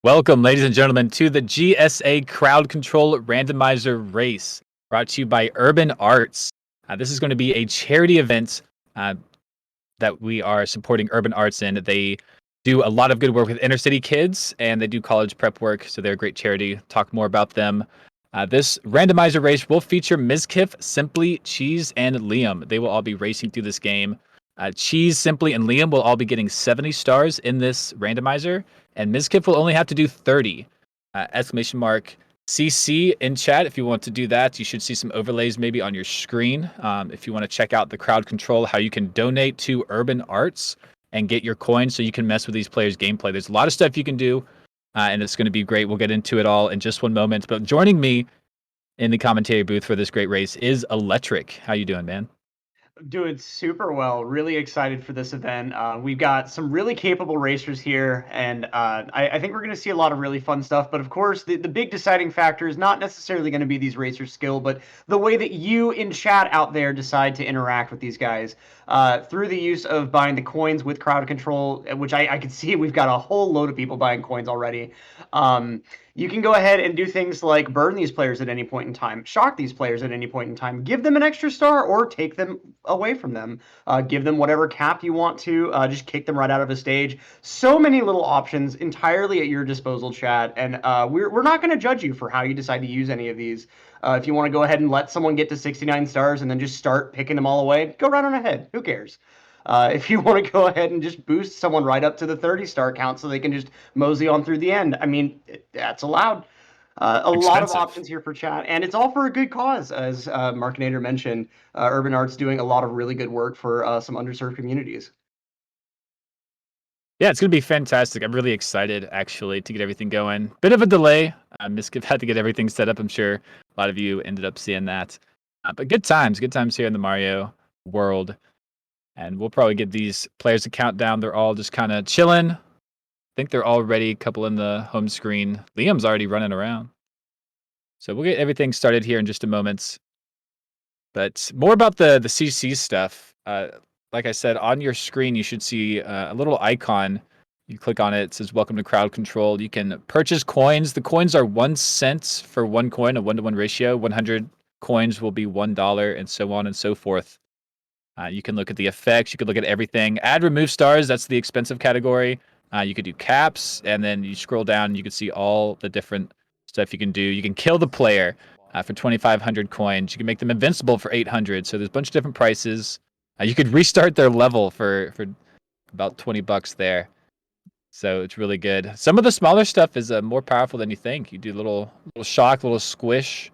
Welcome, ladies and gentlemen, to the GSA Crowd Control Randomizer Race, brought to you by Urban Arts. This is going to be a charity event that we are supporting Urban Arts in. They do a lot of good work with inner city kids, and they do college prep work, so they're a great charity. Talk more about them. This randomizer race will feature Mizkif, Simply, Cheese, and Liam. They will all be racing through this game. Cheese, Simply, and Liam will all be getting 70 stars in this randomizer, and Mizkif will only have to do 30. Exclamation mark CC in chat if you want to do that. You should see some overlays maybe on your screen. If you want to check out the crowd control, how you can donate to Urban Arts and get your coins so you can mess with these players' gameplay. There's a lot of stuff you can do, and it's going to be great. We'll get into it all in just one moment. But joining me in the commentary booth for this great race is Electric. How you doing, man? Doing super well. Really excited for this event. We've got some really capable racers here, and I think we're going to see a lot of really fun stuff. But of course, the big deciding factor is not necessarily going to be these racers' skill, but the way that you in chat out there decide to interact with these guys through the use of buying the coins with crowd control, which I can see we've got a whole load of people buying coins already. You can go ahead and do things like burn these players at any point in time, shock these players at any point in time, give them an extra star, or take them away from them. Give them whatever cap you want to, just kick them right out of a stage. So many little options entirely at your disposal, chat. And we're not going to judge you for how you decide to use any of these. If you want to go ahead and let someone get to 69 stars and then just start picking them all away, go right on ahead. Who cares? If you want to go ahead and just boost someone right up to the 30-star count so they can just mosey on through the end, I mean, that's allowed. A lot of options here for chat, and it's all for a good cause, as Markinator mentioned. Urban Arts doing a lot of really good work for some underserved communities. Yeah, it's going to be fantastic. I'm really excited, actually, to get everything going. Bit of a delay. Miskif had to get everything set up. I'm sure a lot of you ended up seeing that. But good times here in the Mario world. And we'll probably get these players to count down. They're all just kind of chilling. I think they're already a couple in the home screen. Liam's already running around. So we'll get everything started here in just a moment. But more about the CC stuff. Like I said, on your screen, you should see a little icon. You click on it. It says "Welcome to Crowd Control." You can purchase coins. The coins are 1 cent for one coin, a 1-to-1 ratio. 100 coins will be $1, and so on and so forth. You can look at the effects. You can look at everything. Add, remove stars. That's the expensive category. You could do caps, and then you scroll down, and you can see all the different stuff you can do. You can kill the player for 2,500 coins. You can make them invincible for 800. So there's a bunch of different prices. You could restart their level for about $20 there. So it's really good. Some of the smaller stuff is more powerful than you think. You do little shock, little squish.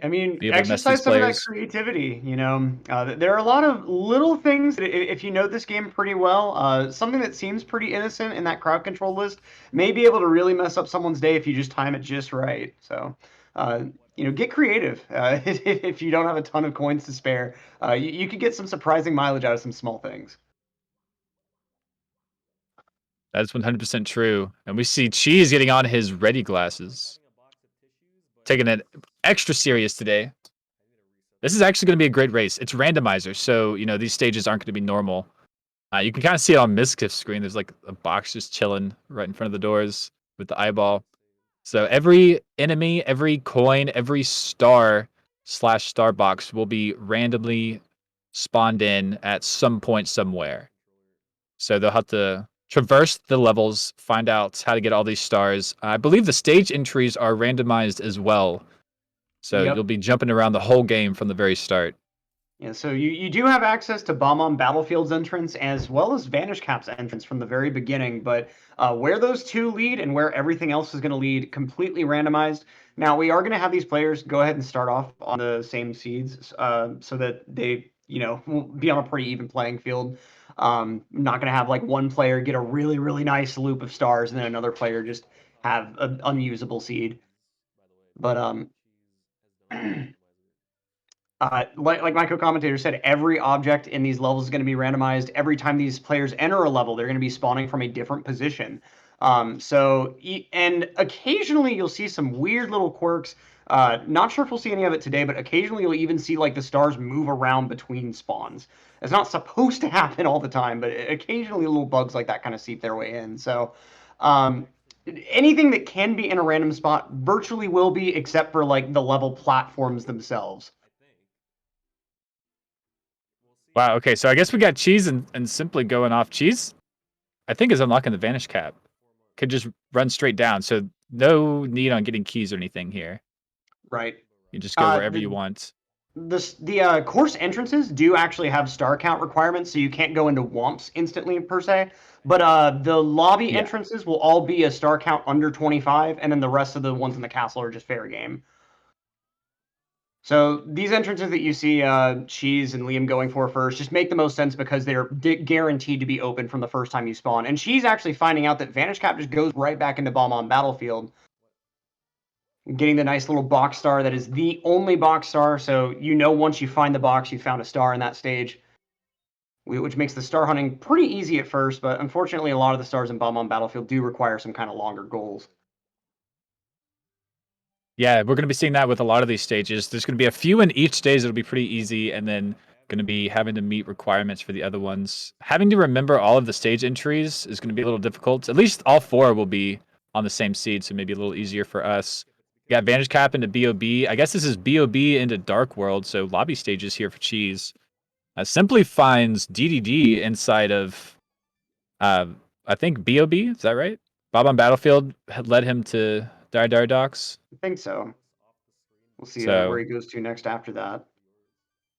I mean, Be able to mess these exercise some of that players. creativity. There are a lot of little things that if you know this game pretty well, something that seems pretty innocent in that crowd control list may be able to really mess up someone's day if you just time it just right. So, get creative. If you don't have a ton of coins to spare, you could get some surprising mileage out of some small things. That's 100% true. And we see Cheese getting on his ready glasses. Taking it extra serious today. This is actually going to be a great race. It's randomizer, so these stages aren't going to be normal. You can kind of see it on Mizkif's screen. There's like a box just chilling right in front of the doors with the eyeball. So every enemy, every coin, every star/star box will be randomly spawned in at some point somewhere. So they'll have to traverse the levels, find out how to get all these stars. I believe the stage entries are randomized as well. So you'll Yep. be jumping around the whole game from the very start. Yeah, so you do have access to Bomb on Battlefield's entrance as well as Vanish Cap's entrance from the very beginning, but where those two lead and where everything else is going to lead completely randomized. Now we are going to have these players go ahead and start off on the same seeds so that they will be on a pretty even playing field. Not going to have like one player get a really nice loop of stars and then another player just have an unusable seed. But like my co-commentator said, every object in these levels is going to be randomized. Every time these players enter a level, they're going to be spawning from a different position. And occasionally you'll see some weird little quirks. Not sure if we'll see any of it today, but occasionally you'll even see like the stars move around between spawns. It's not supposed to happen all the time, but occasionally little bugs like that kind of seep their way in. So anything that can be in a random spot virtually will be, except for like the level platforms themselves. Wow. Okay, so I guess we got Cheese and simply going off. Cheese, I think, is unlocking the Vanish Cap. Could just run straight down, so no need on getting keys or anything here. Right. You just go wherever you The want. the course entrances do actually have star count requirements, so you can't go into Wumps instantly per se. But the lobby Yeah. entrances will all be a star count under 25, and then the rest of the ones in the castle are just fair game. So these entrances that you see Cheese and Liam going for first just make the most sense because they're guaranteed to be open from the first time you spawn. And Cheese actually finding out that Vanish Cap just goes right back into Bomb on Battlefield, getting the nice little box star that is the only box star. So you know once you find the box, you found a star in that stage, which makes the star hunting pretty easy at first. But unfortunately, a lot of the stars in Bomb on Battlefield do require some kind of longer goals. Yeah, we're going to be seeing that with a lot of these stages. There's going to be a few in each stage that'll be pretty easy, and then going to be having to meet requirements for the other ones. Having to remember all of the stage entries is going to be a little difficult. At least all 4 will be on the same seed, so maybe a little easier for us. We got Vantage Cap into BOB. I guess this is BOB into Dark World, so lobby stages here for Cheese. Simply finds DDD inside of, I think, BOB. Is that right? Bob on Battlefield had led him to Dire Docks. I think so. We'll see where So he goes to next after that.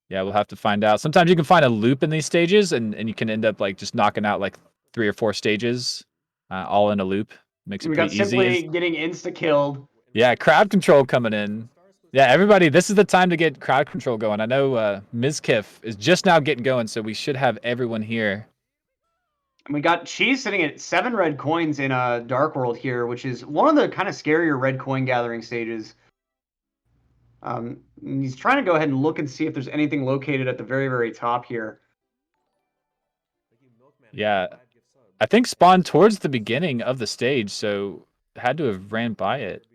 yeah, we'll have to find out. Sometimes you can find a loop in these stages, and you can end up like just knocking out like 3 or 4 stages, all in a loop. Makes it We got pretty easy. Simply getting insta killed. Yeah, crowd control coming in. Yeah, everybody, this is the time to get crowd control going. I know Mizkif is just now getting going, so we should have everyone here. And we got Cheese sitting at 7 red coins in a Dark World here, which is one of the kind of scarier red coin gathering stages. He's trying to go ahead and look and see if there's anything located at the very, very top here. Yeah, I think spawned towards the beginning of the stage, so had to have ran by it.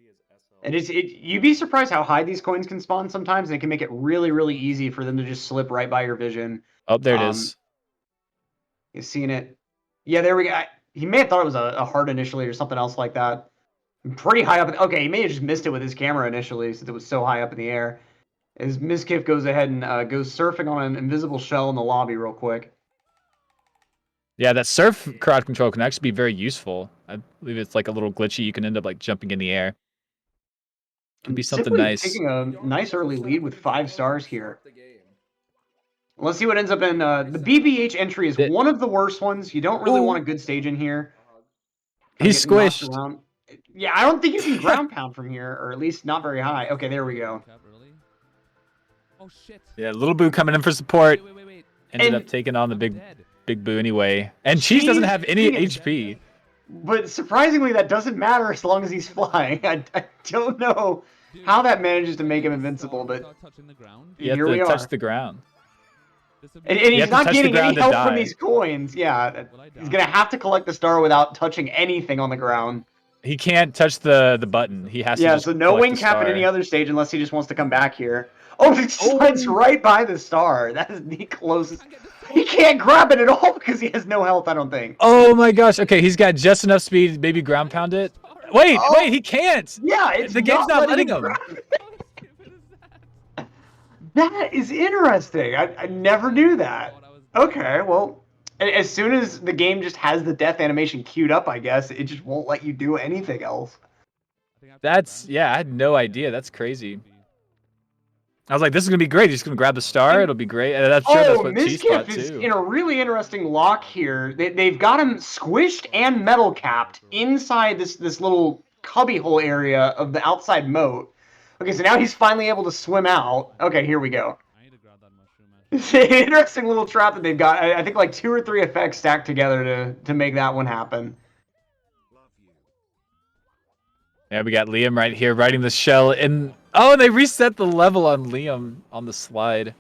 And you'd be surprised how high these coins can spawn sometimes, and it can make it really, really easy for them to just slip right by your vision. Oh, there it is. You've seen it. Yeah, there we go. He may have thought it was a heart initially or something else like that. Pretty high up. Okay, he may have just missed it with his camera initially since it was so high up in the air. As Mizkif goes ahead and goes surfing on an invisible shell in the lobby real quick. Yeah, that surf crowd control can actually be very useful. I believe it's like a little glitchy. You can end up like jumping in the air. Could be something Simply nice. taking a nice early lead with 5 stars here. Let's see what ends up in the BBH entry is one of the worst ones. You don't really want a good stage in here. He's squished. Yeah, I don't think you can ground pound from here, or at least not very high. Okay, there we go. Oh shit. Yeah, Little Boo coming in for support. Wait. Ended up taking on the big Boo anyway. And Cheese doesn't have any HP. But surprisingly, that doesn't matter as long as he's flying. I don't know how that manages to make him invincible, but You have to touch the ground. And he's not getting any help from these coins. Yeah, he's going to have to collect the star without touching anything on the ground. He can't touch the button. He has to just so no wing cap in any other stage unless he just wants to come back here. Oh, he slides right by the star. That is the closest. He can't grab it at all because he has no health, I don't think. Oh my gosh. Okay, he's got just enough speed, maybe ground pound it. Wait, he can't. Yeah, the game's not letting him. That is interesting. I never knew that. Okay, well, as soon as the game just has the death animation queued up, I guess, it just won't let you do anything else. Yeah, I had no idea. That's crazy. I was like, this is going to be great. He's just going to grab the star. It'll be great. And I'm sure that's what Cheese thought, too. is in a really interesting lock here. They've got him squished and metal capped inside this little cubbyhole area of the outside moat. Okay, so now he's finally able to swim out. Okay, here we go. I need to grab that mushroom. It's an interesting little trap that they've got. I think like 2 or 3 effects stacked together to make that one happen. Yeah, we got Liam right here riding the shell. And oh, they reset the level on Liam on the slide.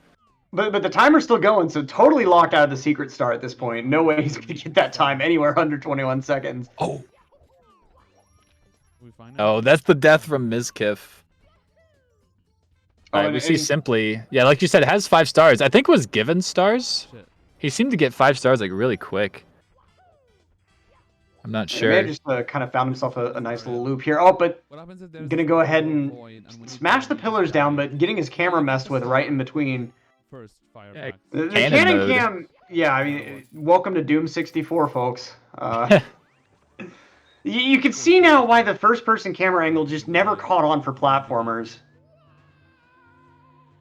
But the timer's still going, so totally locked out of the secret star at this point. No way he's going to get that time anywhere under 21 seconds. Oh, that's the death from Mizkif. All right, we see Simply. Yeah, like you said, it has 5 stars. I think it was given stars. He seemed to get 5 stars like really quick. I'm not He may have sure. just kind of found himself a nice little loop here. Oh, but What happens if there's gonna a go ahead low and point when you smash the die, you pillars just down, die? but getting his camera messed with right in between. First fire Yeah, back. The Cannon cannon mode. cam, yeah, I mean, welcome to Doom 64, folks. You can see now why the first-person camera angle just never caught on for platformers.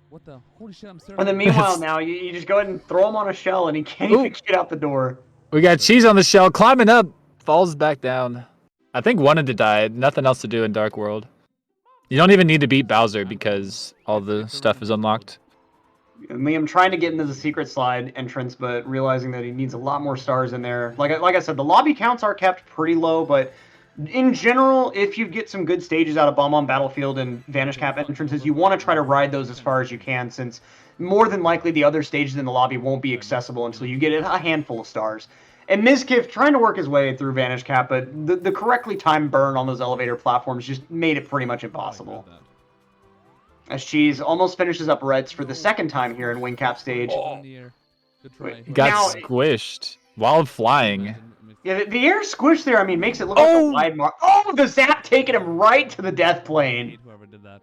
What the? Holy shit! I'm staring. And then meanwhile now, you just go ahead and throw him on a shell, and he can't Ooh. even get out the door. We got cheese on the shell, climbing up, falls back down. I think wanted to die. Nothing else to do in Dark World. You don't even need to beat Bowser because all the stuff is unlocked. Liam trying to get into the secret slide entrance, but realizing that he needs a lot more stars in there. Like I said, the lobby counts are kept pretty low, but in general, if you get some good stages out of Bomb on Battlefield and Vanish Cap entrances, you want to try to ride those as far as you can, since more than likely the other stages in the lobby won't be accessible until you get a handful of stars. And Mizkif trying to work his way through Vanish Cap, but the correctly timed burn on those elevator platforms just made it pretty much impossible. As Cheese almost finishes up Reds for the second time here in Wing Cap stage. Good try. Got Now- squished while flying. Yeah, the air squish there, I mean, makes it look like a wide mark. Oh, the zap taking him right to the death plane. Whoever did that.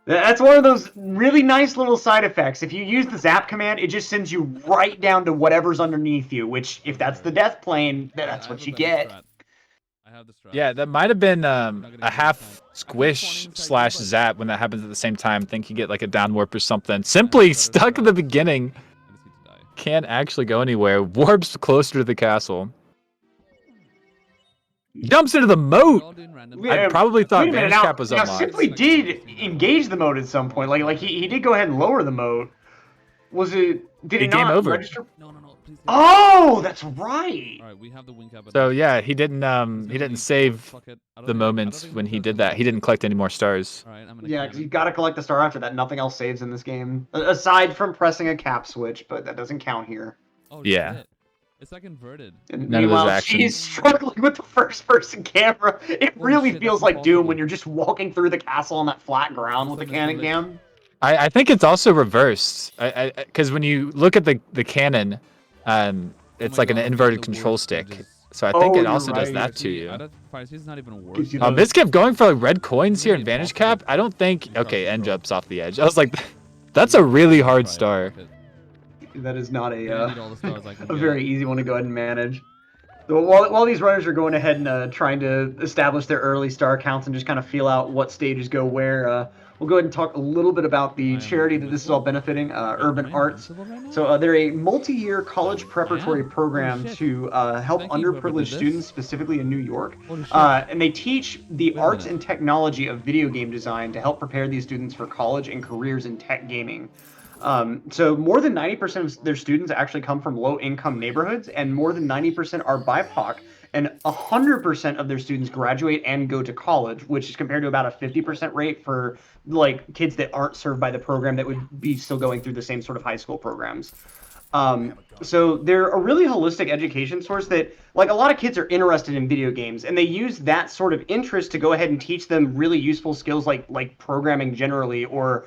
That's one of those really nice little side effects. If you use the zap command, it just sends you right down to whatever's underneath you, which, if that's the death plane, then that's what you get. I have the strat. Yeah, that might have been a half squish slash zap when that happens at the same time. Think you get like a down warp or something. Simply stuck at the beginning. I just need to die. Can't actually go anywhere. Warps closer to the castle. Jumps into the We're moat. all doing random. Yeah, I probably thought Wait a minute, Vanish now, Cap was now unlocked. Simply did engage the mode at some point. Like he did go ahead and lower the mode. Was it? Did it Game not over. register? No, please. Oh, that's right. All right, we have the wing cap. So yeah, he didn't save the moments when he did that. He didn't collect any more stars. All right, I'm gonna Yeah, because you gotta collect the star after that. Nothing else saves in this game aside from pressing a cap switch, but that doesn't count here. Oh, Yeah. shit. It's like inverted. And None of his meanwhile, actions. she's struggling with the first-person camera. It Holy really shit, feels that's like Doom impossible. when you're just walking through the castle on that flat ground with the Something's cannon glitched. cam. I think it's also reversed. Because when you look at the cannon, it's my like an God, I'm inverted getting the control worst stick. images. So I think Oh, it you're also does right. that to you. It's not even worse. Gives you the- Mizkif going for like red coins here in Really Vanish impossible. Cap. I don't think. Without Okay, the end scroll. jumps off the edge. I was like, that's a really hard Try it, star. fuck it. That is not I need a all the stars I can a get. very easy one to go ahead and manage. So while these runners are going ahead and trying to establish their early star counts and just kind of feel out what stages go where, we'll go ahead and talk a little bit about the charity that this is all benefiting, Urban Arts. So they're a multi-year college preparatory program shit. to help Thank you, whoever did underprivileged this. students, specifically in New York. Holy shit. And they teach the Wait a arts minute. and technology of video game design to help prepare these students for college and careers in tech gaming. So more than 90% of their students actually come from low-income neighborhoods, and more than 90% are BIPOC, and 100% of their students graduate and go to college, which is compared to about a 50% rate for like kids that aren't served by the program that would be still going through the same sort of high school programs. So they're a really holistic education source that, like, a lot of kids are interested in video games, and they use that sort of interest to go ahead and teach them really useful skills like programming generally, or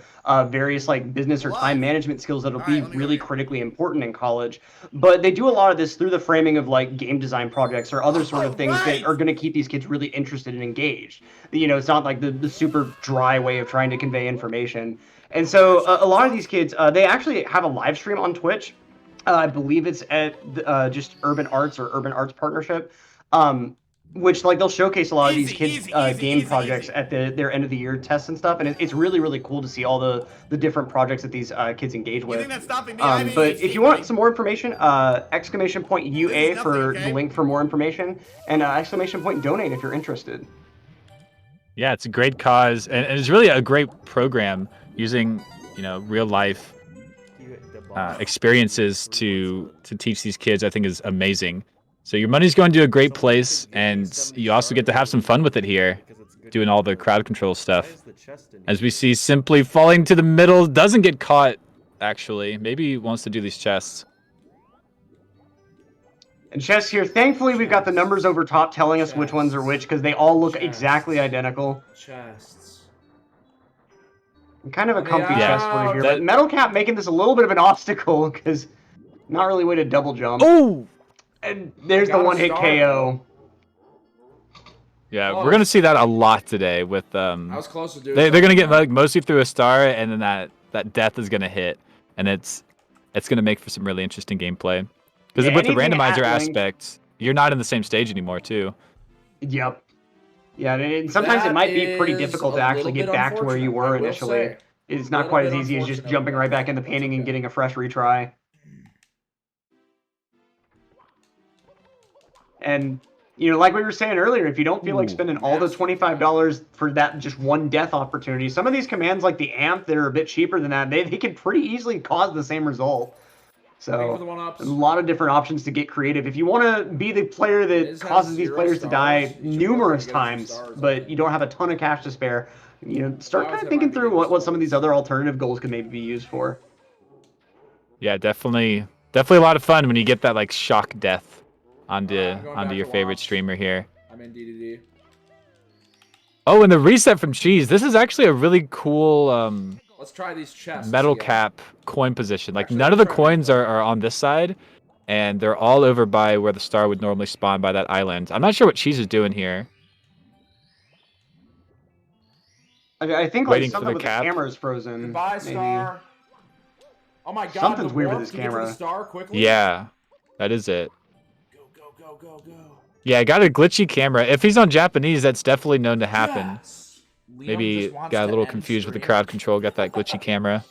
various like business or time management skills that'll be really critically important in college. But they do a lot of this through the framing of like game design projects or other sort of things that are going to keep these kids really interested and engaged. You know, it's not like the super dry way of trying to convey information. And so a lot of these kids, they actually have a live stream on Twitch. I believe it's at just Urban Arts or Urban Arts Partnership, which like they'll showcase a lot of these kids' game projects at their end of the year tests and stuff, and it's really really cool to see all the different projects that these kids engage with. But if you want some more information, exclamation point UA for the link for more information, and exclamation point donate if you're interested. Yeah, it's a great cause, and it's really a great program using real life experiences to teach these kids. I think is amazing. So your money's going to a great place, and you also get to have some fun with it here, doing all the crowd control stuff. As we see, Simply falling to the middle, doesn't get caught. Actually, maybe he wants to do these chests. And chests here, thankfully we've got the numbers over top telling us which ones are which, because they all look exactly identical. Kind of a comfy chest for you here, but Metal Cap making this a little bit of an obstacle, because not really a way to double jump. Oh! And there's the one-hit KO. Yeah, Close. we're gonna see that a lot today with I was close to doing. they're gonna something get there. like mostly through a star, and then that death is gonna hit, and it's gonna make for some really interesting gameplay. Because Yeah, with the anything randomizer at length- aspect, you're not in the same stage anymore too. Yep. Yeah, and sometimes it That might be pretty is difficult a to actually little get bit back to where you unfortunate, I were will initially. say. It's not Little quite bit as easy as just unfortunate jumping with right that, back into but that's painting and okay. getting a fresh retry. And like we were saying earlier, if you don't feel like Ooh, spending all the nasty $25 for that just one death opportunity, some of these commands like the amp that are a bit cheaper than that, they can pretty easily cause the same result. Looking for So the one-ups. a lot of different options to get creative. If you want to be the player that Miz has causes these 0 players to die stars. He should numerous work on getting times, some stars, I but think. you don't have a ton of cash to spare, start I kind always of have thinking mine through beginning what some of these stars. other alternative goals could maybe be used for. Yeah, definitely a lot of fun when you get that like shock death onto I'm going back your to favorite Lost. streamer here. I'm in DDD. Oh, and the reset from Cheese. This is actually a really cool Let's try these chests metal again. cap coin position. Like Actually, none of the let's try coins are on this side, and they're all over by where the star would normally spawn by that island. I'm not sure what Cheese is doing here. I think Waiting like for something the with cap. the camera's frozen. Goodbay, maybe. star. Oh my god, Something's the weird with warp this to get to camera. the star quickly. Yeah, that is it. Go. Yeah, I got a glitchy camera. If he's on Japanese, that's definitely known to happen. Yes. Liam Maybe just wants got a to little end confused with the stream. crowd control, got that glitchy camera.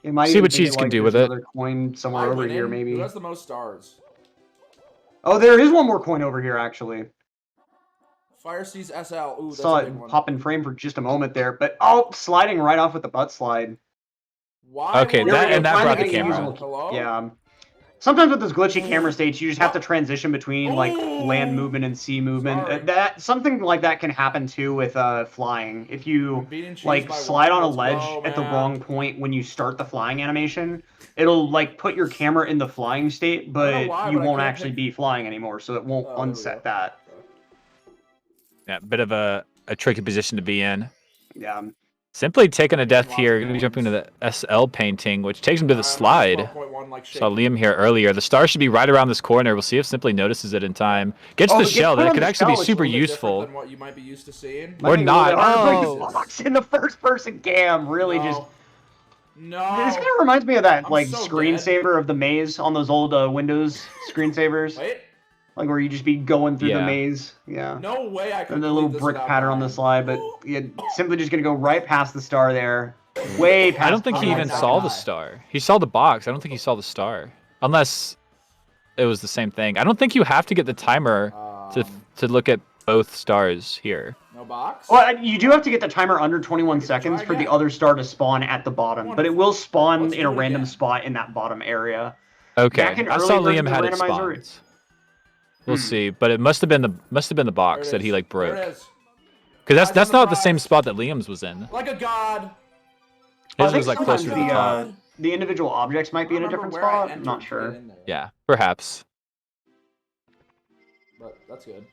It might See even what think Cheese can like do there's with it. another coin Am somewhere I over winning? here, Who maybe. has the most stars? Oh, there is one more coin over here, actually. Fire Seas SL. Ooh, that's Saw a big it one. pop in frame for just a moment there, but sliding right off with the butt slide. Why Okay, won't that- it and that finally brought the get camera. usable? Hello? Yeah. Sometimes with those glitchy camera states, you just have to transition between like land movement and sea movement. Sorry. That something like that can happen too with flying. If you Beating Cheese like by slide one. on a Let's ledge go, at the man. wrong point when you start the flying animation, it'll like put your camera in the flying state, I don't but know why, you but I won't can't actually pick- be flying anymore, so it won't Oh, there we unset go. that. Yeah, bit of a tricky position to be in. Yeah. Simply taking a death Lots here, of gonna be coins. jumping to the SL painting, which takes him to the I'm at slide. 12.1, like, Saw shaking. Liam here earlier. The star should be right around this corner. We'll see if Simply notices it in time. Gets Oh, the it gets shell. put That on could the actually be shell, which is a super A little bit different useful. than what you might be used to seeing. Might Or be a little not. bit harder, but Oh. he blocks in the first person cam. Really just. No. This kind of reminds me of that I'm like so screensaver of the maze on those old Windows screensavers, Wait. like where you just be going through the Yeah. maze. Yeah. No way I could And the little complete this brick without pattern on dying. the slide, but yeah, simply just gonna go right past the star there, way past. I don't think he Oh even my saw the God. star. He saw the box. I don't think he saw the star. Unless it was the same thing. I don't think you have to get the timer to look at both stars here. No box? Well, you do have to get the timer under 21 I can seconds try for the again. other star to spawn at the bottom, but it will spawn Let's in a do it random again. spot in that bottom area. Okay, Back in I early saw versions Liam of had it Randomizer, spawned. We'll see, but it must have been the There box it that he is. like broke. There it is. Because that's Eyes on not the the same prize. spot that Liam's was in. Like a god. I His think was like sometimes closer to the top. the individual objects might be in a Remember different where I spot. I'm entered not to sure. get in there. Yeah, perhaps. But that's good.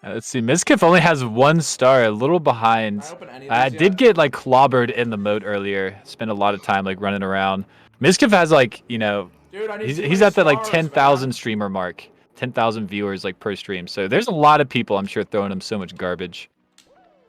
Let's see. Mizkif only has one star, a little behind. Can I open any of I these did yet? get like clobbered in the moat earlier. Spent a lot of time like running around. Mizkif has like, Dude, I need too he's many at that like stars, 10,000 man. streamer mark. 10,000 viewers like per stream. So there's a lot of people I'm sure throwing him so much garbage.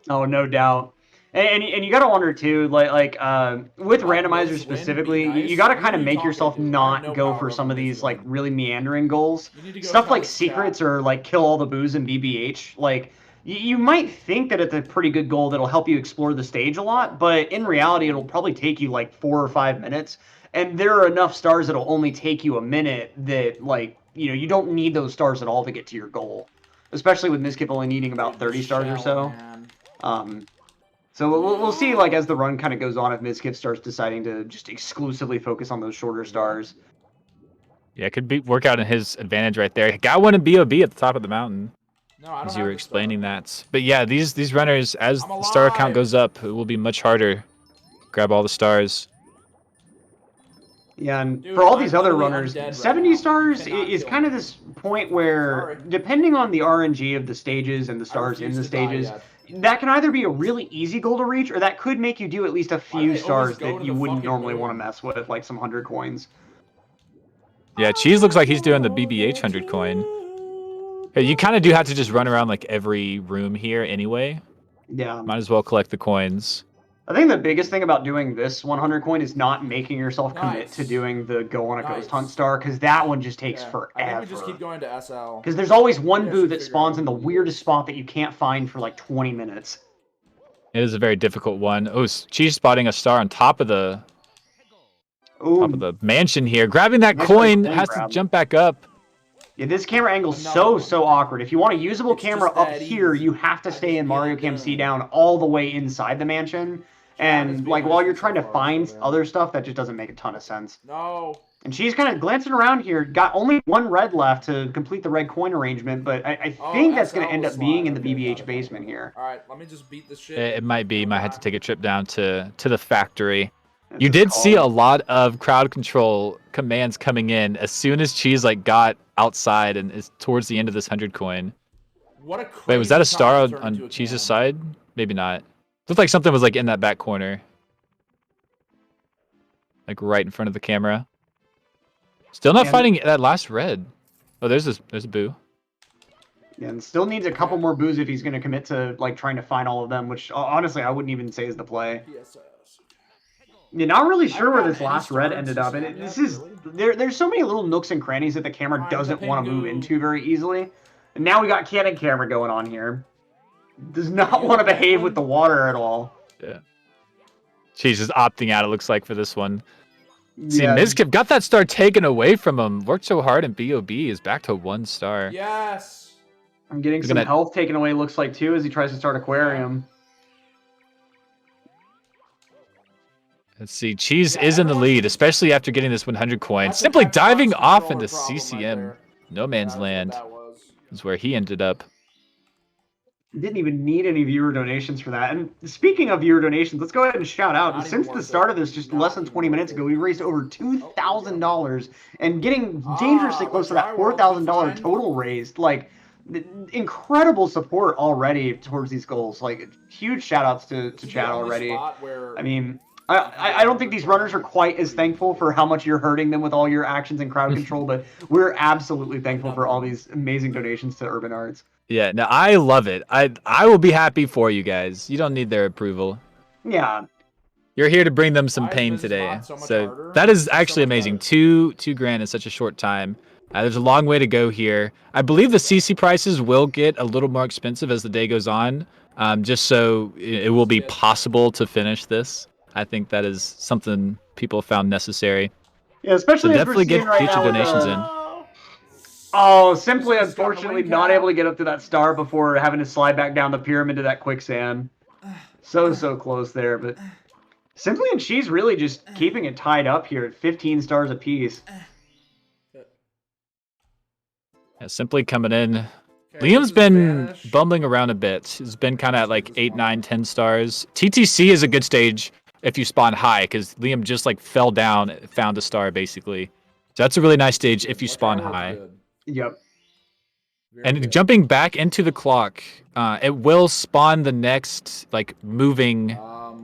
Oh, no doubt. And you gotta wonder too, with Wow, randomizers this win specifically, be nice. you gotta Who kind are of you make talking yourself to? I have not no go power for over some of this these like win. really meandering goals. You need to go Stuff tell like this secrets chat. or like kill all the boos in BBH. Like you might think that it's a pretty good goal that'll help you explore the stage a lot, but in reality, it'll probably take you like 4 or 5 minutes. And there are enough stars that'll only take you a minute that like you don't need those stars at all to get to your goal. Especially with Mizkif only needing about Dude, 30 stars or shell, so. man. So we'll see, like, as the run kind of goes on, if Mizkif starts deciding to just exclusively focus on those shorter stars. Yeah, it could work out in his advantage right there. Got one in BOB at the top of the mountain, No, I don't as you have were the star. explaining that. But yeah, these runners, as I'm the star count alive. goes up, it will be much harder. Grab all the stars. Yeah, and Dude, for all I'm these other literally runners, undead right 70 now. stars You cannot is kill kind of me. this point where, Sorry. depending on the RNG of the stages and the stars in refuse the to die stages, yet. that can either be a really easy goal to reach, or that could make you do at least a Why do few they stars always go that to you the wouldn't fucking normally want to moon? mess with, like some 100 coins. Yeah, Cheese looks like he's doing the BBH 100 coin. You kind of do have to just run around like every room here anyway. Yeah. Might as well collect the coins. I think the biggest thing about doing this 100 coin is not making yourself commit Nice. to doing the go on a Nice. ghost hunt star, because that one just takes Yeah, forever. I think we just keep going to SL. Because there's always one Yeah, boo should that figure spawns out in the what it weirdest is. spot that you can't find for like 20 minutes. It is a very difficult one. Oh, Cheese spotting a star on top of the Ooh. mansion here. Grabbing that Nice coin, coin has grab. to jump back up. Yeah, this camera angle's Another so one. awkward. If you want a usable It's camera just up that here, easy. you have to I stay just in feel Mario it Cam C done. down all the way inside the mansion. Travis And being like while nice you're so trying to far, find so, man. other stuff, that just doesn't make a ton of sense. No. And she's kind of glancing around here. Got only one red left to complete the red coin arrangement, but I think that's going to end up being in the BBH basement here. All right, let me just beat this shit. It might be. Might have to take a trip down to the factory. That's You his did see a call. lot of crowd control commands coming in as soon as Cheese like got outside and is towards the end of this 100 coin. What a crazy Wait, was that a star time to turn into a on Cheese's cam. side? Maybe not. Looked like something was like in that back corner. Like right in front of the camera. Still not Yeah, finding that last red. Oh, there's a boo. Yeah, and still needs a couple more boos if he's going to commit to like trying to find all of them, which honestly I wouldn't even say is the play. PSS. You're not really sure where haven't this gotten any last red star ended up, and yet, this is really. there's so many little nooks and crannies that the camera Find doesn't the want to move Pingu. into very easily. And now we got cannon camera going on here. Does not you want to the behave penguin? with the water at all. Yeah. Cheese is opting out, it looks like, for this one. See, Yeah, Mizkif got that star taken away from him. Worked so hard, and BOB is back to 1 star. Yes. I'm getting He's some gonna- health taken away, looks like, too, as he tries to start aquarium. Let's see. Cheese Yeah, is in the everyone lead, keeps- especially after getting this 100 coin. That's a Simply Xbox diving off controller into problem right CCM. there. No man's That's what land that was. is where he ended up. Didn't even need any viewer donations for that. And speaking of viewer donations, let's go ahead and shout out. Not even Since the worth start it. of this, just Not less than even 20 minutes worth ago, it. we raised over $2,000 and getting dangerously close to that Drywall $4,000 fine. total raised. Like, incredible support already towards these goals. Like, huge shout outs to This is chat the only already. spot where I mean, I don't think these runners are quite as thankful for how much you're hurting them with all your actions and crowd control, but we're absolutely thankful for all these amazing donations to Urban Arts. Yeah, no, I love it. I will be happy for you guys. You don't need their approval. Yeah, You're here to bring them some Why is pain Mrs. today. Mott so much So harder? that is She's so actually much amazing. better. Two grand in such a short time. There's a long way to go here. I believe the CC prices will get a little more expensive as the day goes on, just so it will be possible to finish this. I think that is something people found necessary. yeah, especially So as we're definitely seeing get right your now with donations the- in. Oh, simply This has got the unfortunately wing not cap. able to get up to that star before having to slide back down the pyramid to that quicksand. So close there, but Simply and Cheese really just keeping it tied up here at 15 stars apiece. Yeah, Simply coming in. Okay, Liam's this is been Vanish. bumbling around a bit. He's been kind of at like 8, 9, 10 stars. TTC is a good stage if you spawn high, because Liam just like fell down, found a star basically. So that's a really nice stage if you Well, spawn Drywall's high. good. Yep. Very And good. jumping back into the clock, it will spawn the next like moving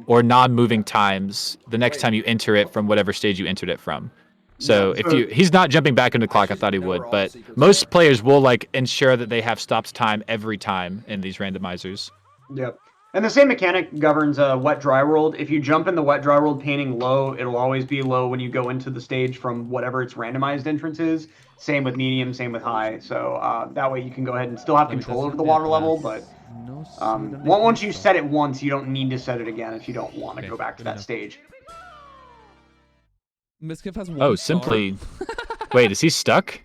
or non-moving times the next Wait. time you enter it from whatever stage you entered it from. So Yeah, if so- he's not jumping back into the clock, I should thought he know would, where all the but secrets most are. players will like ensure that they have stopped time every time in these randomizers. Yep. And the same mechanic governs wet dry world. If you jump in the wet dry world painting low, it'll always be low when you go into the stage from whatever its randomized entrance is. Same with medium, same with high. So that way you can go ahead and still have control over the water level, but once you set it once, you don't need to set it again if you don't want to Okay, go back to good that enough. stage. Mizkif has one Oh, star. Simply. Wait, is he stuck?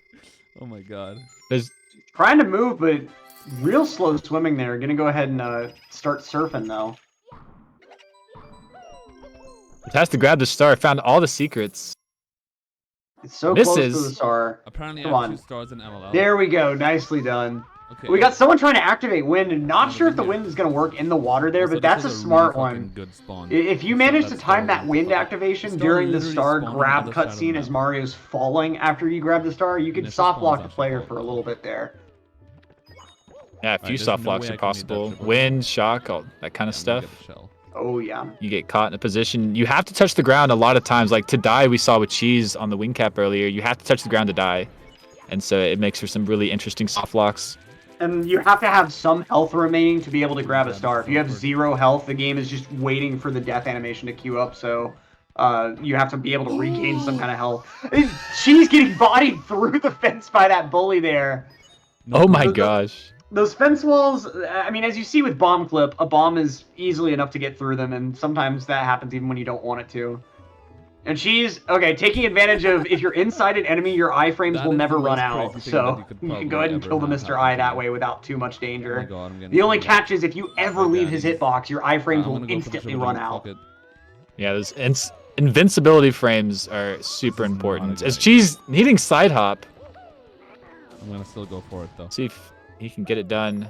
Oh my god. There's Trying to move, but real slow swimming there. Gonna go ahead and start surfing though. It has to grab the star. Found all the secrets. It's so close to Misses. the star. Apparently Come I have on. 2 stars in MLL. There we go. Nicely done. Okay. We got someone trying to activate wind, and not Oh, sure if the yeah. wind is going to work in the water there, Also, but this that's a was smart really one. fucking good spawn. If you So manage to that's time that the- wind okay. activation Star during the literally star spawned on the grab other side of the cutscene as map. Mario's falling after you grab the star, you can Initial soft spawn's block the actually player called for a little bit there. Yeah, a few there's soft no blocks way are I can make that possible. triple Wind, shock, all that kind of Yeah, I'm gonna stuff. get the shell. Oh, yeah. You get caught in a position. You have to touch the ground a lot of times. Like to die, we saw with Cheese on the wing cap earlier. You have to touch the ground to die. And so it makes for some really interesting soft locks. And you have to have some health remaining to be able to grab a star. If you have 0 health, the game is just waiting for the death animation to queue up, so you have to be able to regain some kind of health. She's getting bodied through the fence by that bully there. Oh my gosh. Those fence walls, I mean, as you see with Bomb Clip, a bomb is easily enough to get through them, and sometimes that happens even when you don't want it to. And she's, okay, taking advantage of, if you're inside an enemy, your iframes will never run out, so you can go ahead and kill the Mr. I that way without too much danger. The only catch is if you ever leave his hitbox, your iframes will instantly run out. Yeah, those invincibility frames are super important. As Cheese needing side hop. I'm gonna still go for it though. See if he can get it done.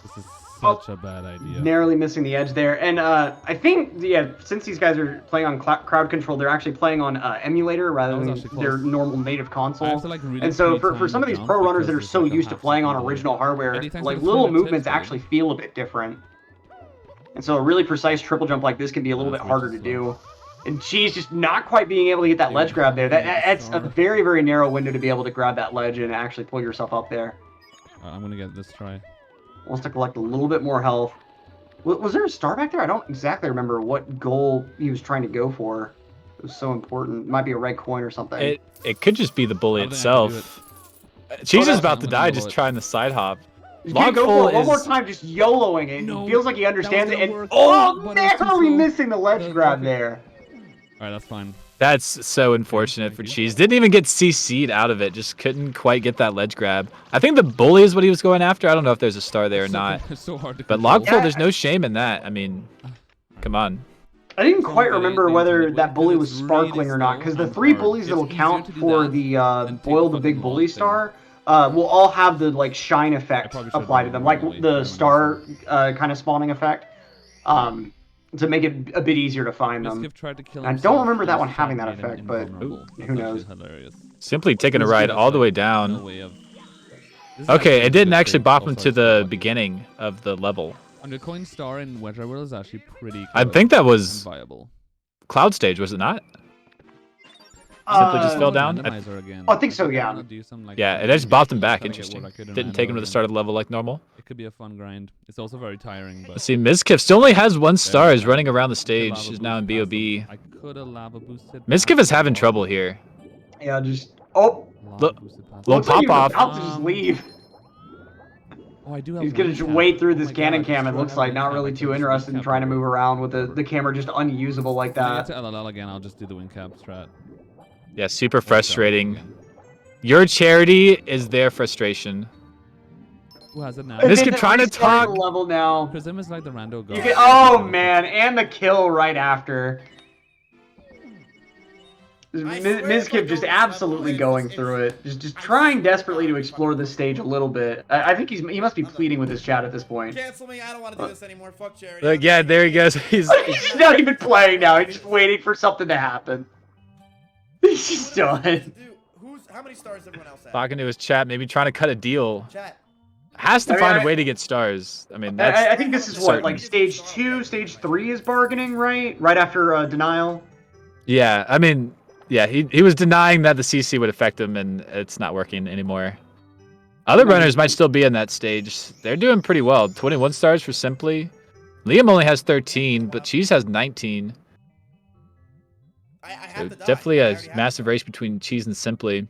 This is such a bad idea. Narrowly missing the edge there. And I think, yeah, since these guys are playing on crowd control, they're actually playing on emulator rather than their normal native console. And so for some of these pro runners that are so used to playing on original hardware, like little movements actually feel a bit different. And so a really precise triple jump like this can be a little bit harder to do. And she's just not quite being able to get that ledge grab there. That's a very, very narrow window to be able to grab that ledge and actually pull yourself up there. I'm gonna get this try. Wants to collect a little bit more health. Was there a star back there? I don't exactly remember what goal he was trying to go for. It was so important. It might be a red coin or something. It could just be the bully itself. Cheese is about to die just trying the side hop. He's gonna go for it one more time, just YOLOing it. No, feels like he understands it. And narrowly missing the ledge grab there. Alright, that's fine. That's so unfortunate for Cheese. Didn't even get CC'd out of it. Just couldn't quite get that ledge grab. I think the bully is what he was going after. I don't know if there's a star there or not. It's so hard to but Logful, there's no shame in that. I mean, come on. I didn't quite remember whether that bully was sparkling or not, because the 3 bullies that will count for the Boil the Big Bully star will all have the like shine effect applied to them, like the star kind of spawning effect. To make it a bit easier to find them. I don't remember that one having that effect, but who knows. Simply taking a ride all the way down. Okay, it didn't actually bop him to the beginning of the level. Under coin star in Wedge World is actually pretty good. I think that was Cloud Stage, was it not? Simply just fell down? I think so, yeah. Yeah, it just bopped him back. Interesting. Didn't take him to the start of the level like normal. It could be a fun grind. It's also very tiring. But let's see, Mizkif still only has 1 star. Is running around the stage. She's now in BOB. Mizkif is having trouble here. Yeah, just little pop off. About to just leave. Oh, I do have He's gonna just wade through this cannon cam. It looks like not really too interested in trying to move around with the camera just unusable like that. If I get to LLL again, I'll just do the win cap strat. Yeah, super frustrating. Your charity is their frustration. Who has it now? Mizkif trying to talk. Level now. Prism is like the rando go. Oh man, and the kill right after. Mizkif just absolutely going through it, just trying desperately to explore this stage a little bit. I think he must be pleading with his chat at this point. Cancel me! I don't want to do this anymore. Fuck charity. Look, yeah, there he goes. He's not even playing now. He's just waiting for something to happen. He's just done. How many stars does everyone else have? Talking to his chat, maybe trying to cut a deal. Chat. Has to find a way to get stars. I mean, that's I think this is what, like stage 2, stage 3 is bargaining, right? Right after denial. Yeah, I mean, yeah, he was denying that the CC would affect him, and it's not working anymore. Other runners might still be in that stage. They're doing pretty well. 21 stars for Simply. Liam only has 13, but Cheese has 19. So definitely a massive race between Cheese and Simply.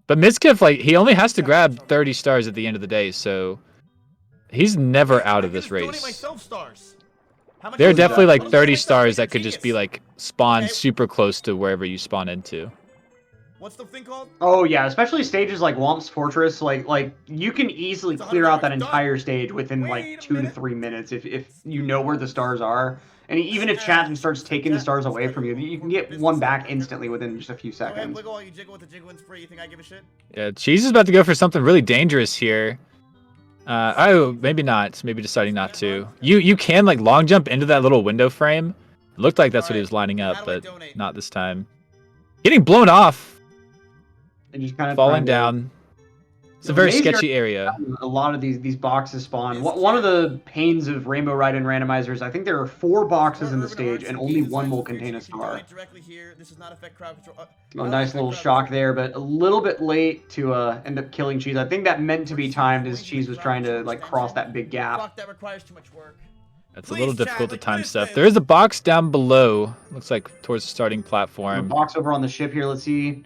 But Mizkif, like, he only has to grab 30 stars at the end of the day, so he's never out of this race. There are definitely like 30 stars that could just be like spawned super close to wherever you spawn into. What's the thing called? Oh yeah, especially stages like Womp's Fortress, like you can easily clear out that entire stage within like 2 to 3 minutes if you know where the stars are. And even if chat starts taking the stars away from you, you can get one back instantly within just a few seconds. Okay, wiggle, you jiggle with the jiggling spree. You think I give a shit? Yeah, Cheese is about to go for something really dangerous here. Oh, maybe not. Maybe deciding not to. You can like long jump into that little window frame. It looked like that's what he was lining up, but not this time. Getting blown off. And just kind of falling down. It's a very Amazing. sketchy area. A lot of these boxes spawn. One of the pains of Rainbow Ride and randomizers, I think there are 4 boxes in the stage, and only one will contain a star. Oh, nice little shock there, but a little bit late to end up killing Cheese. I think that meant to be timed as Cheese was trying to like cross that big gap. Fuck, that requires too much work. That's a little difficult to time stuff. There is a box down below. Looks like towards the starting platform. Box over on the ship here. Let's see.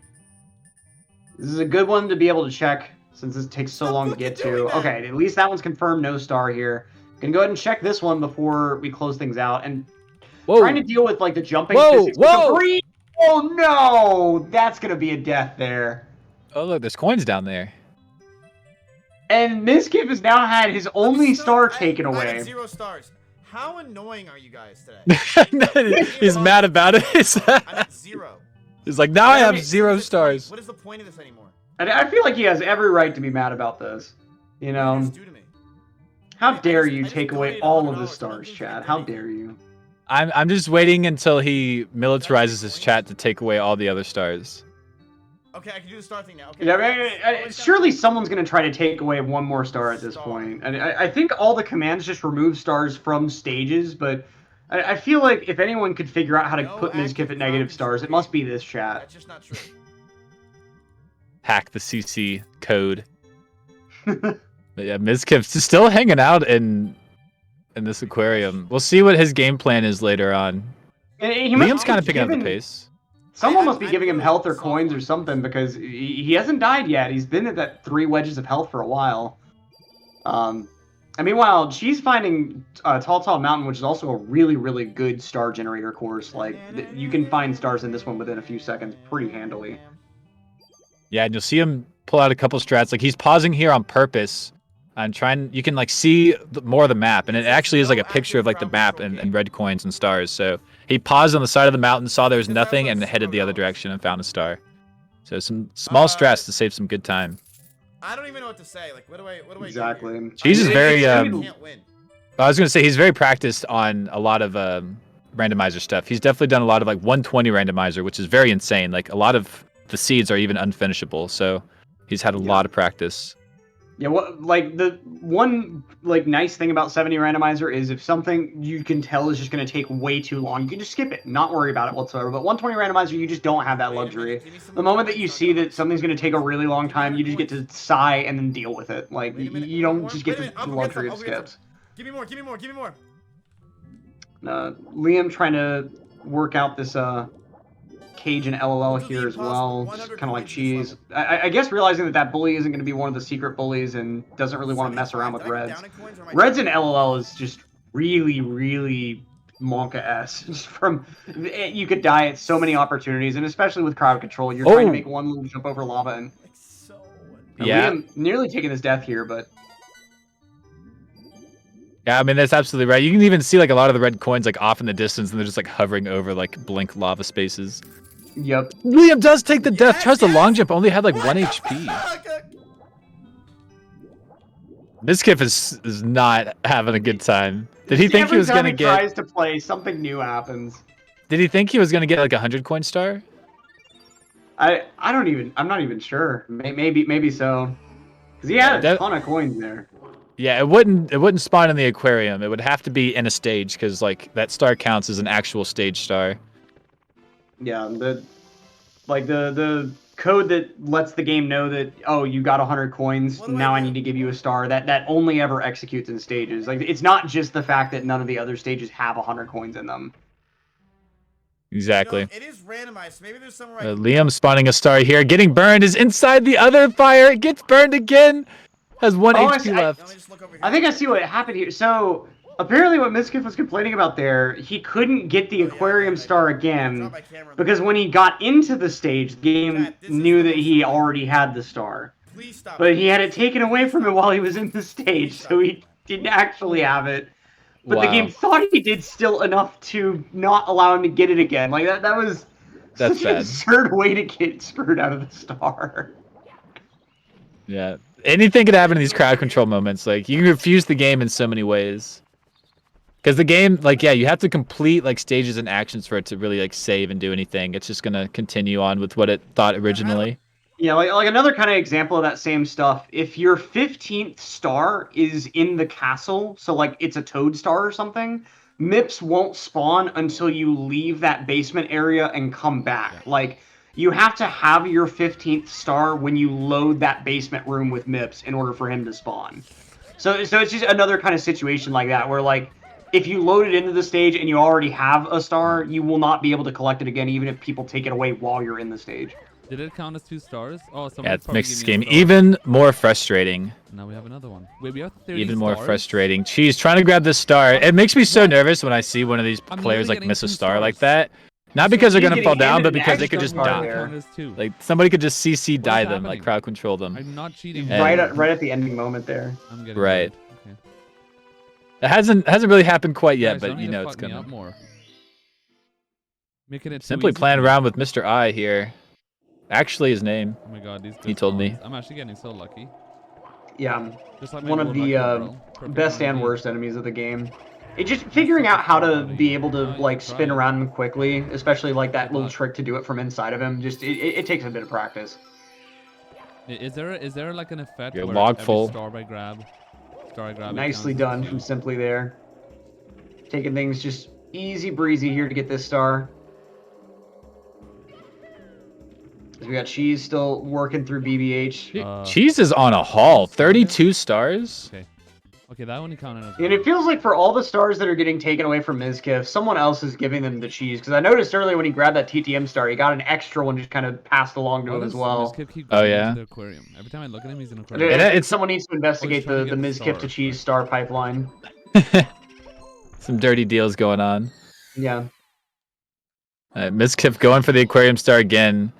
This is a good one to be able to check since this takes so long to get to. Okay, at least that one's confirmed. No star here. Gonna go ahead and check this one before we close things out. And trying to deal with like the jumping physics. Whoa! Oh no! That's gonna be a death there. Oh look, there's coins down there. And Mizkif has now had his only star taken I away. had 0 stars. How annoying are you guys today? He's mad about it. I'm at 0. He's like, now I have 0 stars. What is the point of this anymore? And I feel like he has every right to be mad about this. You What know, is due to me? how dare I you just take away donated all of the $100 stars, for Chad? nothing How for me. dare you? I'm just waiting until he militarizes his chat to take away all the other stars. Okay, I can do the star thing now. Okay. Yeah, I mean, surely someone's going to try to take away one more star at this point. And I think all the commands just remove stars from stages, but I feel like if anyone could figure out how to put Mizkif at negative stars, it must be this chat. That's just not true. Hack the CC code. But yeah, Mizkif's still hanging out in this aquarium. We'll see what his game plan is later on. And he must Liam's be kind of picking up the given- pace. Someone must be giving him health or coins or something because he hasn't died yet. He's been at that 3 wedges of health for a while. And meanwhile, she's finding Tall Mountain, which is also a really, really good star generator course. Like, you can find stars in this one within a few seconds pretty handily. Yeah, and you'll see him pull out a couple strats. Like, he's pausing here on purpose. I'm trying. You can like see more of the map, and it actually is like a picture of like the map and red coins and stars. So he paused on the side of the mountain, saw there was nothing, and headed the other direction and found a star. So some small strats to save some good time. I don't even know what to say. Like, what do I Exactly. Cheese is very. I can't win. I was gonna say he's very practiced on a lot of randomizer stuff. He's definitely done a lot of like 120 randomizer, which is very insane. Like a lot of the seeds are even unfinishable. So he's had a lot of practice. Yeah, like the one like nice thing about 70 randomizer is if something you can tell is just going to take way too long, you can just skip it, not worry about it whatsoever. But 120 randomizer, you just don't have that luxury. The moment that you see that something's going to take a really long time, you just get to sigh and then deal with it. Like you don't just get the luxury of skips. Give me more. Give me more. Give me more. Liam trying to work out this cage and LOL here as well, kind of like Cheese. I guess realizing that bully isn't going to be one of the secret bullies and doesn't really want to mess around with Reds. Reds and LOL is just really, really Monka-esque. From you could die at so many opportunities, and especially with crowd control, you're trying to make one little jump over lava, and Liam nearly taking his death here, but. Yeah, I mean, that's absolutely right. You can even see like a lot of the red coins like off in the distance, and they're just like hovering over like blink lava spaces. Yep. Liam does take the death. Tries the long jump, only had like 1 HP. Mizkif is not having a good time. Did he think he was gonna get? Every time he tries to play, something new happens. Did he think he was gonna get like 100 coin star? I'm not even sure. Maybe so. Because he had a ton of coins there. Yeah, it wouldn't spawn in the aquarium. It would have to be in a stage because like that star counts as an actual stage star. Yeah, the code that lets the game know that, oh, you got 100 coins, now I need to give you a star, that only ever executes in stages. Like, it's not just the fact that none of the other stages have 100 coins in them. Exactly. You know, it is randomized. Maybe there's somewhere Liam spawning a star here, getting burned, is inside the other fire, it gets burned again, has 1 HP left. Let me just look over here. I think I see what happened here. So, apparently what Mizkif was complaining about there, he couldn't get the aquarium star again, because when he got into the stage, the game knew that he already had the star. Please stop. But he had it taken away from him while he was in the stage, so he didn't actually have it. But the game thought he did still enough to not allow him to get it again. Like, that was such an absurd way to get screwed out of the star. Yeah. Anything could happen in these crowd control moments. Like, you can refuse the game in so many ways. Because the game, like, yeah, you have to complete, like, stages and actions for it to really, like, save and do anything. It's just going to continue on with what it thought originally. Yeah, like another kind of example of that same stuff. If your 15th star is in the castle, so like it's a toad star or something, MIPS won't spawn until you leave that basement area and come back. Yeah. Like you have to have your 15th star when you load that basement room with MIPS in order for him to spawn. So it's just another kind of situation like that where like if you load it into the stage and you already have a star, you will not be able to collect it again even if people take it away while you're in the stage. Did it count as 2 stars? Oh, Yeah, someone it makes this game even more frustrating. Now we have another one. Wait, we have 30 Even more stars? frustrating. Cheese trying to grab this star. It makes me so nervous when I see one of these I'm players literally like miss a getting 2 star like stars. that. Not because they're He's gonna fall getting down, handed but an because they could extra just star die. there. Count as 2. Like somebody could just CC die them, happening? like crowd control them. I'm not cheating. And- Right at the ending moment there. I'm getting Right. worried. Okay. It hasn't really happened quite yet, Guys, but don't you need to know it's fuck me coming. up more. Making it too Simply easy playing for me. around with Mr. I here. Actually, his name. Oh my god, these He good told me. spawns. I'm actually getting so lucky. Yeah, Just like my one of good the lucky bro. Perfect best and 90. worst enemies of the game. It just figuring out how to be able to Oh, you like can spin try it. around him quickly, especially like that Good little luck. trick to do it from inside of him. Just it takes a bit of practice. Is there like an effect Your where log every full. star I grab, it Nicely counts as done 2? from Simply there. Taking things just easy breezy here to get this star. We got Cheese still working through BBH. Cheese is on a haul. 32 stars. Okay. Okay, that one counted as And it feels like for all the stars that are getting taken away from Mizkif, someone else is giving them the cheese. Because I noticed earlier when he grabbed that TTM star, he got an extra one just kind of passed along to Why him does as well. Mizkif keep Oh, going yeah? into the aquarium? Every time I look at him, he's in an I aquarium. think it's- someone needs to investigate trying the to get the Mizkif star, to cheese right. star pipeline. Some dirty deals going on. Yeah. Mizkif going for the aquarium star again.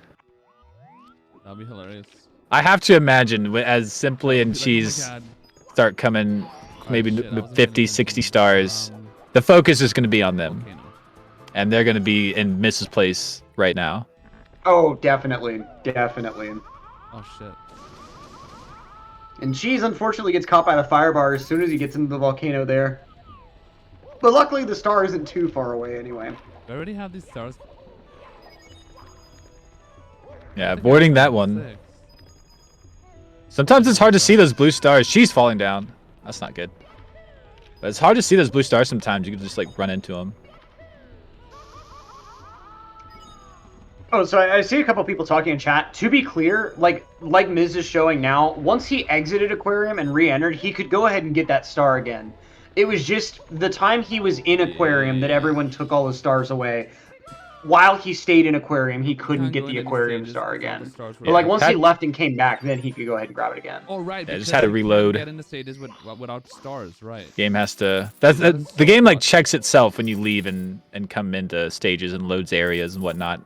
That'd be hilarious. I have to imagine as Simply and Be like, Cheese oh my god. start coming Alright, maybe shit, I wasn't 50, paying 60 attention. stars, the focus is going to be on them. Volcano. And they're going to be in Mrs. Place right now. Oh, definitely. Definitely. Oh shit. And Cheese unfortunately gets caught by the firebar as soon as he gets into the volcano there. But luckily the star isn't too far away anyway. We already have these stars. Yeah, I think avoiding I that have one. 6. Sometimes it's hard to see those blue stars. She's falling down. That's not good. But it's hard to see those blue stars sometimes. You can just like run into them. Oh, so I see a couple people talking in chat. To be clear, like Miz is showing now, once he exited Aquarium and re-entered, he could go ahead and get that star again. It was just the time he was in Aquarium that everyone took all his stars away. While he stayed in Aquarium, he couldn't can't get go the into Aquarium stages star because all the again. stars were But like Yeah. once he Had- left and came back, then he could go ahead and grab it again. Oh right. Yeah, just because had to you can't reload. Get into stages without stars, right? Game has to. The game like checks itself when you leave and come into stages and loads areas and whatnot.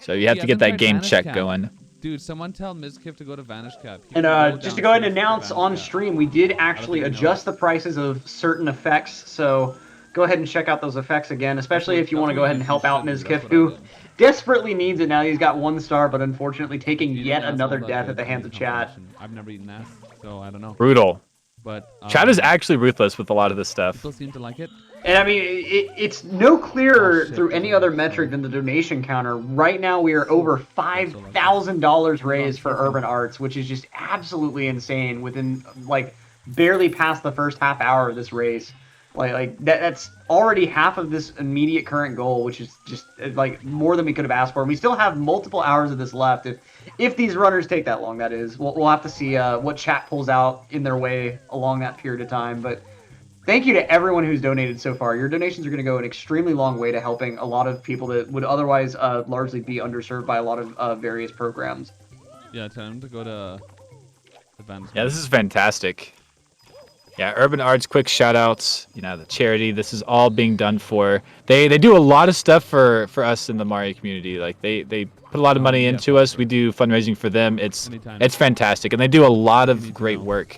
So you have He to get hasn't that tried game Vanish check Cap. going. Dude, someone tell Mizkif to go to Vanish Cap. He And can go just to go ahead and downstairs to announce Vanish on Cap. stream, we did actually think he adjust the knows. prices of certain effects. So go ahead and check out those effects again, especially if you want to go ahead and help out Mizkif, who desperately needs it now. He's got 1 star, but unfortunately taking Eating yet ass another all that death good at the to hands me of chat. compilation. I've never eaten ass, so I don't know. Brutal. But Chat is actually ruthless with a lot of this stuff. people seem to like it. And I mean, it's no clearer Oh, shit, through there's any a other lot, metric sorry. than the donation counter. Right now, we are over $5,000 raised for Urban Arts, which is just absolutely insane. Within like barely past the first half hour of this race, that's already half of this immediate current goal, which is just like more than we could have asked for. And we still have multiple hours of this left. If these runners take that long, that is, we'll have to see what chat pulls out in their way along that period of time, but. Thank you to everyone who's donated so far. Your donations are going to go an extremely long way to helping a lot of people that would otherwise largely be underserved by a lot of various programs. Yeah, tell him to go to the Vanish Yeah, Cap. this is fantastic. Yeah, Urban Arts, quick shout outs. You know, the charity. This is all being done for. They do a lot of stuff for us in the Mario community. Like they put a lot of money yeah, into us. We do fundraising for them. It's Anytime. fantastic, and they do a lot of need to great know. work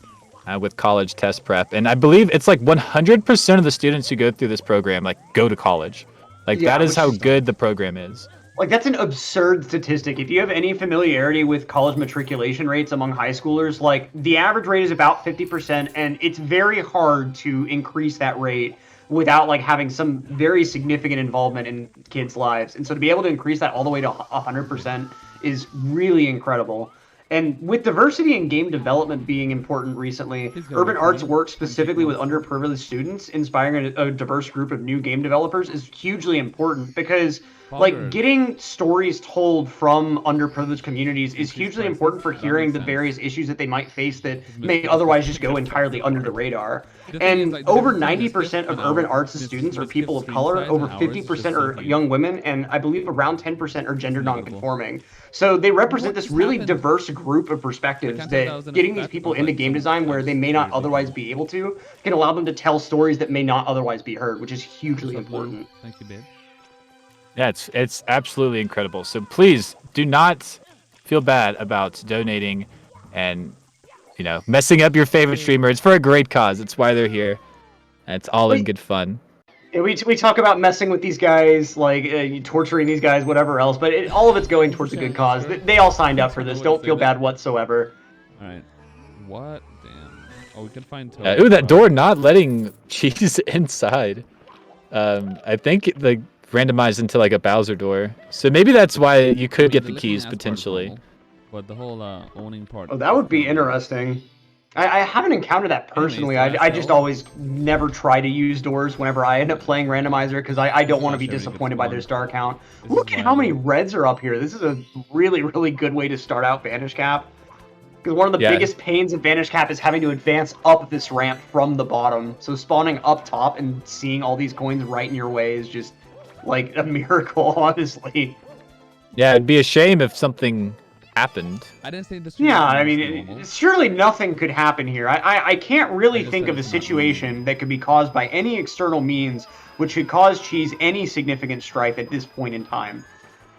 with college test prep. And I believe it's like 100% of the students who go through this program like go to college. Like Yeah, that is which how is- good the program is. Like, that's an absurd statistic. If you have any familiarity with college matriculation rates among high schoolers, like, the average rate is about 50%, and it's very hard to increase that rate without, like, having some very significant involvement in kids' lives. And so to be able to increase that all the way to 100% is really incredible. And with diversity in game development being important recently, He's gonna Urban be Arts fine. work specifically with underprivileged students, inspiring a diverse group of new game developers is hugely important because like getting stories told from underprivileged communities is hugely important for hearing the various issues that they might face that may otherwise just go entirely under the radar. And over 90% of Urban Arts' students are people of color, over 50% are young women, and I believe around 10% are gender nonconforming. So they represent this really diverse group of perspectives that getting these people into game design where they may not otherwise be able to can allow them to tell stories that may not otherwise be heard, which is hugely important. Thank you, babe. Yeah, it's absolutely incredible. So please do not feel bad about donating and messing up your favorite streamer. It's for a great cause. It's why they're here. And it's all in good fun. Yeah, we talk about messing with these guys, like torturing these guys, whatever else, but all of it's going towards a good cause. They all signed up for this. Don't feel bad whatsoever. All right. What? Damn. Oh, we can find. Ooh, that door not letting cheese inside. I think the randomized into like a Bowser door. So maybe that's why you could get the keys potentially. But the whole owning part. Oh, that would be interesting. I haven't encountered that personally. I just always never try to use doors whenever I end up playing Randomizer because I don't want to be disappointed by their star count. Look at how many reds are up here. This is a really, really good way to start out Vanish Cap. Because one of the biggest pains of Vanish Cap is having to advance up this ramp from the bottom. So spawning up top and seeing all these coins right in your way is just like a miracle, honestly. Yeah, it'd be a shame if something happened. I didn't say this. Yeah, I mean, surely nothing could happen here. I can't really think of a situation that could be caused by any external means which could cause Cheese any significant strife at this point in time.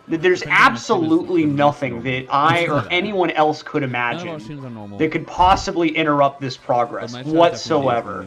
There's absolutely nothing that I or anyone else could imagine that could possibly interrupt this progress whatsoever.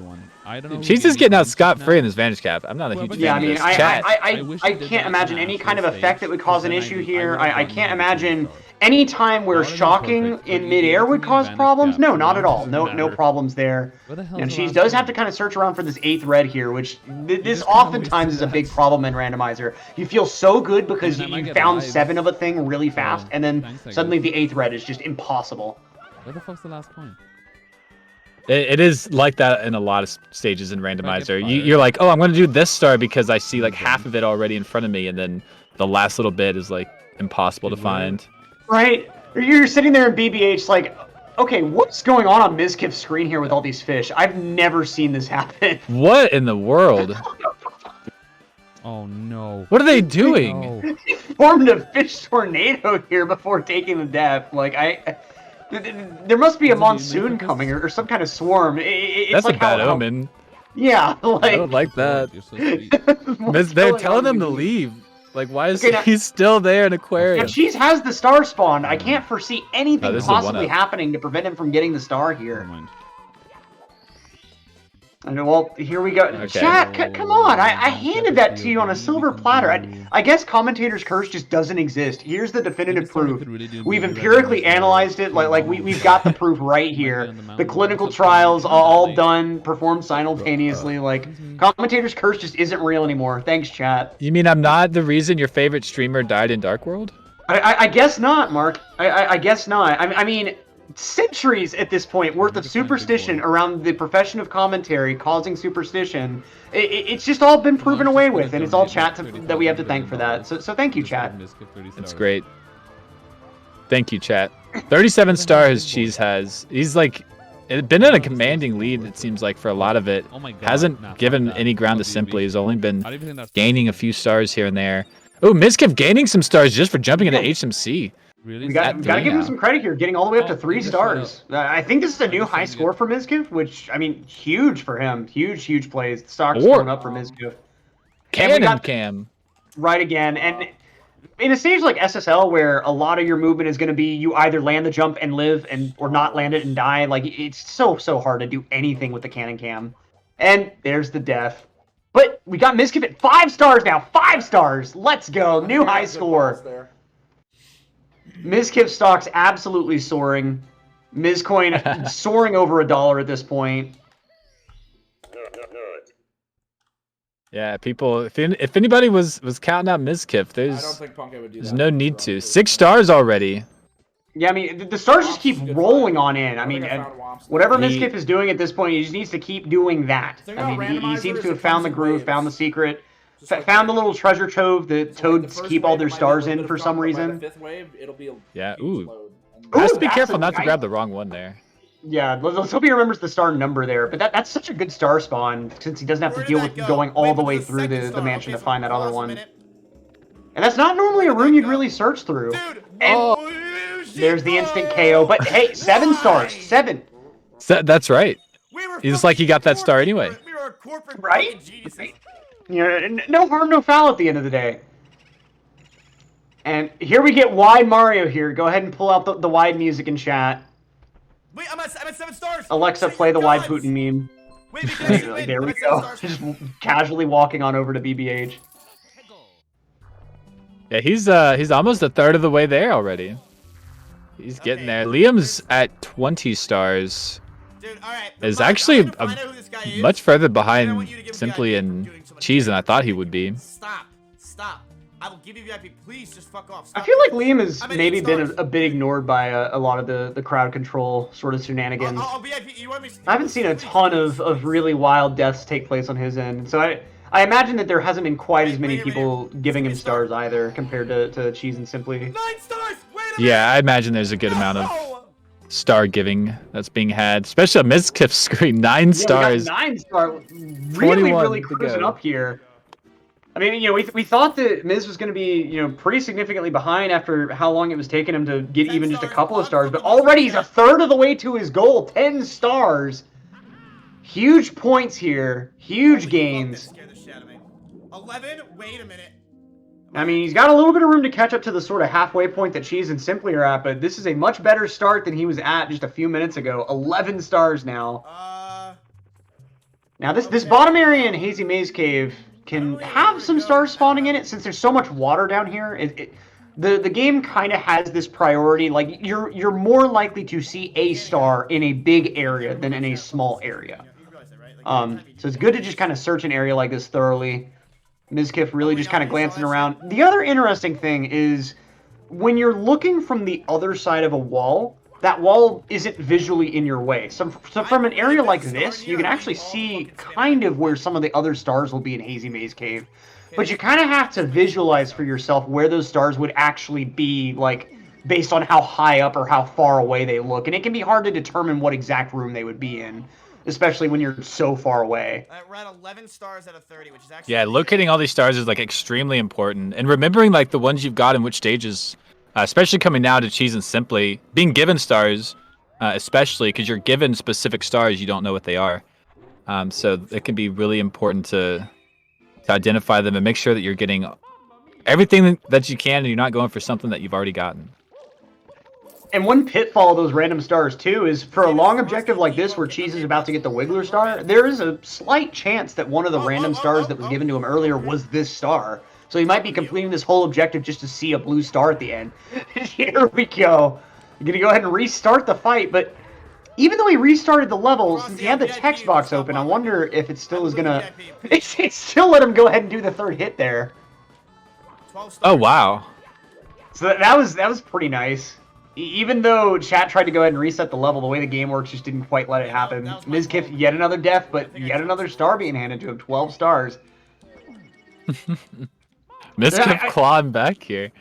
Cheese is getting out scot-free in this Vanish Cap. I'm not a huge fan. Yeah, I mean, Chat. I can't imagine any kind of effect that would cause an issue here. I can't imagine any time where shocking in midair would cause problems. No, not at all. No problems there. And Cheese does have to kind of search around for this 8th red here, which this oftentimes is a big problem in Randomizer. You feel so good because you found 7 of a thing really fast, and then suddenly the 8th red is just impossible. Where the fuck's the last coin? It is like that in a lot of stages in Randomizer. You're like, oh, I'm going to do this star because I see like half of it already in front of me, and then the last little bit is like impossible to find. Right? You're sitting there in BBH like, okay, what's going on Mizkif's screen here with all these fish? I've never seen this happen. What in the world? Oh no. What are they doing? No. He formed a fish tornado here before taking the death. Like, there must be a monsoon coming or some kind of swarm. It's That's like a bad omen. Yeah, like... I don't like that. You're so sweet. They're telling them to leave. Like, why is he still there in Aquarium? And Cheese has the star spawn. I can't foresee anything this is possibly 1-up. happening to prevent him from getting the star here. Never mind. And well, here we go. Okay. Chat, come on. I handed that to you on a silver platter. I guess Commentator's Curse just doesn't exist. Here's the definitive proof. We've empirically analyzed it. Like we've got the proof right here. The clinical trials all done, performed simultaneously. Like, Commentator's Curse just isn't real anymore. Thanks, chat. You mean I'm not the reason your favorite streamer died in Dark World? I guess not, Mark. I guess not. I mean... centuries at this point worth of superstition around the profession of commentary causing superstition. It's just all been proven away with, and it's all chat that we have to thank for that. So thank you, chat. That's great. Thank you, chat. 37 stars Cheese has. He's like been in a commanding lead, it seems like, for a lot of it. Oh my God. Hasn't given any ground to Simply. He's only been gaining a few stars here and there. Oh, Mizkif gaining some stars just for jumping into HMC. Really? We gotta give him some credit here, getting all the way up to 3 stars. I think this is a new high score for Mizkif, which, I mean, huge for him. Huge plays. The stock's going up for Mizkif. Cam. Right again. And in a stage like SSL, where a lot of your movement is going to be you either land the jump and live, or not land it and die, like, it's so hard to do anything with the cannon cam. And there's the death. But we got Mizkif at 5 stars now. 5 stars. Let's go. New high score. Mizkif stock's absolutely soaring. Mizcoin soaring over $1 at this point. Yeah, people. If anybody was counting out Mizkif, I don't think Punkei would do that. there's no need to. 6 stars already. Yeah, I mean, the stars just keep rolling on in. I mean, and whatever He- Mizkif is doing at this point, he just needs to keep doing that. thing I mean, about he Randomizer seems is to have it found comes the in groove, waves. found the secret, Just like found the that. little treasure trove that So, like, the toads first keep all wave, their it might be a stars little in bit of for some drop, but by reason. the 5th wave, it'll be a Yeah, huge ooh. load. And Has Ooh, to be that's careful a not to nice- grab the wrong one there. Yeah, let's hope he remembers the star number there. But that's such a good star spawn since he doesn't have Where to did deal that with go? going all Wait, the but way there's a through second the star. mansion Okay, to so find that other pause a one. minute. And that's not normally Where a did room that you'd go? really search through. Dude, And there's the instant KO. But hey, 7 stars, 7. That's right. We were He's like he got that star corporate, anyway. We were corporate Right? fucking geniuses. Right. You know, no harm, no foul at the end of the day. And here we get wide Mario here. Go ahead and pull out the wide music in chat. Wait, I'm at 7 stars. Alexa, Say play your the wide gods. Putin meme. Wait, we can actually win. There I'm we at 7 go. stars. Just casually walking on over to BBH. Yeah, he's almost a third of the way there already. He's getting there. Liam's at 20 stars. Dude, all right. Is Mark, actually I'm gonna find out who this guy is. much further And I want behind you to give Simply VIP and for doing so much Cheese than I damage. thought he would be. Stop. I will give you VIP. Please just fuck off. I Stop feel like doing Liam this. has I'm at maybe 8 been stars. a bit ignored by a lot of the crowd control sort of shenanigans. I'll VIP. You want me? I haven't seen a ton of really wild deaths take place on his end. So I imagine that there hasn't been quite as many Right here. people giving him Give me a star. stars either compared to Cheese and Simply. 9 stars. Wait a Yeah, I imagine there's a good amount of No! star giving that's being had, especially on Mizkif's screen. 9 stars. Yeah, we got 9 star. Really, 21 really to cruising go. up here. I mean, you know, we thought that Miz was going to be, you know, pretty significantly behind after how long it was taking him to get 10 even just a stars, couple of on stars, from but the already he's a Mizkif. third of the way to his goal. 10 stars. Huge points here. Huge Holy gains. fuck, that scared the shit out of me. 11. Wait a minute. I mean, he's got a little bit of room to catch up to the sort of halfway point that Cheese and Simply are at, but this is a much better start than he was at just a few minutes ago. 11 stars now. Now, this bottom area in Hazy Maze Cave can have some stars spawning in it since there's so much water down here. The game kind of has this priority, like you're more likely to see a star in a big area than in a small area. So it's good to just kind of search an area like this thoroughly. Mizkif really just kind of glancing around. The other interesting thing is when you're looking from the other side of a wall, that wall isn't visually in your way. So from an area like this, you can actually see kind of where some of the other stars will be in Hazy Maze Cave. But you kind of have to visualize for yourself where those stars would actually be, like, based on how high up or how far away they look. And it can be hard to determine what exact room they would be in, especially when you're so far away. We're at 11 stars out of 30, which is actually... Yeah, locating all these stars is like extremely important, and remembering like the ones you've got in which stages, especially coming now to Cheese and Simply, being given stars, especially because you're given specific stars, you don't know what they are. So it can be really important to identify them and make sure that you're getting everything that you can, and you're not going for something that you've already gotten. And one pitfall of those random stars, too, is for a long objective like this where Cheese is about to get the Wiggler star, there is a slight chance that one of the random stars that was given to him earlier was this star. So he might be completing this whole objective just to see a blue star at the end. Here we go. I'm going to go ahead and restart the fight, but even though he restarted the level, since he had the text box open, I wonder if it still is going to... It still let him go ahead and do the third hit there. Oh, wow. So that was pretty nice. Even though chat tried to go ahead and reset the level, the way the game works just didn't quite let it happen. Mizkif, yet another death, but yet another star being handed to him. 12 stars. Mizkif clawing back here.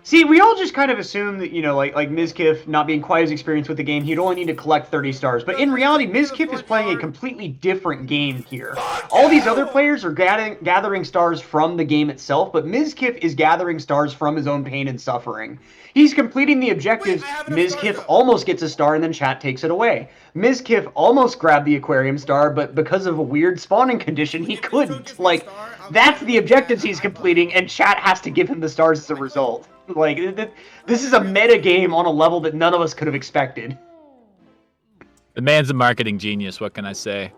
See, we all just kind of assume that, you know, like Mizkif not being quite as experienced with the game, he'd only need to collect 30 stars. But in reality, Mizkif is playing a completely different game here. All these other players are gathering stars from the game itself, but Mizkif is gathering stars from his own pain and suffering. He's completing the objectives. Mizkif almost gets a star, and then chat takes it away. Mizkif almost grabbed the aquarium star, but because of a weird spawning condition, he couldn't. Like, that's the objectives he's completing, and chat has to give him the stars as a result. Like, this is a meta game on a level that none of us could have expected. The man's a marketing genius, what can I say?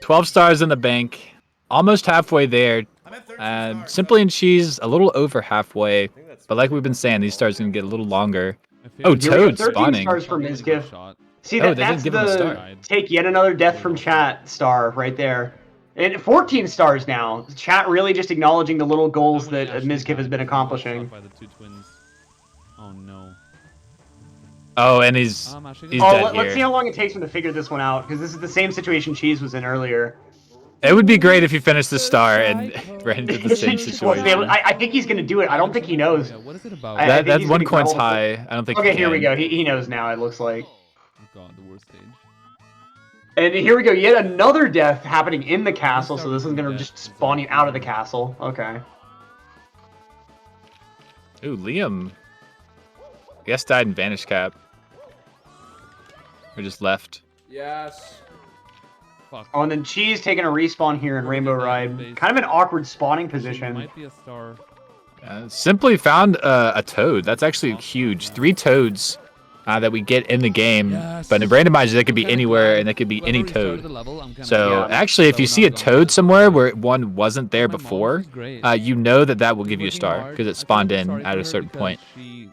12 stars in the bank, almost halfway there. Simply and Cheese, a little over halfway. But like we've been saying, these stars are going to get a little longer. Oh, Toad 13 spawning. stars for Mizkif. See, Oh, they that's didn't give him a the star. take yet another death from chat star right there. And 14 stars now. Chat really just acknowledging the little goals that Mizkif has been accomplishing. By the two twins. Oh no. Oh, and he's Actually, he's Oh, dead let's see here. how long it takes him to figure this one out, because this is the same situation Cheese was in earlier. It would be great if he finished the star and ran into the same Well, situation. I think he's gonna do it. I don't think he knows. Yeah, what is it about? I think That's he's one gonna coin's get all the- high. I don't think Okay, he here we can. go. He knows now, it looks like. Oh god, the worst stage. And here we go. Yet another death happening in the castle, so this is gonna just spawn you out of the castle. Okay. Ooh, Liam. I guess died in Vanish Cap. Or just left. Yes. Fuck. Oh, and then Cheese taking a respawn here in Rainbow Ride. Kind of an awkward spawning She position. might be a star. Simply found a toad. That's actually huge. 3 toads that we get in the game. Yes. But in Randomizer, they could be I'm kinda anywhere glad and they could be any whoever restarted toad. the level, I'm kinda So Yeah. actually, if you see a toad somewhere where one wasn't there My mom, before, she's great. you know that will give you a She's star working because hard. it I feel spawned like in sorry at for a her certain because point. she-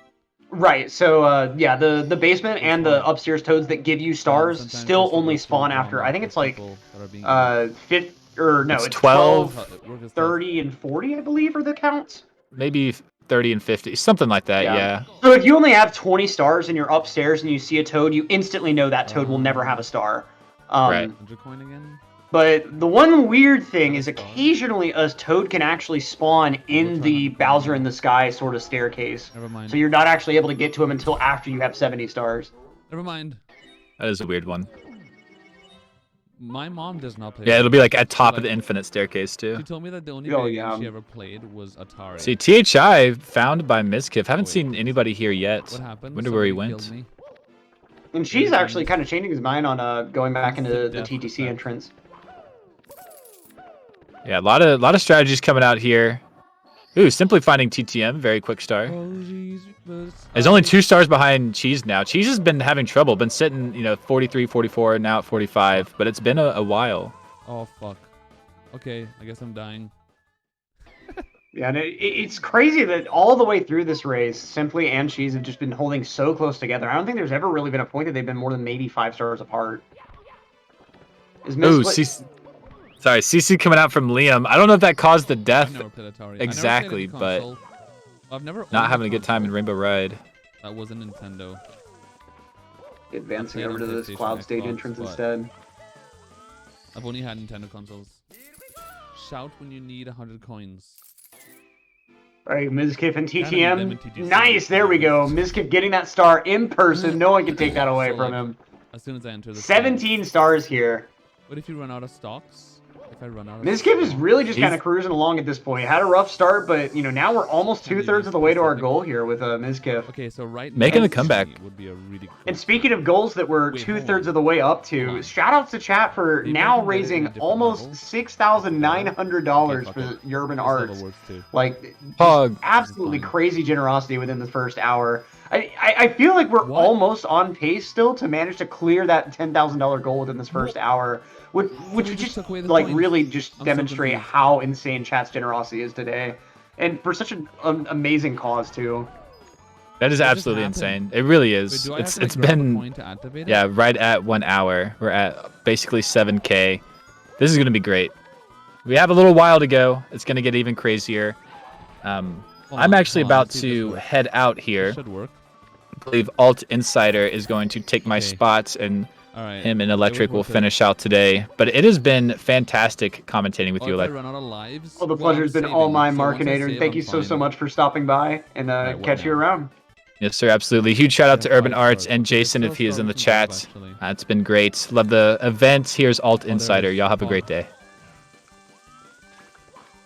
Right, so yeah, the basement and the upstairs toads that give you stars sometimes still there's only work spawn going after, on I think with it's like people that are being- It's 12, Work is tough. 30, and 40, I believe, are the counts. Maybe 30 and 50, something like that. Yeah. So if you only have 20 stars and you're upstairs and you see a toad, you instantly know that toad will never have a star. Right. 100 coin again? But the one weird thing is Not a star. occasionally a toad can actually spawn in the Bowser in the Sky sort of staircase. Never mind. So you're not actually able to get to him until after you have 70 stars. Never mind. That is a weird one. My mom does not play. Yeah, it'll be like at top Like, of the infinite staircase too. She told me that the only Oh, video game yeah. she ever played was Atari. See, THI found by Mizkif. Haven't Wait. seen anybody here yet. What happened? Wonder where he Somebody went. killed me. And she's actually kind of changing his mind on going back into the Death TTC effect. entrance. Yeah, a lot of strategies coming out here. Ooh, simply finding TTM, very quick star. There's only 2 stars behind Cheese now. Cheese has been having trouble, been sitting, 43, 44, now at 45, but it's been a while. Oh fuck. Okay, I guess I'm dying. Yeah, and it's crazy that all the way through this race, Simply and Cheese have just been holding so close together. I don't think there's ever really been a point that they've been more than maybe 5 stars apart. Is Ooh, Miss sorry, CC coming out from Liam. I don't know if that caused the I've death. never played Atari. Exactly, I never played but any console. I've never Not owned having a good time in console Rainbow Ride. That was a Nintendo. advancing I played over to on this PlayStation, cloud stage Xbox, entrance but- instead. I've only had Nintendo consoles. Shout when you need 100 coins. All right, Mizkif and Kinda TTM. limited you Nice, there we go. Mizkif getting that star in person. No one can take that away So, from like, him. As soon as I enter the 17 stars here. What if you run out of stocks? If I run out of Mizkif is really just He's- kind of cruising along at this point. Had a rough start, but now we're almost Can be 2/3 of the way to our specific. goal here with Mizkif. Okay, so right Making now, a comeback. would be a really cool. And speaking of goals that we're Wait, 2/3 hold on. of the way up Hold to, on. shout outs to chat for Maybe I now can get it in a raising different almost level. $6,900 Okay, fuck for Urban This Arts. level works too. Like, Pog. absolutely Fine. crazy generosity within the first hour. I feel like we're What? almost on pace still to manage to clear that $10,000 goal within this first hour, which would just just took away the like points. really just I'm so demonstrate confused. how insane chat's generosity is today, and for such an amazing cause too. That is What just absolutely happened? insane. It really Wait, is. do I have It's to, like, it's grab a been coin to activate it? yeah, right at 1 hour. We're at basically 7K. This is gonna be great. We have a little while to go. It's gonna get even crazier. Hold I'm on, actually hold on, about let's see if to this works. head out This here. should work. I believe Alt Insider is going to take my Okay. spot, and All right. him and it Electric was will worth it. finish out today. But it has been fantastic commentating with Oh, you, if I Electric. run out of lives, Well, the well, I'm pleasure's been all saving, mine, so Mark once and I Adrian. save, Thank I'm you so fine. much for stopping by, and Right, what catch you now? around. Yes, sir, absolutely. Huge shout out to Yeah, Urban 5 Arts stars. and Okay, Jason still if he is in the stars chat. from Bob, actually. It's been great. Love the event. Here's Alt there Insider. is. Y'all have a Oh. great day.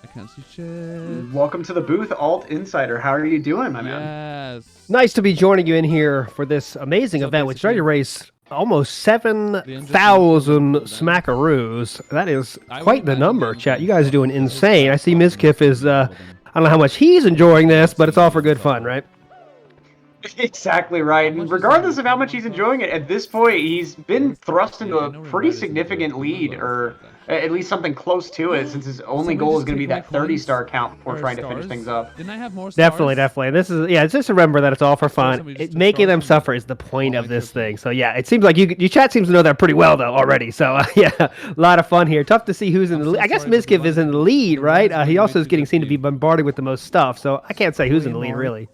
I can't see shit. Welcome to the booth, Alt Insider. How are you doing, my man? Yes. Nice to be joining you in here for this amazing So event, which is ready to basically- raise almost 7,000 smackaroos. That is I would quite the imagine number, them chat. to- You guys are doing his insane. I see platform Mizkif is, I don't know how much he's enjoying this, but it's all for good fun, right? Exactly right. How much And is regardless it? of how much he's enjoying it, at this point, he's been thrust into Yeah, I a know pretty Red is significant good. lead, Red or is at least something close to it, since his only Somebody goal is just going to be take that away 30-star coins count before or trying to finish stars? things up. Didn't I have more Definitely, stars? definitely. This is, yeah, just remember that it's all for fun. somebody just took Making them stars from me. suffer is the point Oh, of I this took thing. So, yeah, it seems like your chat seems to know that pretty well, though, already. So, yeah, a lot of fun here. Tough to see who's in I'm the lead. so I guess sorry that the Mizkif is in the one- lead, the right? one is He way also is too getting seen to be 50. bombarded with the most stuff. So, I can't say who's in the lead, more. really.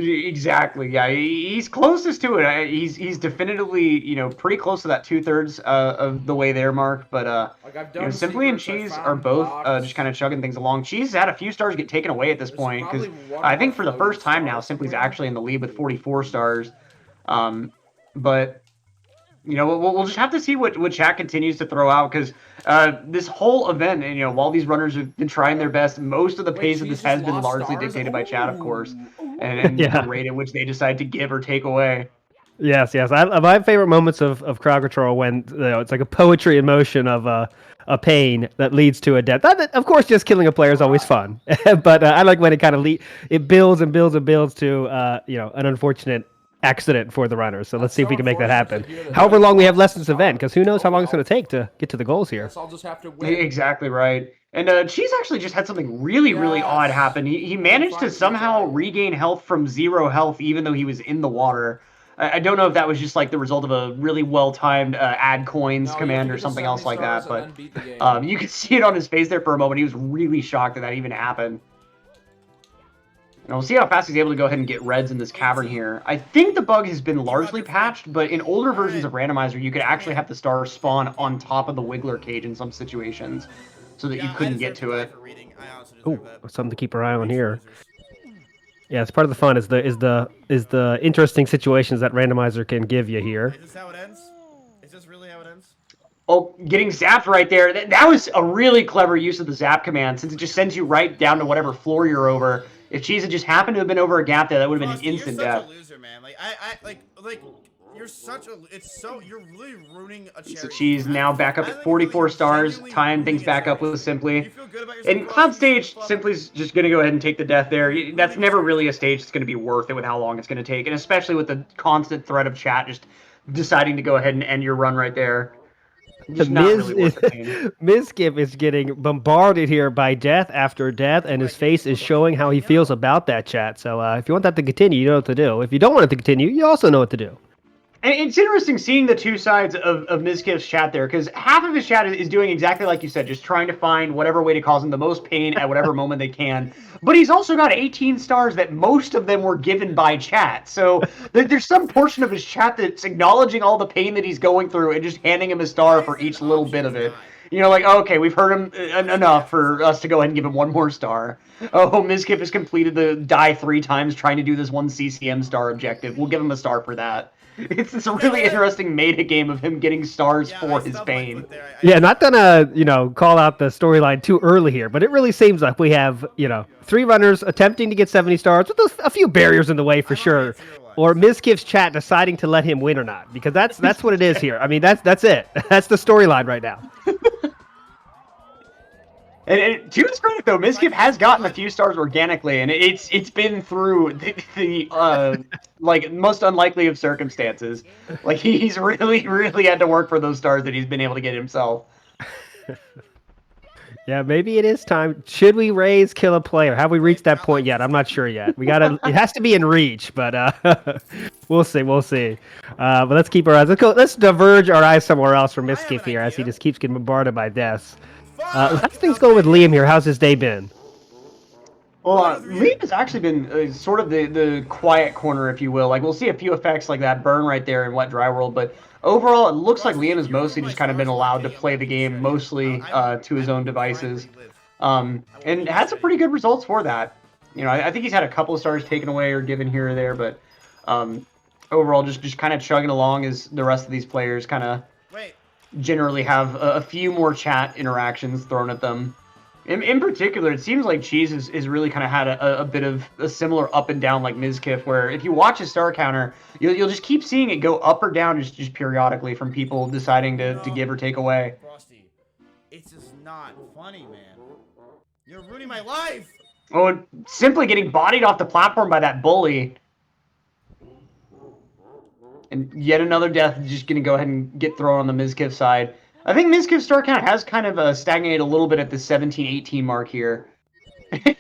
Exactly. Yeah, he's closest to it. He's definitively, pretty close to that 2/3 of the way there, Mark. But Like I've done Simply and secrets, I Cheese are found both box. just kind of chugging things along. Cheese has had a few stars get taken away at this There's point because probably one I more think for the floating first time now, star Simply's somewhere. actually in the lead with 44 stars. But we'll just have to see what chat continues to throw out because this whole event, and while these runners have been trying their best, most of the Wait, pace of this Cheese has just been lost largely stars? dictated by chat, of course, Ooh. and Yeah. the rate at which they decide to give or take away. Yes. My favorite moments of crowd control when it's like a poetry in motion of a pain that leads to a death. Of course, just killing a player is always fun, but I like when it kind of it builds and builds and builds to an unfortunate accident for the runners. So let's That's see if so we can make that unfortunate happen. to hear that However Cheese long we have lost left the this event, because who knows how long it's well. going to take to get to the goals here. Guess I'll just have to win. Exactly right. And Cheese actually just had something really odd Yes. happen. He managed to Fine, somehow TJ. regain health from 0 health, even though he was in the water. I don't know if that was just like the result of a really well-timed add coins No, you have command to or get to something 70 else like stars that, and but then beat the game. you could see it on his face there for a moment. He was really shocked that even happened. And we'll see how fast he's able to go ahead and get reds in this cavern here. I think the bug has been largely patched, but in older versions of Randomizer, you could actually have the stars spawn on top of the Wiggler cage in some situations, so that you couldn't get to it. Oh, something to keep our eye on here. Yeah, it's part of the fun is the interesting situations that randomizer can give you here. Is this how it ends? Is this really how it ends? Oh, getting zapped right there. That was a really clever use of the zap command, since it just sends you right down to whatever floor you're over. If Cheese had just happened to have been over a gap there, that would have been an Frosty, instant you're death. such a loser, man. You're really ruining a So charity. Cheese now back up I at think 44 you're stars, genuinely tying things ruining a back up charity. with Simply. You feel good about yourself, In Cloud Frosty? stage, Simply's just going to go ahead and take the death there. That's never really a stage that's going to be worth it with how long it's going to take, and especially with the constant threat of chat just deciding to go ahead and end your run right there. Just not really worth the pain. Mizkif is getting bombarded here by death after death, and his face is showing how he feels about that, chat. So if you want that to continue, you know what to do. If you don't want it to continue, you also know what to do. And it's interesting seeing the two sides of Mizkif's chat there, because half of his chat is doing exactly like you said, just trying to find whatever way to cause him the most pain at whatever moment they can. But he's also got 18 stars that most of them were given by chat. So there's some portion of his chat that's acknowledging all the pain that he's going through and just handing him a star for each little bit of it. Like, okay, we've heard him enough for us to go ahead and give him one more star. Oh, Mizkif has completed the die 3 times trying to do this one CCM star objective. We'll give him a star for that. It's this really interesting meta game of him getting stars for his pain. Yeah, not gonna call out the storyline too early here, but it really seems like we have 3 runners attempting to get 70 stars with a few barriers in the way for sure, or Mizkif's chat deciding to let him win or not, because that's what it is here. I mean, that's it. That's the storyline right now. And to his credit, though, Mizkif has gotten a few stars organically, and it's been through the like most unlikely of circumstances. Like he's really had to work for those stars that he's been able to get himself. Yeah, maybe it is time. Should we raise kill a player? Have we reached that point yet? I'm not sure yet. We gotta. It has to be in reach, but we'll see. But let's keep our eyes. Let's diverge our eyes somewhere else from Mizkif here, as he just keeps getting bombarded by deaths. Last things going with Liam here. How's his day been? Well, Liam has actually been sort of the quiet corner, if you will. Like, we'll see a few effects like that burn right there in Wet Dry World, but overall, it looks like Liam has mostly just kind of been allowed to play the game mostly to his own devices, and had some pretty good results for that. I think he's had a couple of stars taken away or given here or there, but overall, just kind of chugging along as the rest of these players kind of generally have a few more chat interactions thrown at them. In particular, it seems like Cheese has really kind of had a bit of a similar up and down like Mizkif, where if you watch his star counter, you'll just keep seeing it go up or down just periodically from people deciding to give or take away. Frosty, it's just not funny, man. You're ruining my life. Oh, and simply getting bodied off the platform by that bully. And yet another death just going to go ahead and get thrown on the Mizkif side. I think Mizkif's star count has kind of stagnated a little bit at the 17-18 mark here.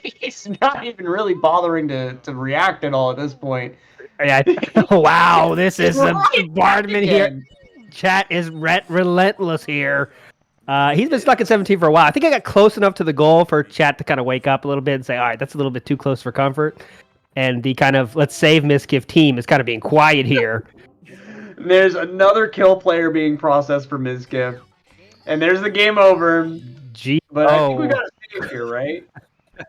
He's not even really bothering to react at all at this point. Yeah. Wow, this is a Right bombardment here. Chat is relentless here. He's been stuck at 17 for a while. I think I got close enough to the goal for chat to kind of wake up a little bit and say, all right, that's a little bit too close for comfort. and the kind of let's save Mizkif team is kind of being quiet here. There's another kill player being processed for Mizkif. And there's the game over. Gee, But I think we got a save here, right?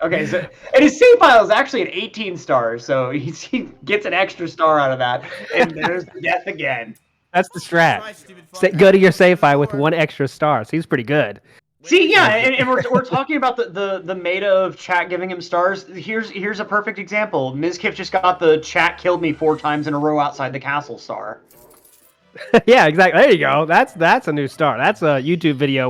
Okay, so and his save file is actually an 18 stars, so he gets an extra star out of that. And there's the death again. that's the strat. Try, stupid fuck. Go to your save file with 1 extra star. So he's pretty good. See, yeah, and we're talking about the meta of chat giving him stars. Here's a perfect example. Mizkif just got the chat killed me 4 times in a row outside the castle star. Yeah, exactly. There you go. That's a new star. That's a YouTube video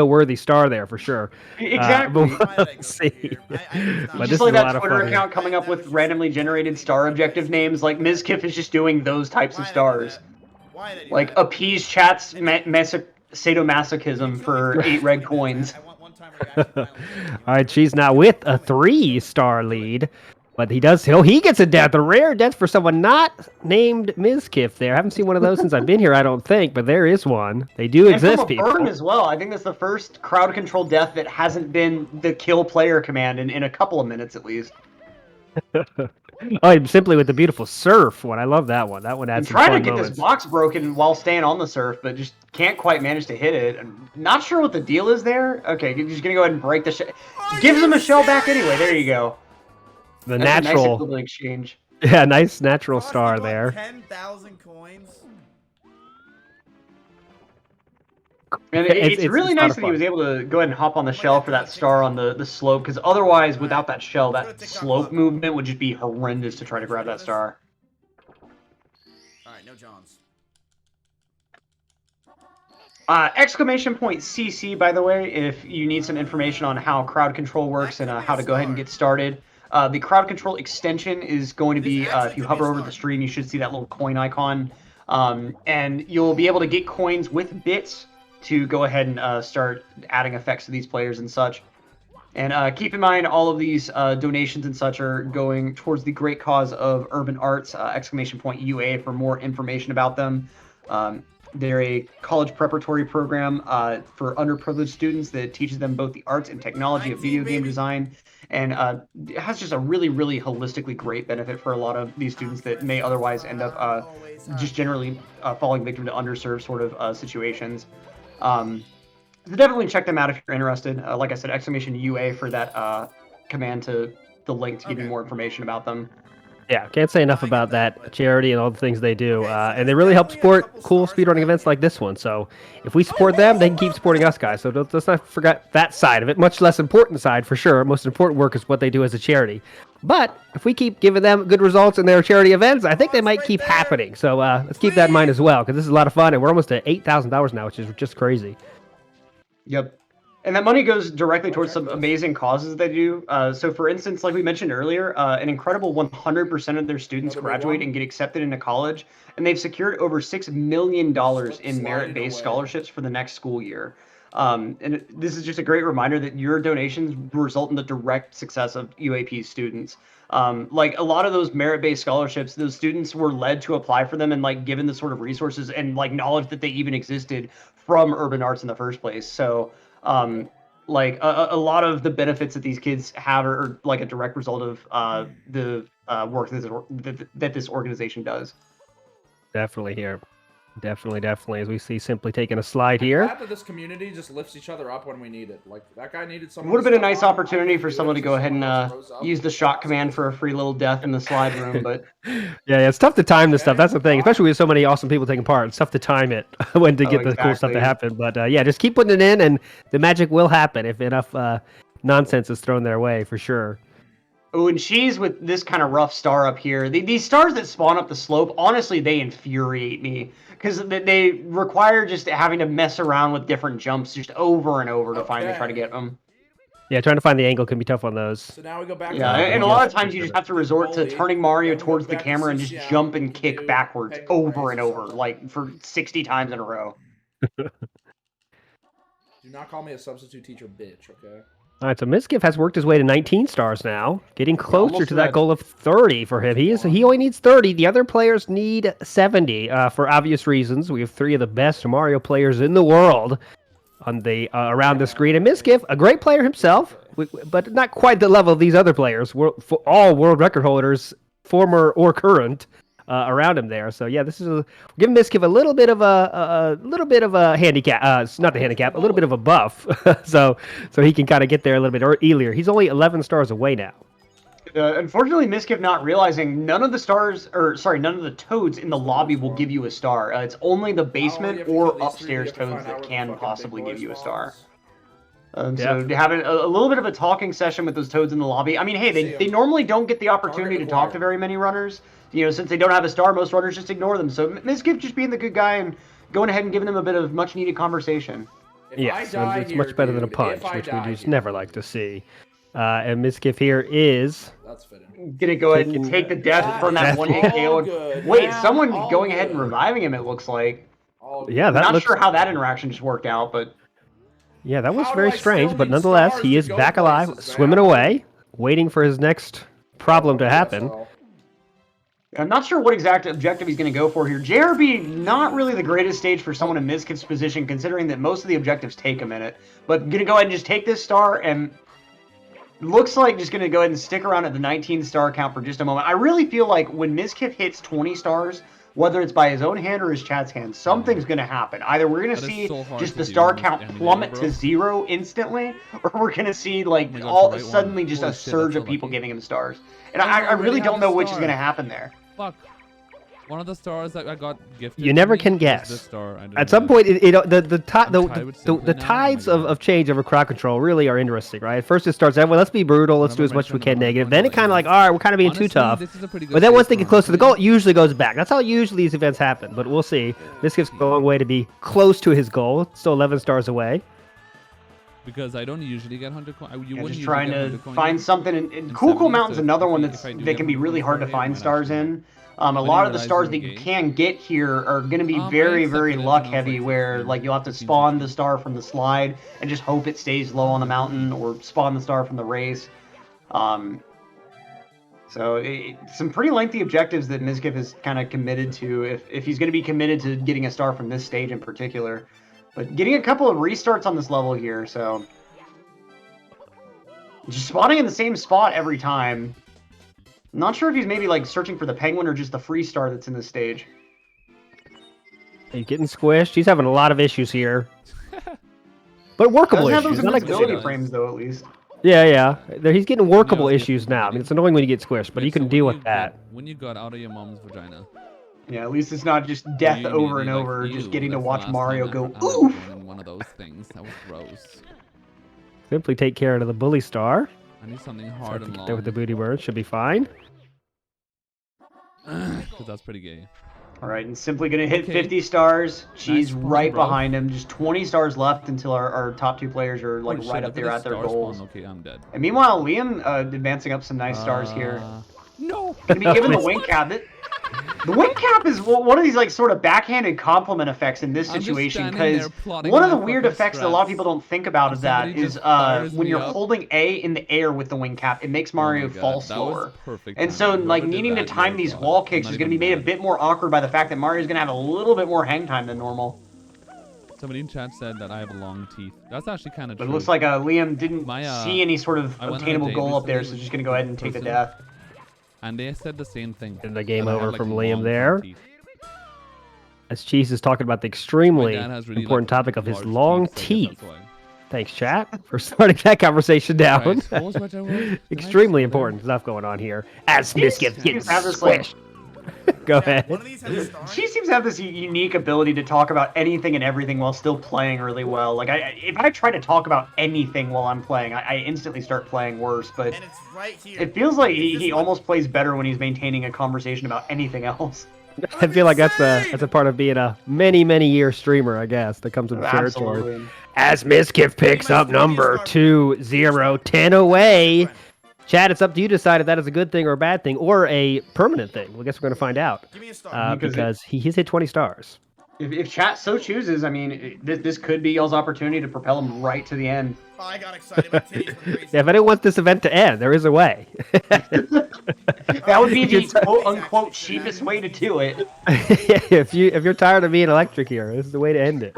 worthy star there for sure. Exactly. But Why did I go let's see. here? I But Just this like is a lot that of Twitter fun. account coming up with randomly generated star objective names, like Mizkif is just doing those types of stars. Why did I do Like that? appease chat's sadomasochism for 8 red coins. I want one time where you actually finally- All right, she's now with a 3-star lead, but he gets a death, a rare death for someone not named Mizkif there. I haven't seen one of those since I've been here, I don't think, but there is one. They do And exist, from a people. burn as well. I think that's the first crowd control death that hasn't been the kill player command in a couple of minutes at least. Oh, and simply with the beautiful surf one. I love that one. That one I'm adds some trying to fun get moments. this box broken while staying on the surf, but just can't quite manage to hit it. I'm not sure what the deal is there. Okay, you're just gonna go ahead and break the shell. Gives him a shell back anyway. There you go. The That's a nice natural, equivalent exchange. yeah, nice natural Cost star me, what, there. 10,000 coins. And it's really a lot nice of that he fun. was able to go ahead and hop on the shell for that star on the slope, because otherwise, without that shell, that slope movement would just be horrendous to try to grab that star. Alright, no Johns. Exclamation point CC, by the way, if you need some information on how crowd control works and how to go ahead and get started. The crowd control extension is going to be, if you hover over the stream, you should see that little coin icon. And you'll be able to get coins with bits to go ahead and start adding effects to these players and such. And keep in mind, all of these donations and such are going towards the great cause of urban arts, exclamation point UA for more information about them. They're a college preparatory program for underprivileged students that teaches them both the arts and technology of video game design. And it has just a really, really holistically great benefit for a lot of these students that may otherwise end up just generally falling victim to underserved sort of situations. So definitely check them out if you're interested. Like I said, exclamation UA for that command to the link to give you more information about them. Yeah, can't say enough about that charity and all the things they do. And they really help support cool speedrunning events like this one. So if we support them, they can keep supporting us, guys. So let's not forget that side of it. Much less important side, for sure. Most important work is what they do as a charity. But if we keep giving them good results in their charity events, I think they might keep happening. So let's keep that in mind as well, because this is a lot of fun. And we're almost at $8,000 now, which is just crazy. Yep. And that money goes directly towards some amazing causes they do. So, for instance, like we mentioned earlier, an incredible 100% of their students graduate and get accepted into college, and they've secured over $6 million in merit-based scholarships for the next school year. And this is just a great reminder that your donations result in the direct success of UAP students. Like a lot of those merit-based scholarships, those students were led to apply for them and like given the sort of resources and like knowledge that they even existed from urban arts in the first place. So like a lot of the benefits that these kids have are like a direct result of the work that this organization does. Definitely here. Definitely. As we see Simply taking a slide here. Glad that this community just lifts each other up when we need it. Like that guy needed It someone. would have to been a step nice on. opportunity for someone to go ahead and Rose up. use the shot command for a free little death in the slide room, but Yeah, it's tough to time this stuff. That's the thing, especially with so many awesome people taking part. It's tough to time it when to Oh, get the cool stuff to exactly. happen. But yeah, just keep putting it in, and the magic will happen if enough nonsense is thrown their way, for sure. oh, and she's with this kind of rough star up here. These stars that spawn up the slope, honestly, they infuriate me because they require just having to mess around with different jumps just over and over to finally try to get them. Yeah, trying to find the angle can be tough on those. So now we go back. Yeah, to and a yeah. lot of times you just have to resort to turning Mario Then we go towards the back to camera and just CCL, jump and to kick do backwards peg over raise and or over, something. like for 60 times in a row. Do not call me a substitute teacher, bitch. Okay. All right, so Mizkif has worked his way to 19 stars now, getting closer almost to to that that. goal of 30 for him. He only needs 30. The other players need 70 for obvious reasons. We have 3 of the best Mario players in the world on the around the screen. And Mizkif, a great player himself, but not quite the level of these other players. For all world record holders, former or current, around him there. So yeah, this is give Mizkif a little bit of a handicap. It's not the handicap, a little bit of a buff, so he can kind of get there a little bit earlier. He's only 11 stars away now. Unfortunately, Mizkif not realizing none of the toads in the lobby will give you a star. It's only the basement or upstairs toads that can possibly give you a star. So having a little bit of a talking session with those toads in the lobby. I mean, hey, they normally don't get the opportunity to talk to very many runners. You know, since they don't have a star, most runners just ignore them. So Mizkif just being the good guy and going ahead and giving them a bit of much needed conversation. Yes, it's much better than a punch, which we just never like to see. And Mizkif here is gonna go ahead and take the death from that one hit KO. Wait, someone going ahead and reviving him, it looks like. Yeah, I'm not sure how that interaction just worked out, but yeah, that was very strange, but nonetheless, he is back alive, swimming away, waiting for his next problem to happen. I'm not sure what exact objective he's going to go for here. JRB, not really the greatest stage for someone in Mizkif's position, considering that most of the objectives take a minute. But going to go ahead and just take this star, and looks like just going to go ahead and stick around at the 19 star count for just a moment. I really feel like when Mizkif hits 20 stars, whether it's by his own hand or his chat's hand, something's going to happen. Either we're going to see just the star count plummet to 0 instantly, or we're going to see like suddenly just a surge of people giving him stars. And I really don't know which is going to happen there. Fuck. One of the stars that I got gifted. You never can guess. At some point, the tides of change over crowd control really are interesting, right? At first, it starts out, well, let's be brutal, let's do as much as we can negative. Then it kind of like, all right, we're kind of being too tough. But then once they get close to the goal, it usually goes back. That's how usually these events happen. But we'll see. Mizkif's going away to be close to his goal. Still 11 stars away. Because I don't usually get 100 coins. Just trying to find something. And Cool Mountain's another one that can be really hard to find stars in. A lot of the stars that you can get here are going to be very, very luck heavy, where like you'll have to spawn the star from the slide and just hope it stays low on the mountain, or spawn the star from the race. So some pretty lengthy objectives that Mizkif is kind of committed to, if he's going to be committed to getting a star from this stage in particular. But getting a couple of restarts on this level here, so just spawning in the same spot every time. Not sure if he's maybe like searching for the penguin or just the free star that's in this stage. He's getting squished. He's having a lot of issues here, but workable issues. Those invisibility frames though, at least. Yeah. He's getting workable issues now. I mean, it's annoying when you get squished, but you can deal with that. When you got out of your mom's vagina. Yeah, at least it's not just death over and over, just getting to watch Mario go oof. One of those things. That was gross. Simply take care of the bully star. I need something hard and long. There with the booty bird should be fine. Because that's pretty gay. All right, and simply going to hit 50 stars. She's right behind him. Just 20 stars left until our top two players are like right up there at their goals. Okay, I'm dead. And meanwhile, Liam advancing up some nice stars here. No. Going to be given the wing cap. The wing cap is one of these like sort of backhanded compliment effects in this situation, because one of the weird effects that a lot of people don't think about is when you're holding A in the air with the wing cap, it makes Mario fall slower. And so like needing to time these wall kicks is going to be made a bit more awkward by the fact that Mario's going to have a little bit more hang time than normal. Somebody in chat said that I have long teeth. That's actually kind of true. But it looks like Liam didn't see any sort of obtainable goal up there, so just going to go ahead and take the death. And they said the same thing. And the game over from Liam there. As Cheese is talking about the extremely important topic of his long teeth. Thanks, chat, for starting that conversation down. Extremely important stuff going on here. As Mizkif gets squished. Go ahead. She seems to have this unique ability to talk about anything and everything while still playing really well. Like, if I try to talk about anything while I'm playing, I instantly start playing worse. But it feels like he almost plays better when he's maintaining a conversation about anything else. I feel like that's a part of being a many year streamer, I guess, that comes with the territory. Absolutely. As Mizkif picks up number 2-0-10 away. Chad, it's up to you to decide if that is a good thing or a bad thing or a permanent thing. Well, I guess we're going to find out. Give me a star. Because he's hit 20 stars. If chat so chooses, I mean, this could be y'all's opportunity to propel him right to the end. Oh, I got excited. My titties went crazy. Yeah, if anyone wants this event to end, there is a way. That would be the It's actually quote-unquote should cheapest happen. way to do it. if you're tired of being electric here, this is the way to end it.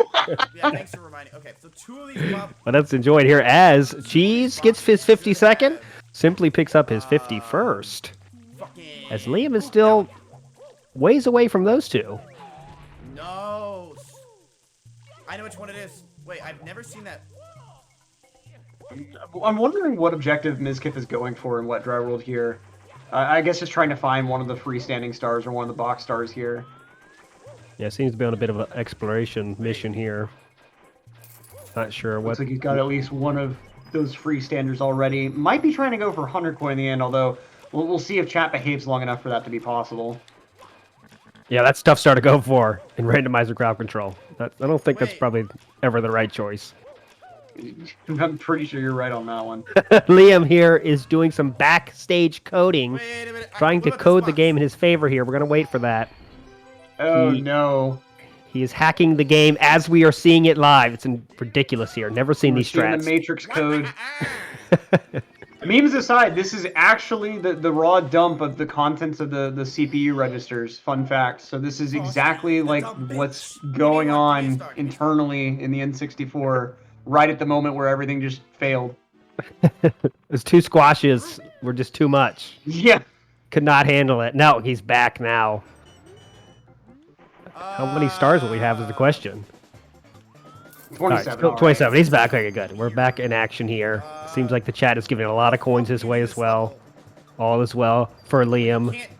Yeah, thanks for reminding. Okay, so 2 of these pop. But let's enjoy it here as Cheese gets his 52nd, Simply picks up his 51st. Fucking. As Liam is still ways away from those two. No. I know which one it is. Wait, I've never seen that. I'm wondering what objective Mizkif is going for in Wet Dry World here. I guess just trying to find one of the freestanding stars or one of the box stars here. Yeah, seems to be on a bit of an exploration mission here. Not sure what. Looks like he's got at least one of those freestanders already. Might be trying to go for 100 coin in the end, although we'll see if chat behaves long enough for that to be possible. Yeah, that's tough star to go for in randomizer crowd control. I don't think that's Wait. probably ever the right choice. I'm pretty sure you're right on that one. Liam here is doing some backstage coding, Wait a minute. trying to What about code the box? game in his favor here. We're going to wait for that. Oh He- no. He is hacking the game as we are seeing it live. It's ridiculous here. Never seen We're these seeing the strats. Matrix code. Memes aside, this is actually the raw dump of the contents of the CPU registers. Fun fact. So this is exactly like what's going on internally in the N64 right at the moment where everything just failed. Those two squashes were just too much. Yeah. Could not handle it. No, he's back now. How many stars will we have is the question. All right, 27. still all 27. right. He's back. Okay, good. We're back in action here. Seems like the chat is giving a lot of coins his way as well. All is well for Liam, Can't.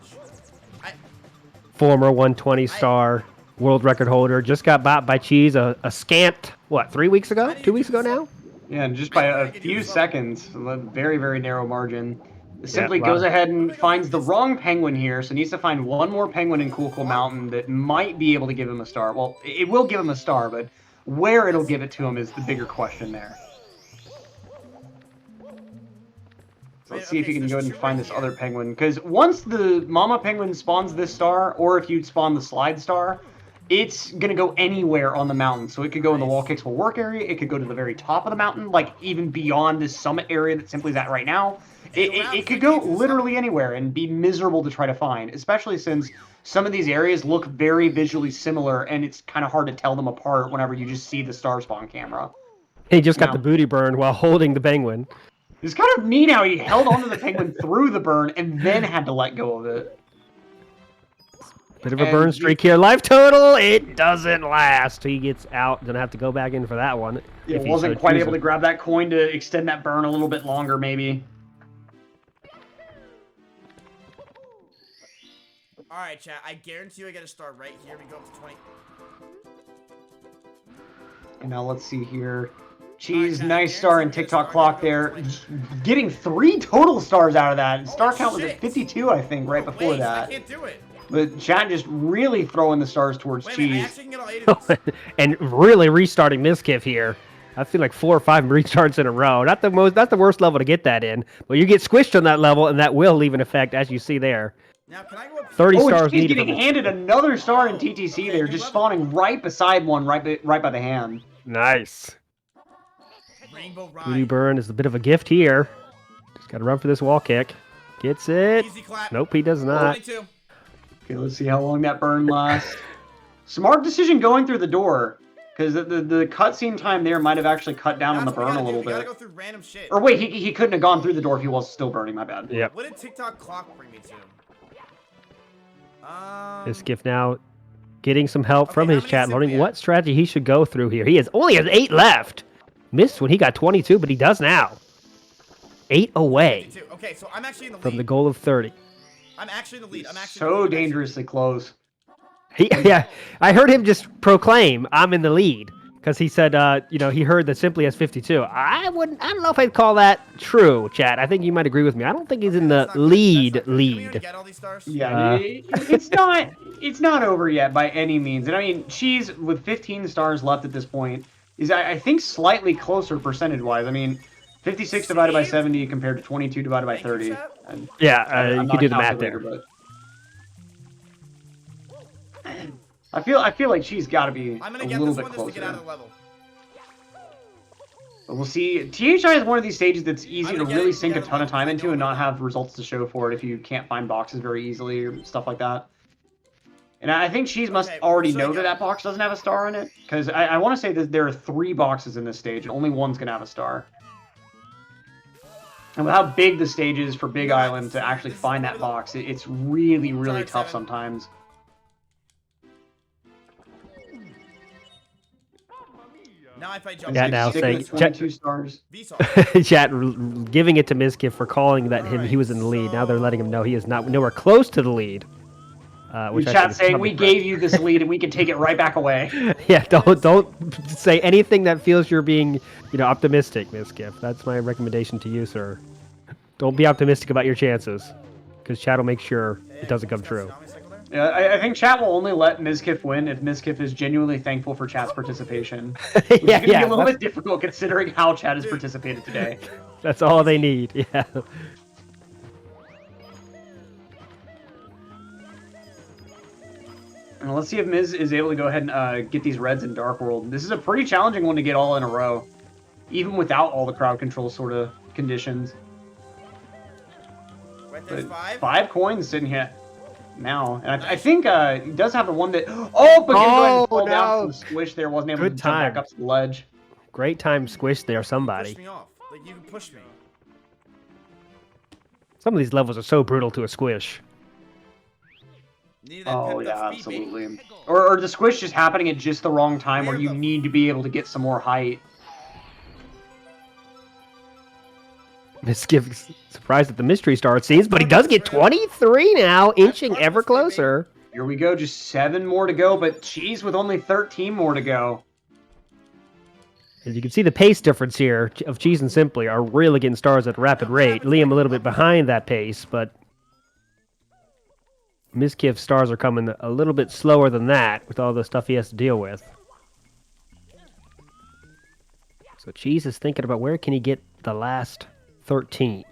former 120 star world record holder. Just got bought by Cheese a scant, what, 3 weeks ago? 2 weeks ago now? Yeah, and just by a few seconds, a very, very narrow margin. Simply wow. goes ahead and finds the wrong penguin here, so needs to find one more penguin in Cool Mountain that might be able to give him a star. Well, it will give him a star, but where it'll give it to him is the bigger question there. So let's see if you can go ahead and find this other penguin, because once the mama penguin spawns this star, or if you spawn the slide star, it's going to go anywhere on the mountain. So it could go in the wall kicks will work area, it could go to the very top of the mountain, like even beyond this summit area that Simply's at right now. It could go literally anywhere and be miserable to try to find, especially since some of these areas look very visually similar, and it's kind of hard to tell them apart whenever you just see the star spawn camera. He just got No. the booty burn while holding the penguin. It's kind of neat how he held onto the penguin through the burn and then had to let go of it. Bit of a And burn he- streak here. Life total, it doesn't last. He gets out. Gonna have to go back in for that one. It he wasn't so quite chooses. able to grab that coin to extend that burn a little bit longer, maybe. All right, chat. I guarantee you I get a star right here. We go up to 20. And now let's see here. Alright, Cheese, Chad, nice star and guaranteed TikTok star, clock get there. a star. Getting 3 total stars out of that. Star count was shit. at 52, I think, right before Wait, I that. can't do it. But Chad just really throwing the stars towards Wait a minute. I Cheese. actually can get all 8 of these. And really restarting Mizkif here. I feel like 4 or 5 restarts in a row. Not the worst level to get that in, but you get squished on that level, and that will leave an effect, as you see there. Now, can I go up 30 Oh, and stars Cheese needed. getting for this. handed another star in TTC there, just spawning right beside one, right by the hand. Nice. Rainbow Booty Ride? burn is a bit of a gift here. Just got to run for this wall kick. Gets it. Easy clap. Nope, he does not. 22. Okay, let's see how long that burn lasts. Smart decision going through the door, because the cutscene time there might have actually cut down on the That's what we burn a gotta little do. We gotta bit. go through random shit. Or wait, he couldn't have gone through the door if he was still burning, my bad. Yep. What did TikTok clock bring me to? This gift now getting some help Okay, from how his many chat, is it learning we what strategy he should go through here. He only has 8 left. Missed when he got 22, but he does now. 8 away 52. Okay, so I'm actually in the lead. from the goal of 30. I'm actually in the lead. I'm actually So dangerously close. Yeah, I heard him just proclaim, "I'm in the lead," because he said, he heard that Simply has 52. I don't know if I'd call that true, chat. I think you might agree with me. I don't think he's in the That's not good. lead. That's not good. Can we even get all these stars? Yeah, it's not over yet by any means. And I mean, Cheese with 15 stars left at this point is I think slightly closer percentage-wise. I mean, 56 divided by 70 compared to 22 divided by Thank you, 30. chat. And Yeah, I'm you not can a do the math calculator, there. but I feel like she's got to be I'm a gonna get little this bit one just to get out closer. of the level. But we'll see. THI is one of these stages that's easy I'm to gonna get really it to sink get a out ton of of the time level, into I and know not I'm have results to show for it if you can't find boxes very easily or stuff like that. And I think Cheese must Okay, already so know you that go. that box doesn't have a star in it. Because I want to say that there are 3 boxes in this stage, and only one's going to have a star. And with how big the stage is for Big No, Island to see, actually this is find one that of the- box, it's really, really Sorry, tough 7. sometimes. Now if I jump, Yeah, It's now sticking saying- with 22 stars. Vsauce. Chat giving it to Mizkif for calling that he was in the lead. Now they're letting him know he is not nowhere close to the lead. Which I Chat think is saying probably we correct. gave you this lead and we can take it right back away. Yeah, don't say anything that feels you're being, optimistic, Mizkif. That's my recommendation to you, sir. Don't be optimistic about your chances, because chat will make sure it doesn't come true. Yeah, I think chat will only let Mizkif win if Mizkif is genuinely thankful for chat's participation. Which is going to be a little bit difficult considering how chat has participated today. That's all they need. Yeah. And let's see if Miz is able to go ahead and get these reds in Dark World. This is a pretty challenging one to get all in a row, even without all the crowd control sort of conditions. Wait, there's But 5. 5 coins sitting here now. And I think he does have the one that... Oh, but going to go ahead and fall down from the squish there. Wasn't able to jump back up to the ledge. Great time squish there, You somebody. pushed me off. Like, you can push me. Some of these levels are so brutal to a squish. Needed that Oh, pepped up yeah, speed, baby. absolutely. Or the squish just happening at just the wrong time where you need to be able to get some more height. Mizkif surprised at the mystery star, it seems, but he does get 23 now, inching ever closer. Here we go, just 7 more to go, but Cheese with only 13 more to go. As you can see, the pace difference here of Cheese and Simply are really getting stars at a rapid rate. Liam a little bit behind that pace, but Mizkif's stars are coming a little bit slower than that with all the stuff he has to deal with. So Cheese is thinking about where can he get the last 13.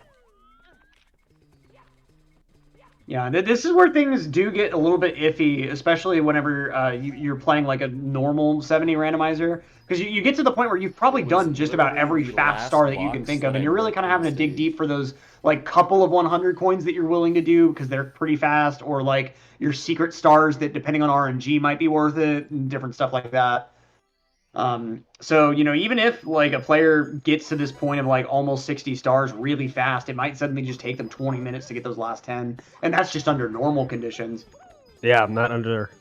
Yeah, this is where things do get a little bit iffy, especially whenever you're playing like a normal 70 randomizer. Because you get to the point where you've probably done just about every fast star that you can think of, and you're really kind of having to dig deep for those like couple of 100 coins that you're willing to do because they're pretty fast, or like your secret stars that, depending on RNG, might be worth it, and different stuff like that. So, even if like a player gets to this point of like almost 60 stars really fast, it might suddenly just take them 20 minutes to get those last 10. And that's just under normal conditions. Yeah, not under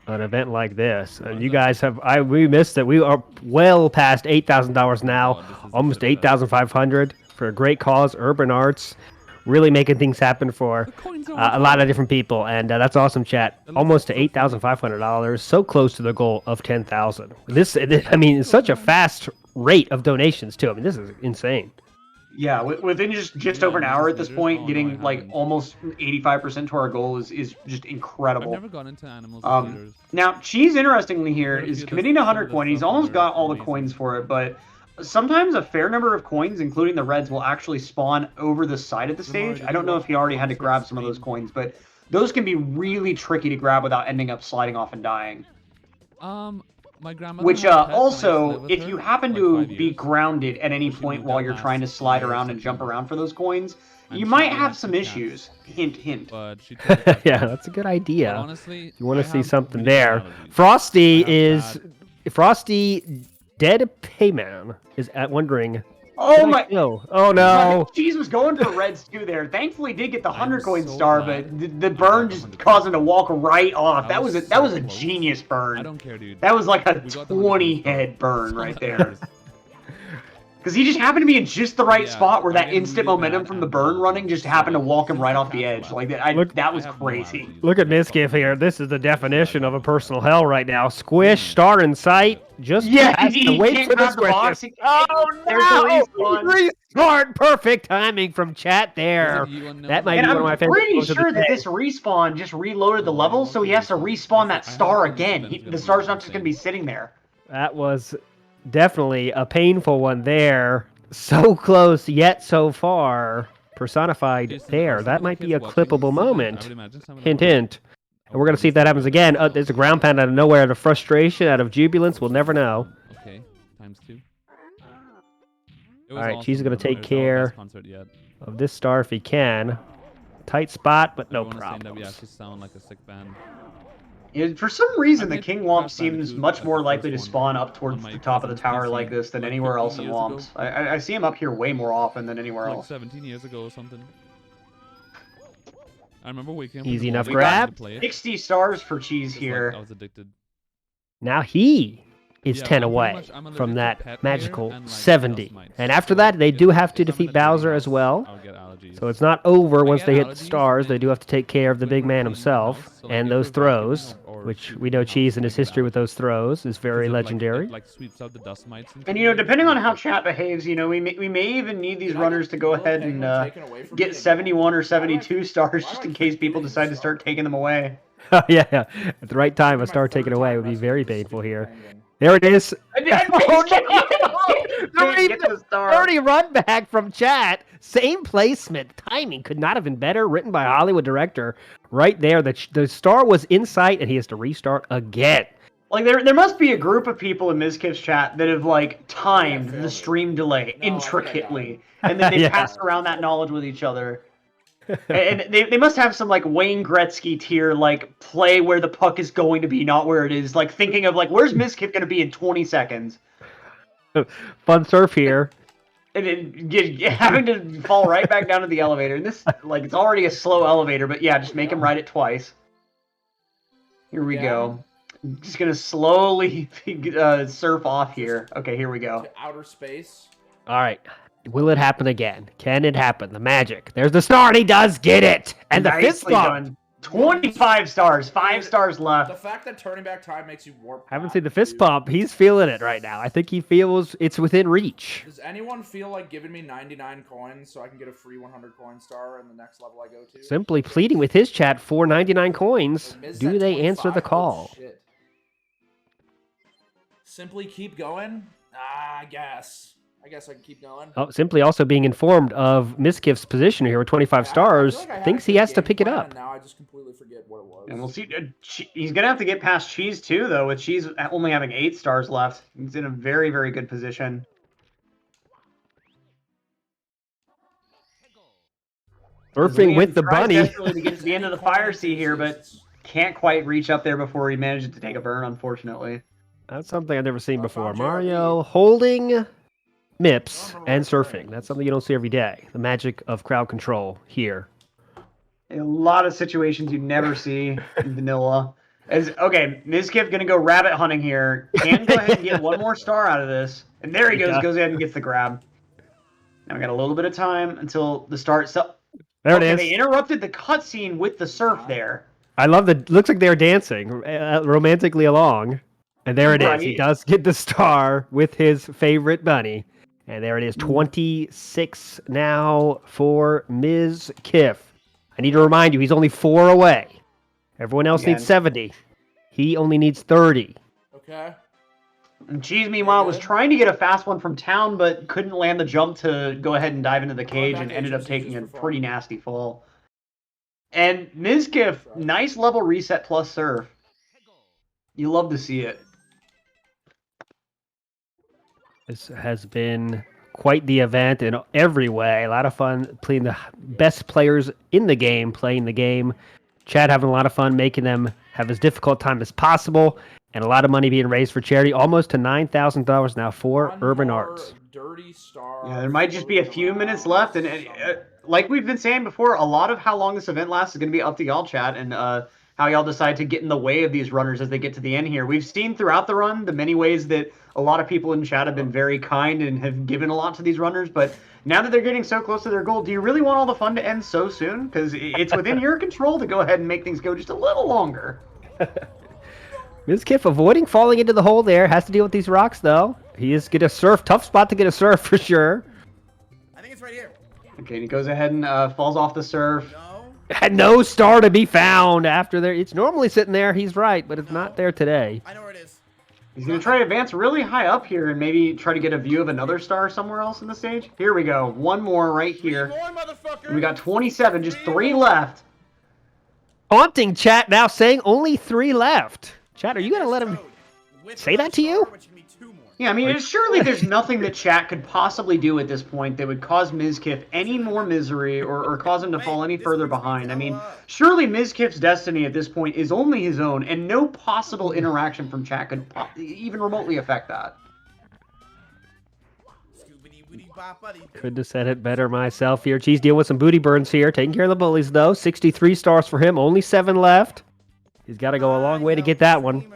an event like this. And you guys we missed it. We are well past $8,000 now, almost 8,500 for a great cause, Urban Arts. Really making things happen for a lot of different people, and that's awesome, chat. Almost to $8,500, so close to the goal of 10,000. This, I mean, it's such a fast rate of donations too. I mean, this is insane. Yeah, within just over an hour at this point, getting like almost 85% to our goal is just incredible. I've never gone into animals. Now, Cheese, interestingly here, is committing to 100 coin. He's almost got all the coins for it, but sometimes a fair number of coins, including the reds, will actually spawn over the side of the stage. I don't know if he already had to grab some of those coins, but those can be really tricky to grab without ending up sliding off and dying. My grandmother. Which also, if you happen to be grounded at any point while you're trying to slide around and jump around for those coins, you might have some issues. Hint, hint. But she yeah, that's a good idea. But honestly, you want to see something there. Frosty Dead Payman is wondering. Oh my! Oh no! Cheese was going for reds too there. Thankfully, did get the 100 coin star, but the burn just caused him to walk right off. That was a genius burn. I don't care, dude. That was like a 20 head burn right there. Because he just happened to be in just the right spot where that instant momentum from the burn running just happened to walk him right off the edge. Like that was crazy. Look at Mizkif here. This is the definition of a personal hell right now. Squish, star in sight. Just has to wait for the squish. Oh no! Respawn. Perfect timing from chat there. That might be one of my favorite. I'm pretty sure that this respawn just reloaded the level, so he has to respawn that star again. The star's not just going to be sitting there. That was definitely a painful one there. So close, yet so far. Personified there. That might be a clippable moment. Hint, hint. And we're going to see if that happens again. There's a ground pound out of nowhere, out of frustration, out of jubilance. We'll never know. Okay, times 2. All right, Cheese is going to take care of this star if he can. Tight spot, but no problem. We actually sound like a sick band. Yeah, for some reason, the King Womp seems much more likely to spawn up towards the top of the tower like this than anywhere else in Womps. I see him up here way more often than anywhere else. 17 years ago or something. I remember waking up. Easy enough grab. 60 stars for Cheese here. I was addicted. Now he is 10 away from that magical 70. And after that, they do have to defeat Bowser as well. So it's not over once they hit the stars. They do have to take care of the big man himself and those throws, which we know Cheese in his history with those throws is very legendary. And, you know, depending on how chat behaves, you know, we may even need these runners to go ahead and get 71 or 72 stars just in case people decide to start taking them away. Yeah. At the right time, a star taken away would be very painful here. There it is. Oh, no. 30 run back from chat. Same placement. Timing could not have been better. Written by Hollywood director. Right there. The star was in sight, and he has to restart again. Like, there must be a group of people in Mizkif's chat that have, like, timed the stream delay intricately. And then they passed around that knowledge with each other. And they must have some, like, Wayne Gretzky tier, like, play where the puck is going to be, not where it is. Like, thinking of, like, where's Mizkif going to be in 20 seconds? Fun surf here. And having to fall right back down to the elevator. And this, like, it's already a slow elevator, but yeah, just make him ride it twice. Here we go. Just going to slowly surf off here. Okay, here we go. To outer space. All right. Will it happen again? Can it happen? The magic. There's the star, and he does get it. And the fist bump. 25 stars. 5 stars left. The fact that turning back time makes you warp. Haven't seen the fist bump. He's feeling it right now. I think he feels it's within reach. Does anyone feel like giving me 99 coins so I can get a free 100 coin star in the next level I go to? Simply pleading with his chat for 99 coins. Do they answer the call? Oh, shit. Simply keep going? I guess I can keep going. Oh, Simply also being informed of Mizkif's position here with 25 stars, thinks he has to pick it up. Now I just completely forget what it was. And we'll see. He's going to have to get past Cheese, too, though, with Cheese only having 8 stars left. He's in a very, very good position. Surfing with the bunny. Desperately to get to the end of the fire sea here, but can't quite reach up there before he manages to take a burn, unfortunately. That's something I've never seen before. Mario holding MIPS and surfing. That's something you don't see every day. The magic of crowd control here. A lot of situations you never see in vanilla. Okay, Mizkif gonna go rabbit hunting here. Can go ahead and get one more star out of this. And there he goes, goes ahead and gets the grab. Now we got a little bit of time until the start. So, there it is. They interrupted the cutscene with the surf there. I love the, looks like they're dancing romantically along. And there it is. He does get the star with his favorite bunny. And there it is, 26 now for Mizkif. I need to remind you, he's only 4 away. Everyone else needs 70. He only needs 30. Okay. And Cheese, meanwhile, was trying to get a fast one from town, but couldn't land the jump to go ahead and dive into the cage and ended up taking a pretty nasty fall. And Mizkif, nice level reset plus surf. You love to see it. This has been quite the event in every way. A lot of fun playing the best players in the game, playing the game. Chad having a lot of fun making them have as difficult time as possible. And a lot of money being raised for charity. Almost to $9,000 now for Urban Arts. Dirty star. Yeah, there might just be a few minutes left. And like we've been saying before, a lot of how long this event lasts is going to be up to y'all, chat. And how y'all decide to get in the way of these runners as they get to the end here. We've seen throughout the run the many ways that a lot of people in chat have been very kind and have given a lot to these runners, but now that they're getting so close to their goal, do you really want all the fun to end so soon? Because it's within your control to go ahead and make things go just a little longer. Mizkif avoiding falling into the hole there. Has to deal with these rocks, though. He is going to surf. Tough spot to get a surf for sure. I think it's right here. Okay, and he goes ahead and falls off the surf. Had no star to be found after there. It's normally sitting there. He's right, but it's not there today. I know where it is. He's going to try to advance really high up here and maybe try to get a view of another star somewhere else in the stage. Here we go. One more right here. More, motherfucker. We got 27, just 3 left. taunting chat now, saying only 3 left. Chat, are you gonna let him say that to you? Yeah, I mean, surely there's nothing that chat could possibly do at this point that would cause Mizkif any more misery or cause him to fall any further behind. I mean, surely Mizkif's destiny at this point is only his own, and no possible interaction from chat could even remotely affect that. Couldn't have said it better myself here. Cheese dealing with some booty burns here. Taking care of the bullies, though. 63 stars for him. Only 7 left. He's got to go a long way to get that one.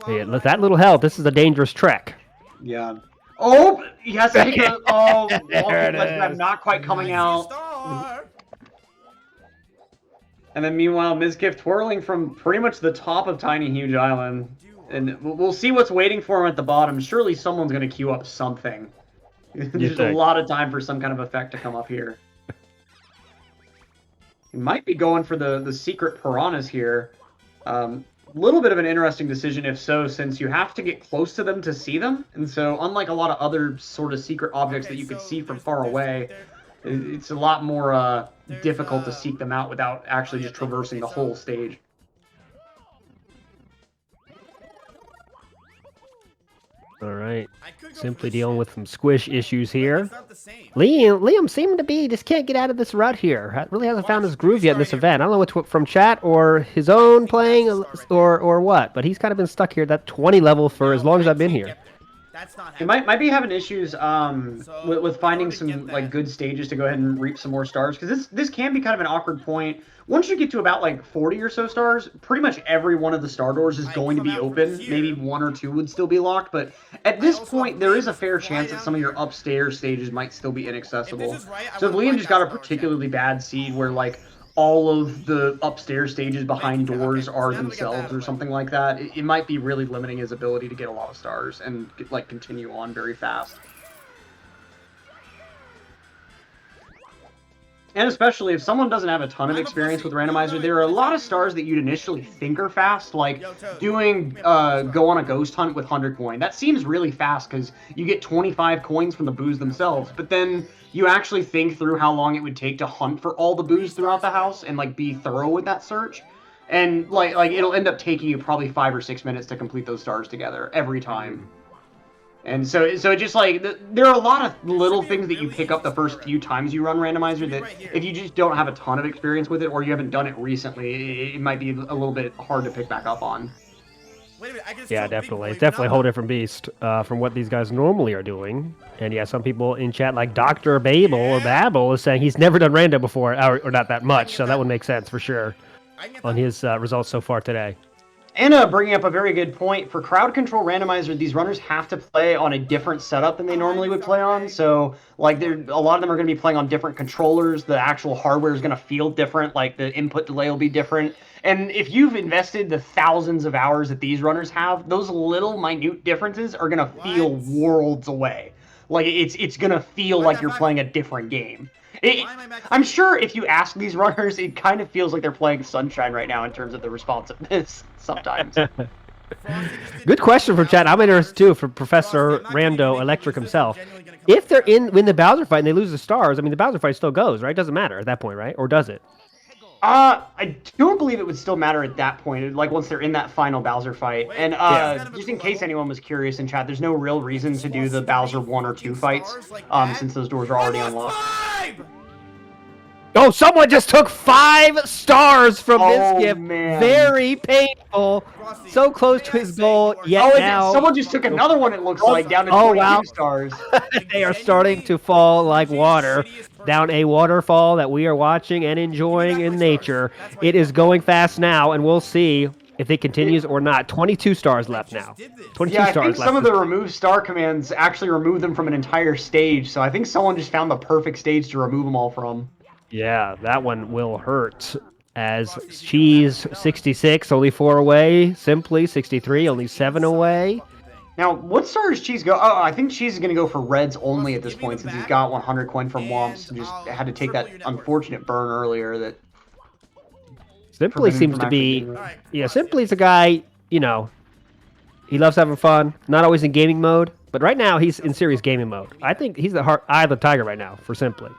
Hey, look, that little health. This is a dangerous trek. Yeah. Oh, he has to take a... Oh, I'm not quite coming out. And then meanwhile, Mizkif twirling from pretty much the top of Tiny Huge Island. And we'll see what's waiting for him at the bottom. Surely someone's going to queue up something. There's a lot of time for some kind of effect to come up here. He might be going for the secret piranhas here. Little bit of an interesting decision if so, since you have to get close to them to see them. And so unlike a lot of other sort of secret objects that you could see from far away, it's a lot more difficult to seek them out without actually just traversing the whole stage. All right. Simply dealing with some squish issues here. Liam seeming to be just can't get out of this rut here. Really hasn't found his groove yet in this event. I don't know what's from chat or his own playing or what, but he's kind of been stuck here at that 20 level for as long as I've been here. He might be having issues with finding some like good stages to go ahead and reap some more stars, because this can be kind of an awkward point. Once you get to about like 40 or so stars, pretty much every one of the star doors is going to be open. Maybe 1 or 2 would still be locked, but at this point there is a fair chance that some of your upstairs stages might still be inaccessible. So if Liam just got a particularly bad seed where like all of the upstairs stages behind doors are themselves or something like that, it might be really limiting his ability to get a lot of stars and like continue on very fast. And especially if someone doesn't have a ton of experience with Randomizer, there are a lot of stars that you'd initially think are fast, like doing go on a ghost hunt with 100 coin. That seems really fast because you get 25 coins from the boos themselves, but then you actually think through how long it would take to hunt for all the boos throughout the house and like be thorough with that search. And like it'll end up taking you probably 5 or 6 minutes to complete those stars together every time. And so it just like, there are a lot of little things that you pick up the first few times you run Randomizer that if you just don't have a ton of experience with it or you haven't done it recently, it might be a little bit hard to pick back up on. Yeah, definitely. It's definitely a whole different beast from what these guys normally are doing. And yeah, some people in chat like Dr. Babel or Babel is saying he's never done random before, or not that much, so that would make sense for sure on his results so far today. Anna bringing up a very good point. For crowd control Randomizer, these runners have to play on a different setup than they normally would play on. So, like, a lot of them are going to be playing on different controllers. The actual hardware is going to feel different. Like, the input delay will be different. And if you've invested the thousands of hours that these runners have, those little minute differences are going to feel worlds away. Like, it's going to feel like you're playing a different game. I'm sure if you ask these runners, it kind of feels like they're playing Sunshine right now in terms of the responsiveness sometimes. Good question from chat. I'm interested too for Professor Rando Electric himself. If they're in the Bowser fight and they lose the stars, I mean the Bowser fight still goes, right? Doesn't matter at that point, right? Or does it? I don't believe it would still matter at that point, like once they're in that final Bowser fight. And just in case anyone was curious in chat, there's no real reason to do the Bowser 1 or 2 fights, since those doors are already unlocked. Oh, someone just took 5 stars from Mizkif. Man. Very painful. So close to his goal, yet now... someone just took another one, it looks like, down to 22 stars. They are starting to fall like water down a waterfall that we are watching and enjoying in nature. It is going fast now, and we'll see if it continues or not. 22 stars left now. 22 yeah, I stars think left. some of the remove star commands actually remove them from an entire stage, so I think someone just found the perfect stage to remove them all from. Yeah, that one will hurt. As Cheese 66, only 4 away. Simply 63, only 7 away. Now, what star does Cheese go? Oh, I think Cheese is going to go for reds only at this point since he's got 100 coin from Womps and just had to take that unfortunate burn earlier that... Simply seems to be... Yeah, Simply's a guy, you know, he loves having fun. Not always in gaming mode, but right now he's in serious gaming mode. I think he's the eye of the tiger right now for Simply.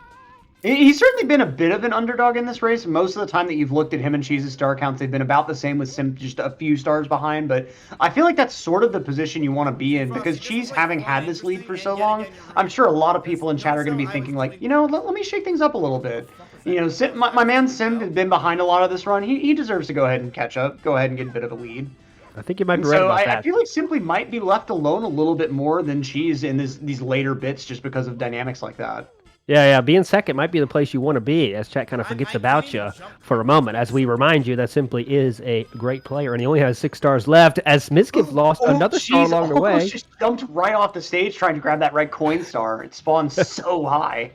He's certainly been a bit of an underdog in this race. Most of the time that you've looked at him and Cheese's star counts, they've been about the same, with Sim just a few stars behind. But I feel like that's sort of the position you want to be in, because Cheese, having had this lead for so long, I'm sure a lot of people in chat are going to be thinking like, let me shake things up a little bit. My man Sim has been behind a lot of this run. He deserves to go ahead and catch up, go ahead and get a bit of a lead. I think you might be right about that. I feel like Simply might be left alone a little bit more than Cheese in these later bits, just because of dynamics like that. Yeah, being second might be the place you want to be, as chat kind of forgets about you for a moment, as we remind you that Simply is a great player, and he only has 6 stars left, as Mizkif lost another star along the way. Just jumped right off the stage trying to grab that red coin star. It spawned so high.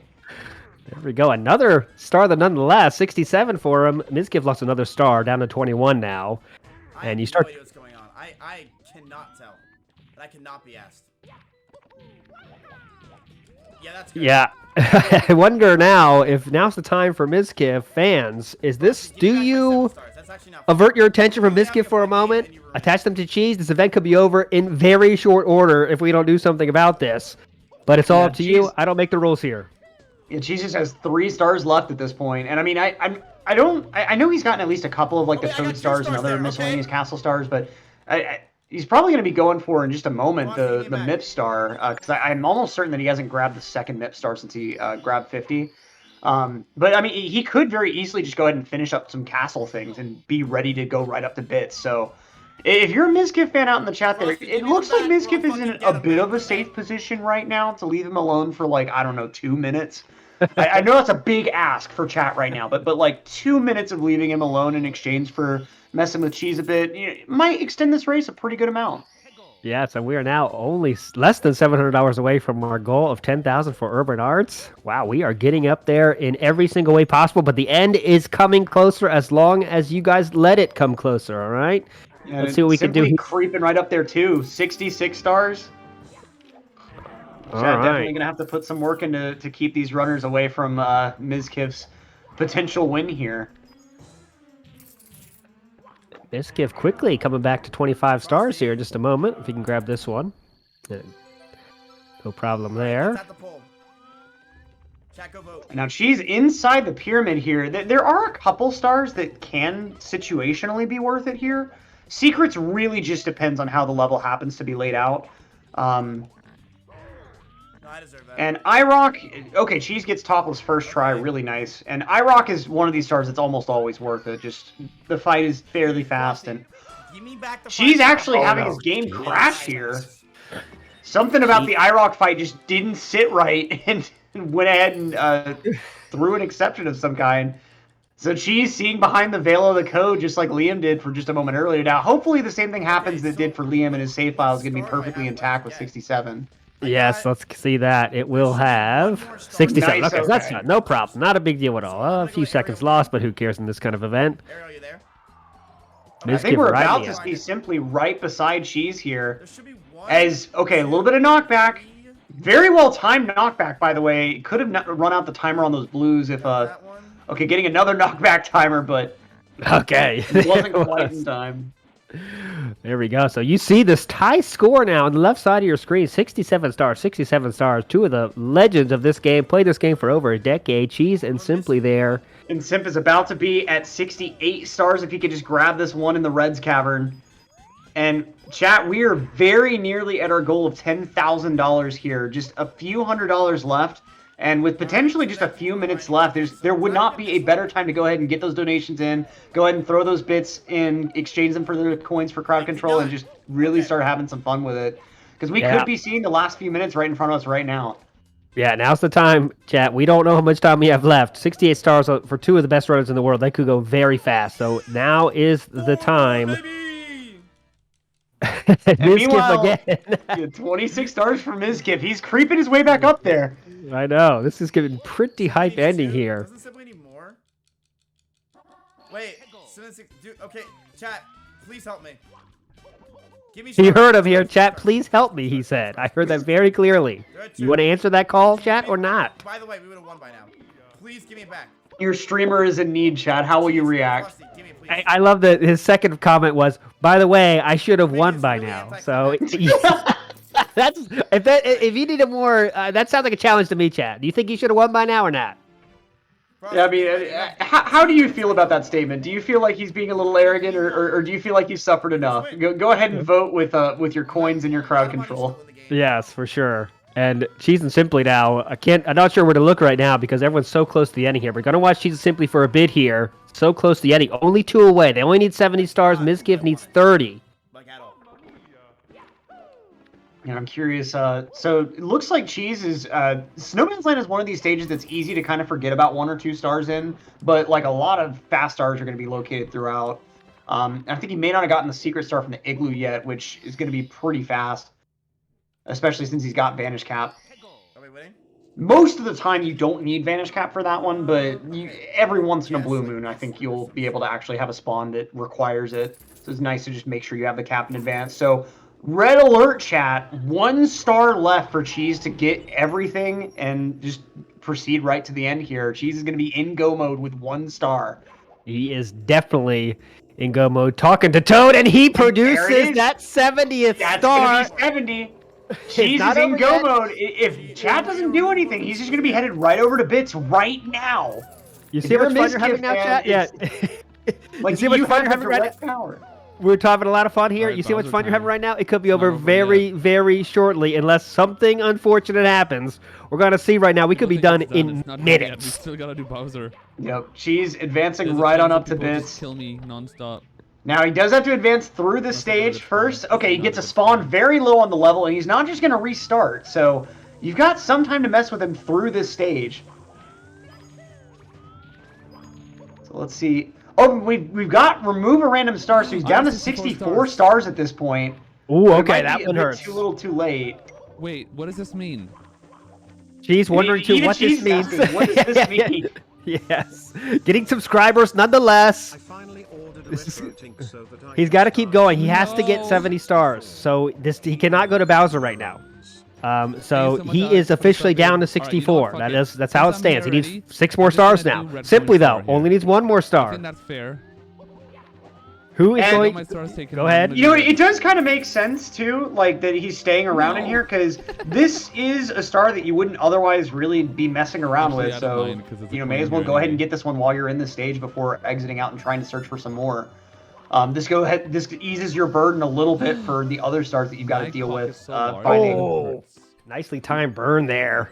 There we go, another star, nonetheless, 67 for him. Mizkif lost another star, down to 21 now. And you start... I have no idea what's going on. I cannot tell. That cannot be asked. Yeah, that's good. Yeah. I wonder now if now's the time for Mizkif fans. Do you avert your attention from Mizkif for a moment, attach them to Cheese? This event could be over in very short order if we don't do something about this. But it's all up to you. I don't make the rules here. Yeah, Cheese just has 3 stars left at this point, and I mean, I know he's gotten at least a couple of like the Toad stars and other miscellaneous castle stars, but he's probably going to be going for in just a moment the MIP star, because I'm almost certain that he hasn't grabbed the second MIP star since he grabbed 50. But I mean, he could very easily just go ahead and finish up some castle things and be ready to go right up to bits. So if you're a Mizkif fan out in the chat there, it looks like Mizkif is in a bit of a safe position right now to leave him alone for like, I don't know, 2 minutes. I know that's a big ask for chat right now, but like 2 minutes of leaving him alone in exchange for messing with Cheese a bit might extend this race a pretty good amount. Yeah, so we are now only less than $700 away from our goal of 10,000 for Urban Arts. Wow, we are getting up there in every single way possible, but the end is coming closer as long as you guys let it come closer, all right? Yeah, let's see what we can do. Creeping right up there too, 66 stars. Definitely gonna have to put some work into to keep these runners away from Mizkif's potential win here. Mizkif quickly coming back to 25 stars here in just a moment. If you can grab this one. No problem there. Now she's inside the pyramid here. There are a couple stars that can situationally be worth it here. Secrets really just depends on how the level happens to be laid out. I deserve that. And IROC, okay, Cheese gets topless first try, really nice. And IROC is one of these stars that's almost always worth it. Just the fight is fairly fast, and Cheese actually having his game crash here. Something about the IROC fight just didn't sit right, and went ahead and threw an exception of some kind. So Cheese seeing behind the veil of the code, just like Liam did for just a moment earlier. Now, hopefully the same thing happens that did for Liam, and his save file is going to be perfectly intact with 67. Yes, let's see that. It will have 67. Nice, okay, that's no problem. Not a big deal at all. A few seconds lost, but who cares in this kind of event? Arrow, you there? I think we're about to see Simply right beside Cheese here. As, okay, a little bit of knockback. Very well timed knockback, by the way. Could have run out the timer on those blues if, okay, getting another knockback timer, but okay, it wasn't quite in time. There we go. So you see this tie score now on the left side of your screen. 67 stars, 67 stars. Two of the legends of this game. Played this game for over a decade. Cheese and Simply there. And Simp is about to be at 68 stars if he could just grab this one in the Reds Cavern. And chat, we are very nearly at our goal of $10,000 here. Just a few $100s left. And with potentially just a few minutes left, there would not be a better time to go ahead and get those donations in, go ahead and throw those bits in, exchange them for the coins for crowd control, and just really start having some fun with it. Because we could be seeing the last few minutes right in front of us right now. Yeah, now's the time, chat. We don't know how much time we have left. 68 stars for two of the best runners in the world. They could go very fast. So now is the time. And meanwhile, again. 26 stars for Mizkif. He's creeping his way back up there. I know. This is getting pretty hype ending here. Doesn't Simply need more? Wait. Okay, chat, please help me. Give me. You heard him here, chat. Please help me, he said. I heard that very clearly. You want to answer that call, chat, or not? By the way, we would have won by now. Please give me it back. Your streamer is in need, chat. How will you react? I love that his second comment was, by the way, I should have won by now. So if you need a more, that sounds like a challenge to me, chat. Do you think you should have won by now or not? Yeah, I mean, how do you feel about that statement? Do you feel like he's being a little arrogant, or do you feel like he's suffered enough? Go ahead and vote with your coins and your crowd control. Yes, for sure. And Cheese and Simply now, I'm not sure where to look right now because everyone's so close to the ending here. We're gonna watch Cheese and Simply for a bit here. So close to the ending, only 2 away. They only need 70 stars. Mizkif needs 30. Like at all. Yeah, I'm curious. So it looks like Cheese is Snowman's Land is one of these stages that's easy to kind of forget about 1 or 2 stars in, but like a lot of fast stars are going to be located throughout. I think he may not have gotten the secret star from the Igloo yet, which is going to be pretty fast, especially since he's got Vanish Cap. Are we winning? Most of the time, you don't need Vanish Cap for that one, but every once in a blue moon, I think you'll be able to actually have a spawn that requires it. So it's nice to just make sure you have the cap in advance. So, red alert, chat. 1 star left for Cheese to get everything and just proceed right to the end here. Cheese is going to be in go mode with 1 star. He is definitely in go mode talking to Toad, and he produces that 70th That's star. going to be 70. Cheese not is in over go yet. mode. If chat doesn't do anything, he's just going to be headed right over to Bits right now. You If see how you're much a fun you're having Mizkif now, fan, chat? Yeah. Like, you see how much fun you're having right now? direct power. We're having a lot of fun here. Alright, You see how much Bowser fun you're having time. right now? It could be over over very, yet. very shortly, unless something unfortunate happens. We're gonna see right now. We could be done in It's not done yet. We minutes. still gotta do Bowser. Yep, Cheese advancing There's a right on chance up that to people Bits. just kill me non-stop. Now he does have to advance through the stage first. Okay, he gets a spawn very low on the level, and he's not just going to restart. So you've got some time to mess with him through this stage. So let's see. Oh, we've got remove a random star, so he's down to 64 stars at this point. Ooh, It okay, might that be a one bit hurts. Too little, too late. Wait, what does this mean? She's wondering too Even what this Cheese means. asking, what does this mean? Yes, getting subscribers nonetheless. He's got to keep going. He has to get No. 70 stars. So he cannot go to Bowser right now. So Thank you so much, he guys, is for officially stopping. down to Alright, you know 64. what, fuck it. That's how it Since I'm stands. He here needs already, 6 more I'm just stars gonna now. do red Simply coin though, star here. only needs 1 more I star. think that's fair. Who is And- going? My star's taken Go I'm ahead. gonna You know, do it does kind of make sense too, like that he's staying around in No. here because this is a star that you wouldn't otherwise really be messing around Actually, with. I don't So mind, 'cause it's a you know, may coin as well here go ahead and anyway. get this one while you're in the stage before exiting out and trying to search for some more. This eases your burden a little bit for the other stars that you've got to My deal cock with. is so large, Finding. it Oh. hurts. Nicely timed burn there.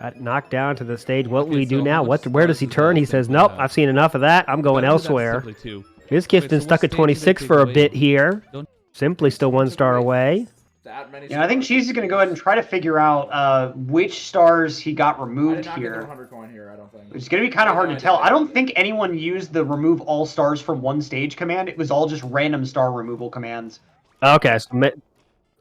Got knocked down to the stage. What Okay, we do so now? how much Where does he stars turn? does He that says, Simply "Nope, have? I've seen enough of that. I'm going Better do that elsewhere." Simply too. Mizkif's Wait, been so stuck what at stage do they 26 take for a away? bit here. Don't- Simply still 1 star away. That many Yeah, I think stars? Cheese is going to go ahead and try to figure out which stars he got I removed did not get the here. 100 coin here, I don't think. It's going to be kind of hard to tell. I don't think anyone used the remove all stars from one stage command. It was all just random star removal commands. Okay, so a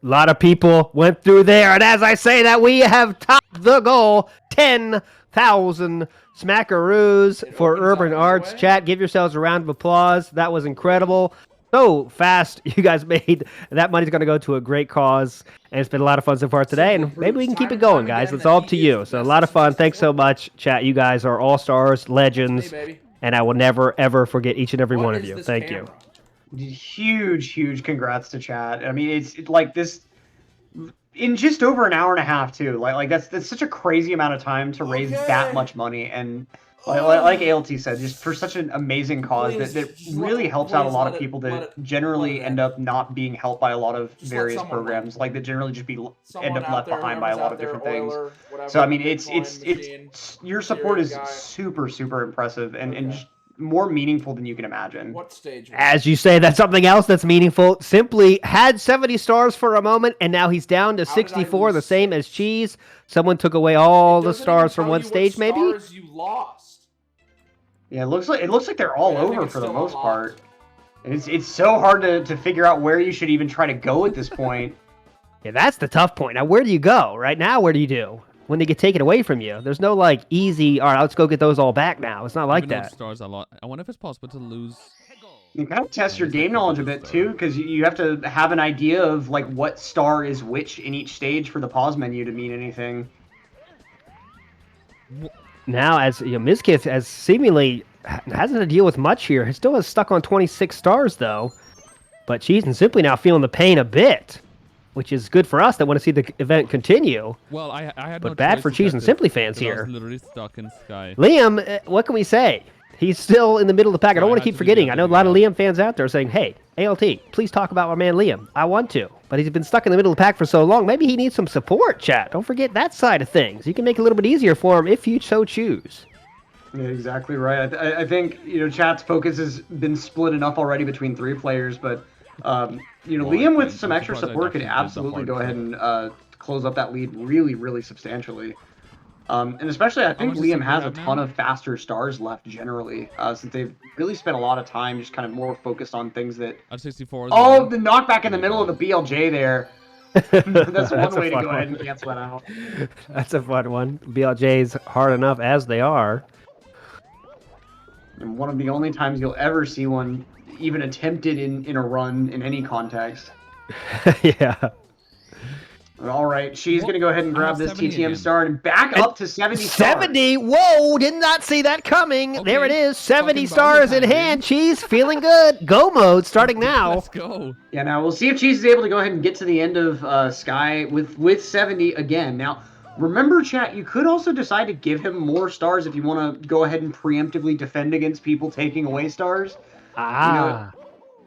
lot of people went through there, and as I say that, we have topped the goal. 10,000 smackaroos It for opens Urban up Arts. anyway. Chat, give yourselves a round of applause. That was incredible. So fast you guys made. That money's going to go to a great cause, and it's been a lot of fun so far today, and maybe we can keep it going, guys. It's all up to you. So a lot of fun. Thanks so much, chat. You guys are all stars, legends, Hey, baby. and I will never, ever forget each and every What one of is you. this Thank you. camera? Huge congrats to chat. I mean, it's like this in just over an hour and a half too. Like that's such a crazy amount of time to raise that much money, and like ALT said, just for such an amazing cause Please, that just really let- helps out a please lot let of it- people let that it- generally let it end up not being helped by a lot of Just let various someone programs. win. Like that generally just be end Someone up out left there, behind by a whoever's lot out of there, different things. Euler, whatever, So I mean, Bitcoin it's machine, your support is guy. super impressive and Okay. just more meaningful than you can imagine. What stage? was As you say, that's something else that's meaningful. Simply had 70 stars for a moment, and now he's down to How did I 64, the lose same 6? as Cheese. Someone took away all It the doesn't stars even from tell one you what stage, maybe? stars you lost. Yeah, it looks like they're all Yeah, I think over it's for the still most unlocked. part. And it's so hard to figure out where you should even try to go at this point. Yeah, that's the tough point. Now, where do you go? Right now, what do you do? When they get taken away from you, there's no like easy, all right, let's go get those all back now. It's not like Even though that. Stars a lot. I wonder if it's possible to lose. You kind of test your Just like game the knowledge a first bit star. too, because you have to have an idea of like what star is which in each stage for the pause menu to mean anything. Now, as Mizkif has seemingly hasn't to deal with much here. He still is stuck on 26 stars though. But Cheese and Simply now feeling the pain a bit. which is good for us that want to see the event continue. Well, I had But no bad choice for to Cheese set and this, Simply fans because I here. was literally stuck in Sky. Liam, what can we say? He's still in the middle of the pack. I don't Sorry, want I to had keep to do forgetting. that I know a to lot of you. Liam fans out there saying, hey, ALT, please talk about my man Liam. I want to. But he's been stuck in the middle of the pack for so long. Maybe he needs some support, chat. Don't forget that side of things. You can make it a little bit easier for him if you so choose. Yeah, exactly right. I think, chat's focus has been split enough already between 3 players, but, Liam with some extra surprised I support could actually did the absolutely hard go ahead trick. and close up that lead really, really substantially. And especially, I think much does Liam Secret has a have ton now? of faster stars left generally, since they've really spent a lot of time just kind of more focused on things that... At 64 as Oh, well. the knockback in the Oh my middle God. of the BLJ there. That's one a way to fun go ahead one. and cancel that out. That's a fun one. BLJ's hard enough as they are. And one of the only times you'll ever see one even attempted in a run in any context. Yeah. All right, she's going to go ahead and I grab have this 70 TTM again. star and back up to 70 stars. 70! Whoa! Did not see that coming. There it Okay. is. 70 Fucking stars Bowser in time, hand. dude. Cheese feeling good. Go mode starting now. Let's go. Yeah, now we'll see if Cheese is able to go ahead and get to the end of Sky with 70 again. Now, remember, chat, you could also decide to give him more stars if you want to go ahead and preemptively defend against people taking away stars. Ah.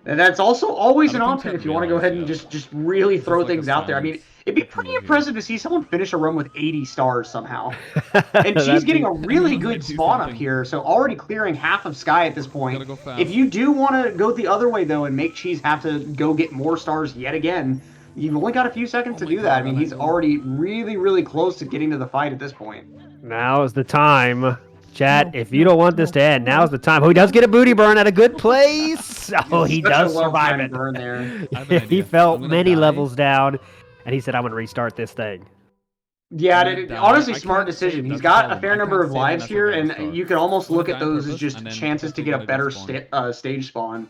And that's also always I an don't think option Ted if you want to go ahead and realized just really throw like a things out there. I mean, silence it'd be pretty movie. impressive to see someone finish a run with 80 stars somehow. And she's That'd getting be- a really Everyone's good like, do spawn up something. here, so already clearing half of Sky at this point. Gotta go fast. If you do want to go the other way, though, and make Cheese have to go get more stars yet again, you've only got a few seconds to my do that. I God, mean, that he's angle. already really, really close to getting to the fight at this point. Now is the time. Chat, if you don't want this to end, now's the time. Oh, he does get a booty burn at a good place. Oh, he Such a does survive well-timed it. burn there. I have an He idea. fell I'm gonna many die. levels down, and he said, I'm going to restart this thing. Yeah, I'm gonna die. honestly, I smart can't decision. save, He's that's the got a problem. fair I number can't of save lives unless I here, get a and star. you can almost I'm gonna look die at on those as purpose, just and then chances to hopefully get a get a better good spawn. stage spawn.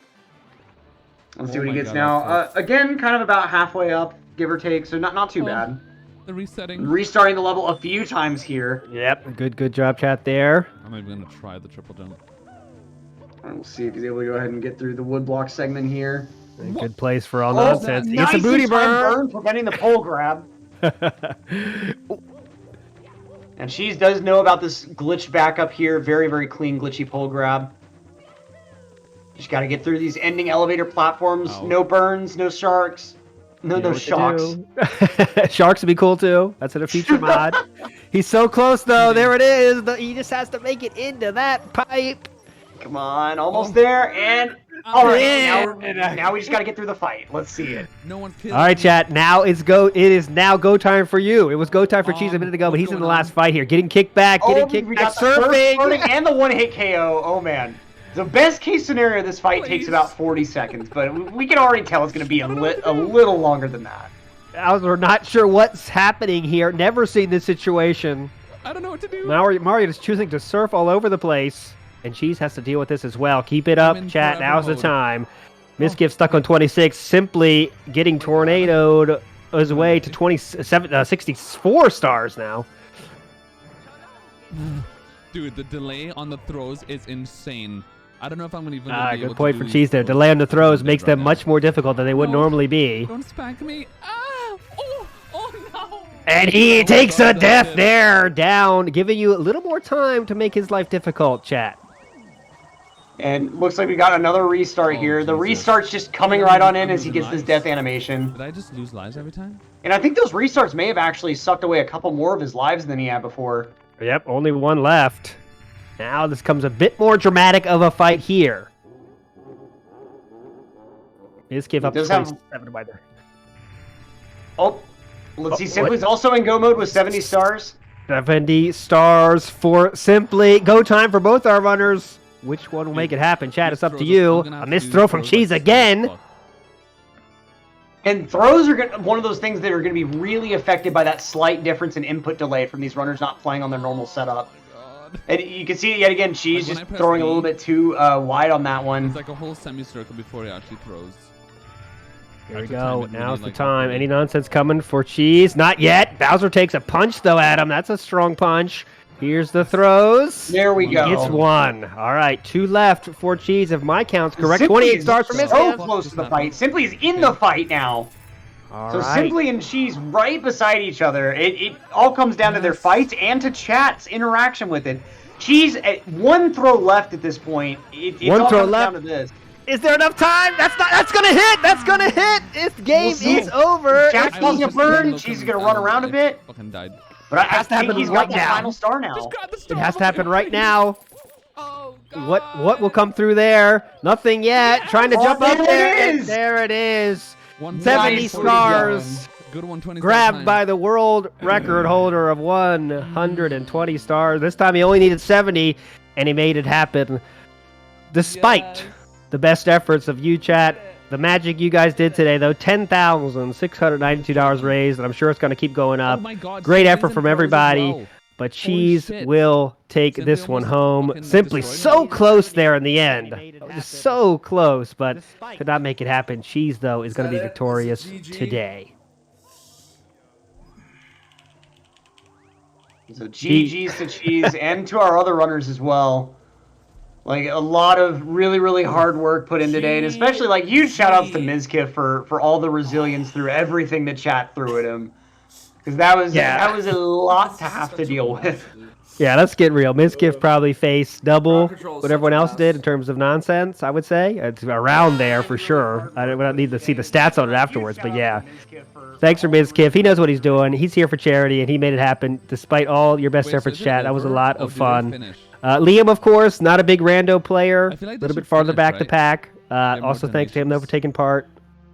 Let's see Oh what he my gets God, now. that's Again, kind of about halfway up, give or take, so not too Oh. bad. The resetting. Restarting the level a few times here. Yep, good job, chat there. I'm even gonna try the triple jump. And we'll see if he's able to go ahead and get through the woodblock segment here. Good place for all Oh, nonsense. He gets a nicely booty timed burn. preventing the pole grab. And Cheese does know about this glitch backup here. Very, very clean, glitchy pole grab. Just got to get through these ending elevator platforms. Ow. No burns, no sharks, You know no what to shocks. do. Sharks would be cool too. That's in a future mod. He's so close though. There it is. He just has to make it into that pipe. Come on, almost there. And all right, now we just got to get through the fight. Let's see it. No one's killing All right, me. chat. Now it's go. It is now go time for you. It was go time for Cheese a minute ago, but what's he's in going the last on? fight here. Getting kicked back. Getting Oh, kicked we back. got the first Surfing. starting and the one-hit KO. Oh man. The best case scenario, this fight takes Please. about 40 seconds, but we can already tell it's going to be a little longer than that. We're not sure what's happening here. Never seen this situation. I don't know what to do. Mario is choosing to surf all over the place, and Cheese has to deal with this as well. Keep it up, in chat. forever Now's the mode. time. Mizkif stuck on 26, simply getting tornadoed his way to 64 stars now. Dude, the delay on the throws is insane. I don't know if I'm gonna even be able Good to point for do Cheese there. those Delay on the throws right makes them now. much more difficult than they would No. normally be. Don't spank me. Ah! Oh no! And he Oh, takes God, a death that's it. there, down, giving you a little more time to make his life difficult, chat. And looks like we got another restart Oh, here. The Jesus. restart's just coming right on in as he gets this death animation. Did I just lose lives every time? And I think those restarts may have actually sucked away a couple more of his lives than he had before. Yep, only one left. Now this comes a bit more dramatic of a fight here. Mizkif up to does have- 27 by there. Oh, let's see. what? Simply's also in go mode with 70 stars. 70 stars for Simply. Go time for both our runners. Which one will make it happen? Chat, it's up to Throws- you. I'm gonna A have to missed do throw from throws Cheese like again. fuck. And throws are one of those things that are going to be really affected by that slight difference in input delay from these runners not playing on their normal setup. God. And you can see it yet again. Cheese Like, when just I press throwing a B, little bit too wide on that one. It's like a whole semicircle before he actually throws. Here we That's the time go. it Now's really, the like, time. really- Any nonsense coming for Cheese? Not yet. Bowser takes a punch, though, at him. That's a strong punch. Here's the throws. There we go. It's one. All right, two left for Cheese, if my count's correct. Simply 28 is stars for so Mizkif. close to the fight. Simply is in the fight now. All So right. Simply and Cheese right beside each other. It all comes down to their fights and to chat's interaction with it. Cheese at one throw left at this point. It One all throw comes left. down to this. Is there enough time? That's gonna hit. That's gonna hit. This game see. is over. Jack's I causing a was just burn. looking Cheese is gonna and run around a I bit. Fucking died. But I has to think happen he's right got that now. final star now. Just grab the It star has to off happen my right face. now. Oh God. What will come through there? Nothing yet. Trying to Oh, jump up there there. it And is. there it is. 120 70 Nicely stars. Good 120. Grabbed by the world record holder of 120 stars. This time he only needed 70, and he made it happen. Despite the best efforts of you, chat, the magic you guys did today, though, $10,692 raised, and I'm sure it's going to keep going up. Oh my God. Great Simply's effort in from pros as everybody. well. But Holy Cheese shit. will take Simply this one almost home. fucking Simply destroyed so me. close there in the end. Just so close, but could not make it happen. Cheese, though, is going to be that it? victorious Is it GG? today. So GG's to Cheese and to our other runners as well. Like a lot of really, really hard work put in today, and especially like huge shout outs to Mizkif for all the resilience through everything the chat threw at him. Because that was a lot to have to deal with. Yeah, let's get real. Mizkif probably faced double Crowd control is what everyone such a else did in mess. terms of nonsense, I would say. It's around there for sure. I don't need to see the stats on it afterwards, but yeah. Thanks for Mizkif. He knows what he's doing. He's here for charity, and he made it happen despite all your best Wait, so efforts, is it chat. That was a over, lot or of do they fun. finish? Liam, of course, not a big rando player. I feel like A they little bit should farther finish, back to right? pack. Get more Also, thanks to him, though, for donations. taking part.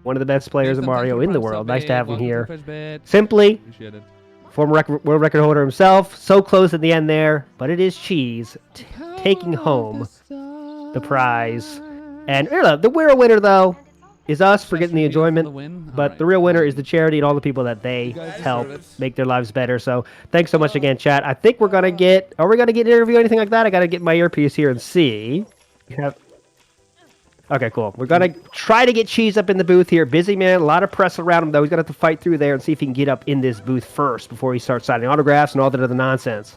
One of the best players of Nathan, thank Mario you in for the the world. sub, Nice to have him welcome to here. Fish Bit. Simply, Appreciate it. former world record holder himself. So close at the end there, but it is Cheese taking home the prize. And the real winner, though, is us for getting the enjoyment. But the real winner is the charity and all the people that they guys help deserve it. make their lives better. So thanks so much again, chat. I think we're going to get... Are we going to get an interview or anything like that? I got to get my earpiece here and see. Okay, cool. We're going to try to get Cheese up in the booth here. Busy man. A lot of press around him, though. He's going to have to fight through there and see if he can get up in this booth first before he starts signing autographs and all that other nonsense.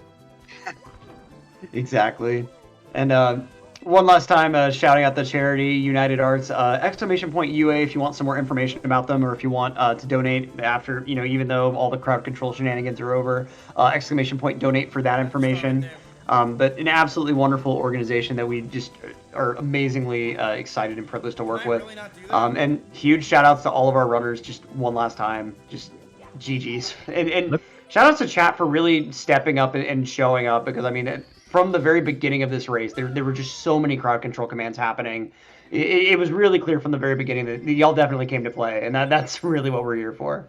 Exactly. And one last time, shouting out the charity United Arts, ! UA if you want some more information about them, or if you want to donate after, even though all the crowd control shenanigans are over, ! Donate for that information. But an absolutely wonderful organization that we just are amazingly excited and privileged to work with. And huge shout outs to all of our runners just one last time. Just GG's. And shout outs to chat for really stepping up and showing up, because I mean, from the very beginning of this race, there were just so many crowd control commands happening. It was really clear from the very beginning that y'all definitely came to play, and that's really what we're here for.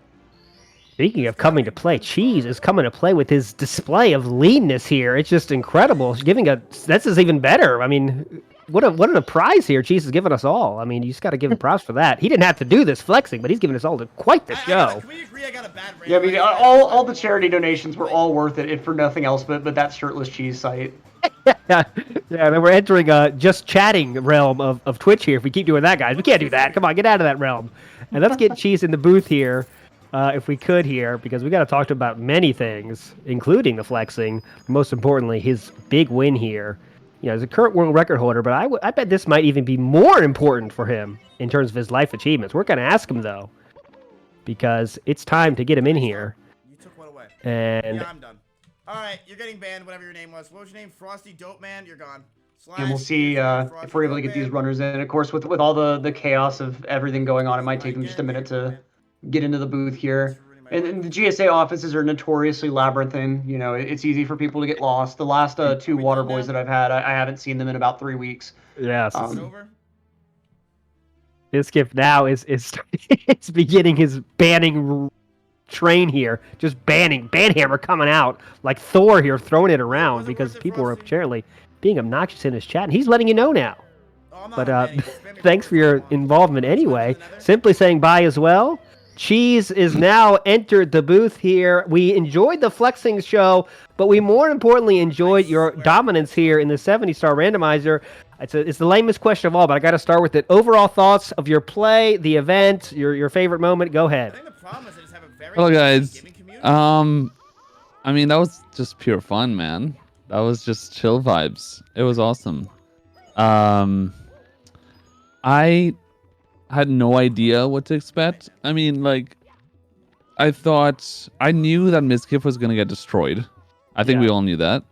Speaking of coming to play, Cheese is coming to play with his display of leanness here. It's just incredible. This is even better. I mean, what a prize here Cheese is giving us all. I mean, you just got to give him props for that. He didn't have to do this flexing, but he's giving us all quite the show. Can we agree I got a bad rate? Yeah, I mean, all the charity donations were all worth it, if for nothing else, but that shirtless Cheese site. Yeah, then we're entering just chatting realm of Twitch here. If we keep doing that, guys, we can't do that. Come on, get out of that realm. And let's get Cheese in the booth here. If we could here, because we got to talk to him about many things, including the flexing. Most importantly, his big win here. He's a current world record holder, but I bet this might even be more important for him in terms of his life achievements. We're going to ask him, though, because it's time to get him in here. You took one away. And Yeah, I'm done. All right, you're getting banned, whatever your name was. What was your name? Frosty Dope Man? You're gone. And we'll see if we're able to get these runners in. Of course, with all the chaos of everything going on, it might take them just a minute to get into the booth here. And the GSA offices are notoriously labyrinthine. It's easy for people to get lost. The last two water boys that I've had, I haven't seen them in about 3 weeks. yes, It's over? Mizkif now is it's beginning his banning train here. Just banhammer coming out like Thor here, throwing it around because people were apparently being obnoxious in his chat, and he's letting you know now. Oh, I'm not But banning you. Spam me thanks for your forward. involvement anyway. Simply saying bye as well. Cheese is now entered the booth here. We enjoyed the flexing show, but we more importantly enjoyed your dominance here in the 70-star randomizer. It's the lamest question of all, but I got to start with it. Overall thoughts of your play, the event, your favorite moment. Go I ahead. think the problem is I just have a very Hello, guys. gaming community. I mean, that was just pure fun, man. That was just chill vibes. It was awesome. I had no idea what to expect. I mean, like, I thought I knew that Mizkif was gonna get destroyed. I think we Yeah. all knew that.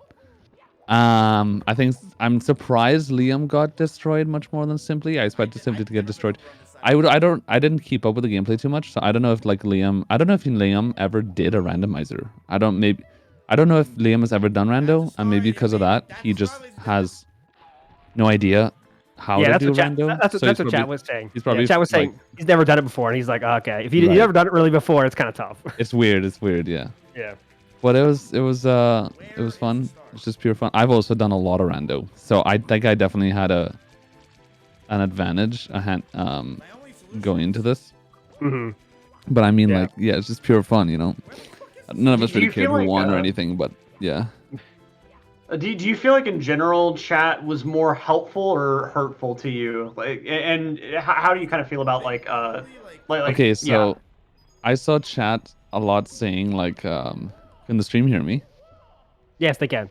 I think I'm surprised Liam got destroyed much more than Simply. I expected Simply to get destroyed. I didn't keep up with the gameplay too much, so I don't know if like I don't know if Liam ever did a randomizer. I don't know if Liam has ever done rando, and maybe because of that, he just has no idea how Yeah, to that's do what chat. rando. That's So he's what chat probably was saying. he's Yeah, probably chat was like, saying he's never done it before, and he's like, okay, if you've Right. never done it really before, it's kind of tough. it's weird. It's weird. Yeah. Yeah. But it was fun. It's just pure fun. I've also done a lot of rando, so I think I definitely had an advantage going into this. Hmm. But I mean, Yeah. like, yeah, it's just pure fun, you know. None of us Do really you cared feel who like, won or anything, but yeah. Do you feel like in general chat was more helpful or hurtful to you? Like, and how do you kind of feel about like Okay, yeah. so I saw chat a lot saying like, can the stream hear me? Yes, they can.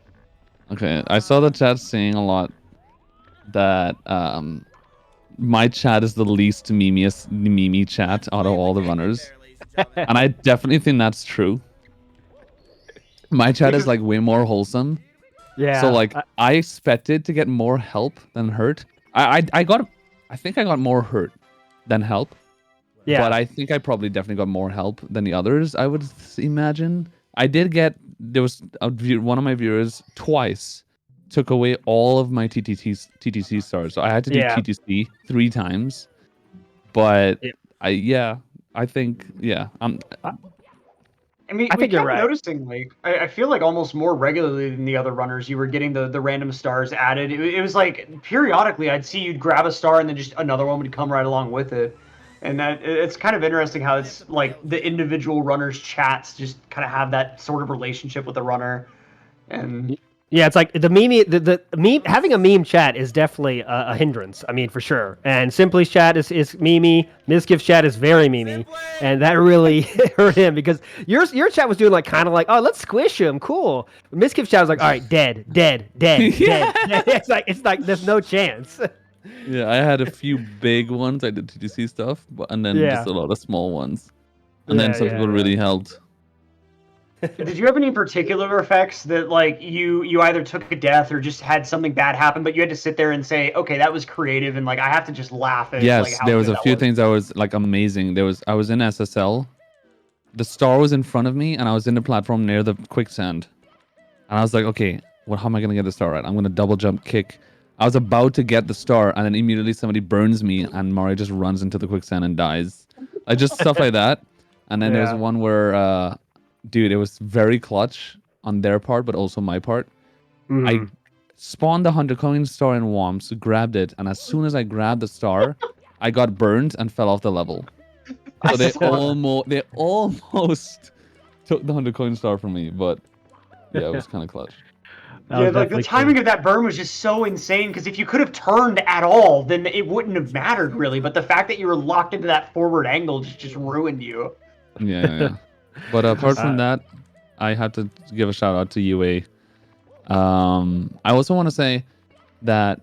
Okay, I saw the chat saying a lot that my chat is the least meme chat out of all the runners, and I definitely think that's true. My chat is like way more wholesome. Yeah. So like I expected to get more help than hurt. I think I got more hurt than help. yeah. But I think I probably definitely got more help than the others, I would imagine. I did get there was one of my viewers twice took away all of my TTC stars. So I had to do Yeah. TTC 3 times. But Yeah. I think I mean, I we think you're kept right. noticing, like, I feel like almost more regularly than the other runners, you were getting the random stars added. It was like periodically I'd see you'd grab a star and then just another one would come right along with it. And that it's kind of interesting how it's like the individual runners' chats just kind of have that sort of relationship with the runner. And Yeah, it's like the meme having a meme chat is definitely a hindrance. I mean, for sure. And Simply's chat is memey. Mizkif's chat is very memey, and that really hurt him because your chat was doing like kind of like, oh, let's squish him, cool. Mizkif's chat was like, all right, dead. It's like there's no chance. yeah, I had a few big ones. I did TTC stuff, and then Yeah. just a lot of small ones. And then Yeah, some yeah, people really helped. did you have any particular effects that like you either took a death or just had something bad happen, but you had to sit there and say, okay, that was creative, and like I have to just laugh at Yes, like how there was good a that few was. things that was like amazing. I was in SSL. The star was in front of me, and I was in the platform near the quicksand. And I was like, okay, well, how am I gonna get the star right? I'm gonna double jump kick. I was about to get the star, and then immediately somebody burns me, and Mari just runs into the quicksand and dies. Like just stuff like that. And then there was Yeah. one where, dude, it was very clutch on their part, but also my part. Mhm. I spawned the 100 coin star in Womps, grabbed it, and as soon as I grabbed the star, I got burned and fell off the level. So they almost took the 100 coin star from me, but yeah, it was kind of clutch. That Yeah, was like the definitely timing cool. of that burn was just so insane because if you could have turned at all, then it wouldn't have mattered really. But the fact that you were locked into that forward angle just ruined you. Yeah. But apart from that, I had to give a shout out to UA. I also want to say that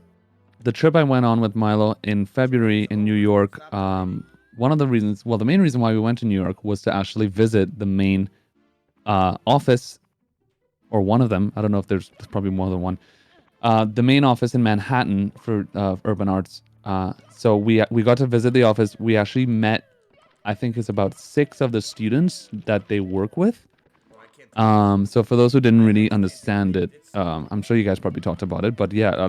the trip I went on with Milo in February in New York, one of the reasons, well, the main reason why we went to New York was to actually visit the main office, or one of them. I don't know if there's probably more than one. The main office in Manhattan for Urban Arts. So we got to visit the office. We actually met, I think it's about 6 of the students that they work with. So for those who didn't really understand it, I'm sure you guys probably talked about it, but yeah,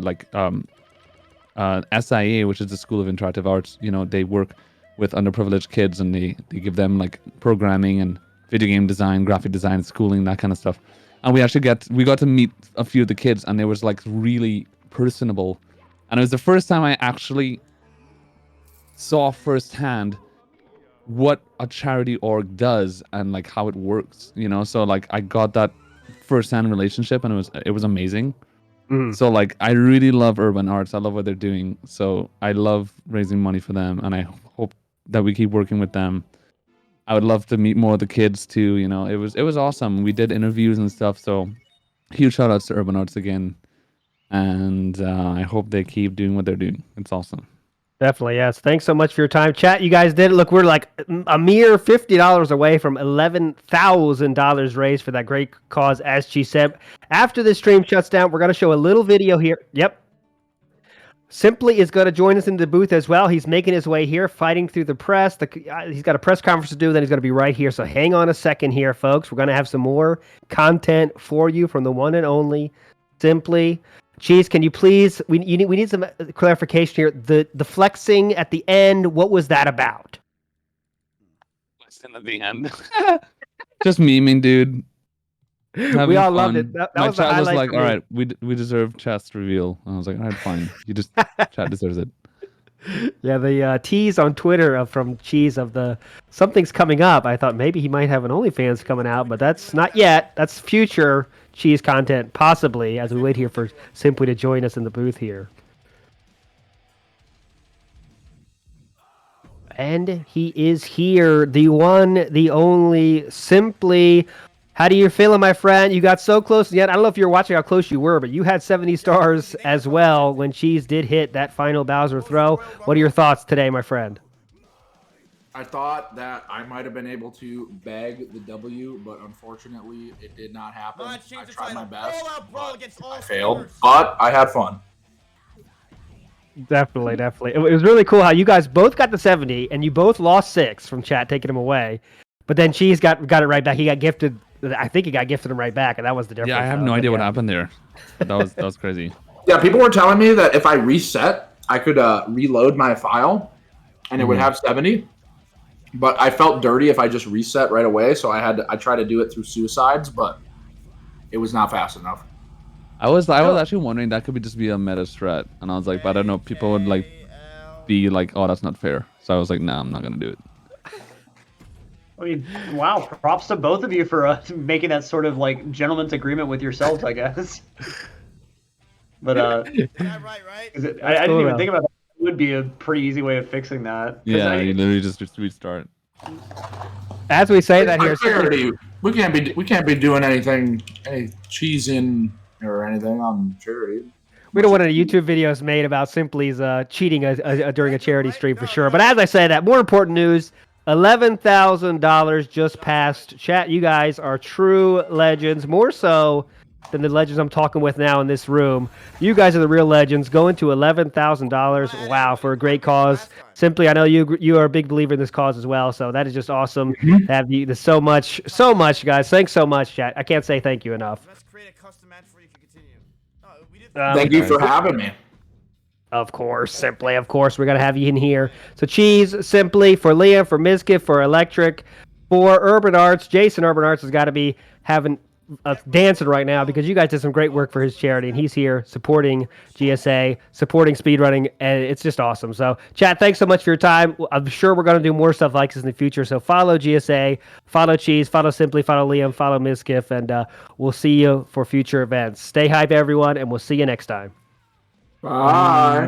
SIA, which is the School of Interactive Arts, you know, they work with underprivileged kids, and they give them like programming and video game design, graphic design, schooling, that kind of stuff. And we got to meet a few of the kids, and they was like really personable. And it was the first time I actually saw firsthand what a charity org does and like how it works, you know. So like I got that first-hand relationship, and it was amazing. So like I really love Urban Arts. I love what they're doing. So I love raising money for them, and I hope that we keep working with them. I would love to meet more of the kids too, you know. It was awesome. We did interviews and stuff. So huge shout outs to Urban Arts again. And I hope they keep doing what they're doing. It's awesome. Definitely, yes. Thanks so much for your time. Chat, you guys did it. Look, we're like a mere $50 away from $11,000 raised for that great cause, as Cheese said. After this stream shuts down, we're going to show a little video here. Yep. Simply is going to join us in the booth as well. He's making his way here, fighting through the press. He's got a press conference to do, then he's going to be right here. So hang on a second here, folks. We're going to have some more content for you from the one and only Simply. Cheese, can you please? We need some clarification here. The flexing at the end. What was that about? Flexing at the end. Just memeing, dude. We all loved it. That My was the chat was highlight like, for "All me. right, we deserve chest reveal." And I was like, "All right, fine. You just chat deserves it." Yeah, the tease on Twitter from Cheese of the something's coming up. I thought maybe he might have an OnlyFans coming out, but that's not yet. That's future Cheese content, possibly, as we wait here for Simply to join us in the booth here. And he is here, the one, the only, Simply. How do you feeling, my friend? You got so close yet. I don't know if you're watching how close you were, but you had 70 stars as well when Cheese did hit that final Bowser throw. What are your thoughts today, my friend? I thought that I might have been able to bag the W, but unfortunately, it did not happen. I tried my best, but I failed, but I had fun. Definitely, definitely. It was really cool how you guys both got the 70, and you both lost 6 from chat taking him away. But then Cheese got it right back. He got gifted. I think he got gifted him right back, and that was the difference. Yeah, I have no idea what happened there. That was crazy. Yeah, people were telling me that if I reset, I could reload my file, and it would have 70. But I felt dirty if I just reset right away, so I tried to do it through suicides, but it was not fast enough. I was actually wondering that could just be a meta strat, and I was like, but I don't know, people would like be like, oh, that's not fair. So I was like, nah, I'm not gonna do it. I mean, wow, props to both of you for making that sort of like gentleman's agreement with yourselves, I guess. But Yeah, right. I didn't even think about that. It would be a pretty easy way of fixing that. Yeah, you literally just restart. As we say that here, Charity, we can't be doing any cheesing or anything on charity. we don't want any YouTube videos made about Simply's cheating during a charity stream for sure. But as I say that, more important news. $11,000 just passed. Chat, you guys are true legends, more so than the legends I'm talking with now in this room. You guys are the real legends. Going to $11,000. Wow, for a great cause. Simply, I know you are a big believer in this cause as well, so that is just awesome to have you. There's so much, guys. Thanks so much, chat. I can't say thank you enough. Let's create a custom match for you to continue. We did Thank you for having me. Of course, Simply. Of course, we're going to have you in here. So Cheese, Simply, for Liam, for Mizkif, for Electric, for Urban Arts. Jason Urban Arts has got to be having us dancing right now because you guys did some great work for his charity, and he's here supporting GSA, supporting speedrunning, and it's just awesome. So, chat, thanks so much for your time. I'm sure we're going to do more stuff like this in the future. So follow GSA, follow Cheese, follow Simply, follow Liam, follow Mizkif, and we'll see you for future events. Stay hype, everyone, and we'll see you next time. Bye.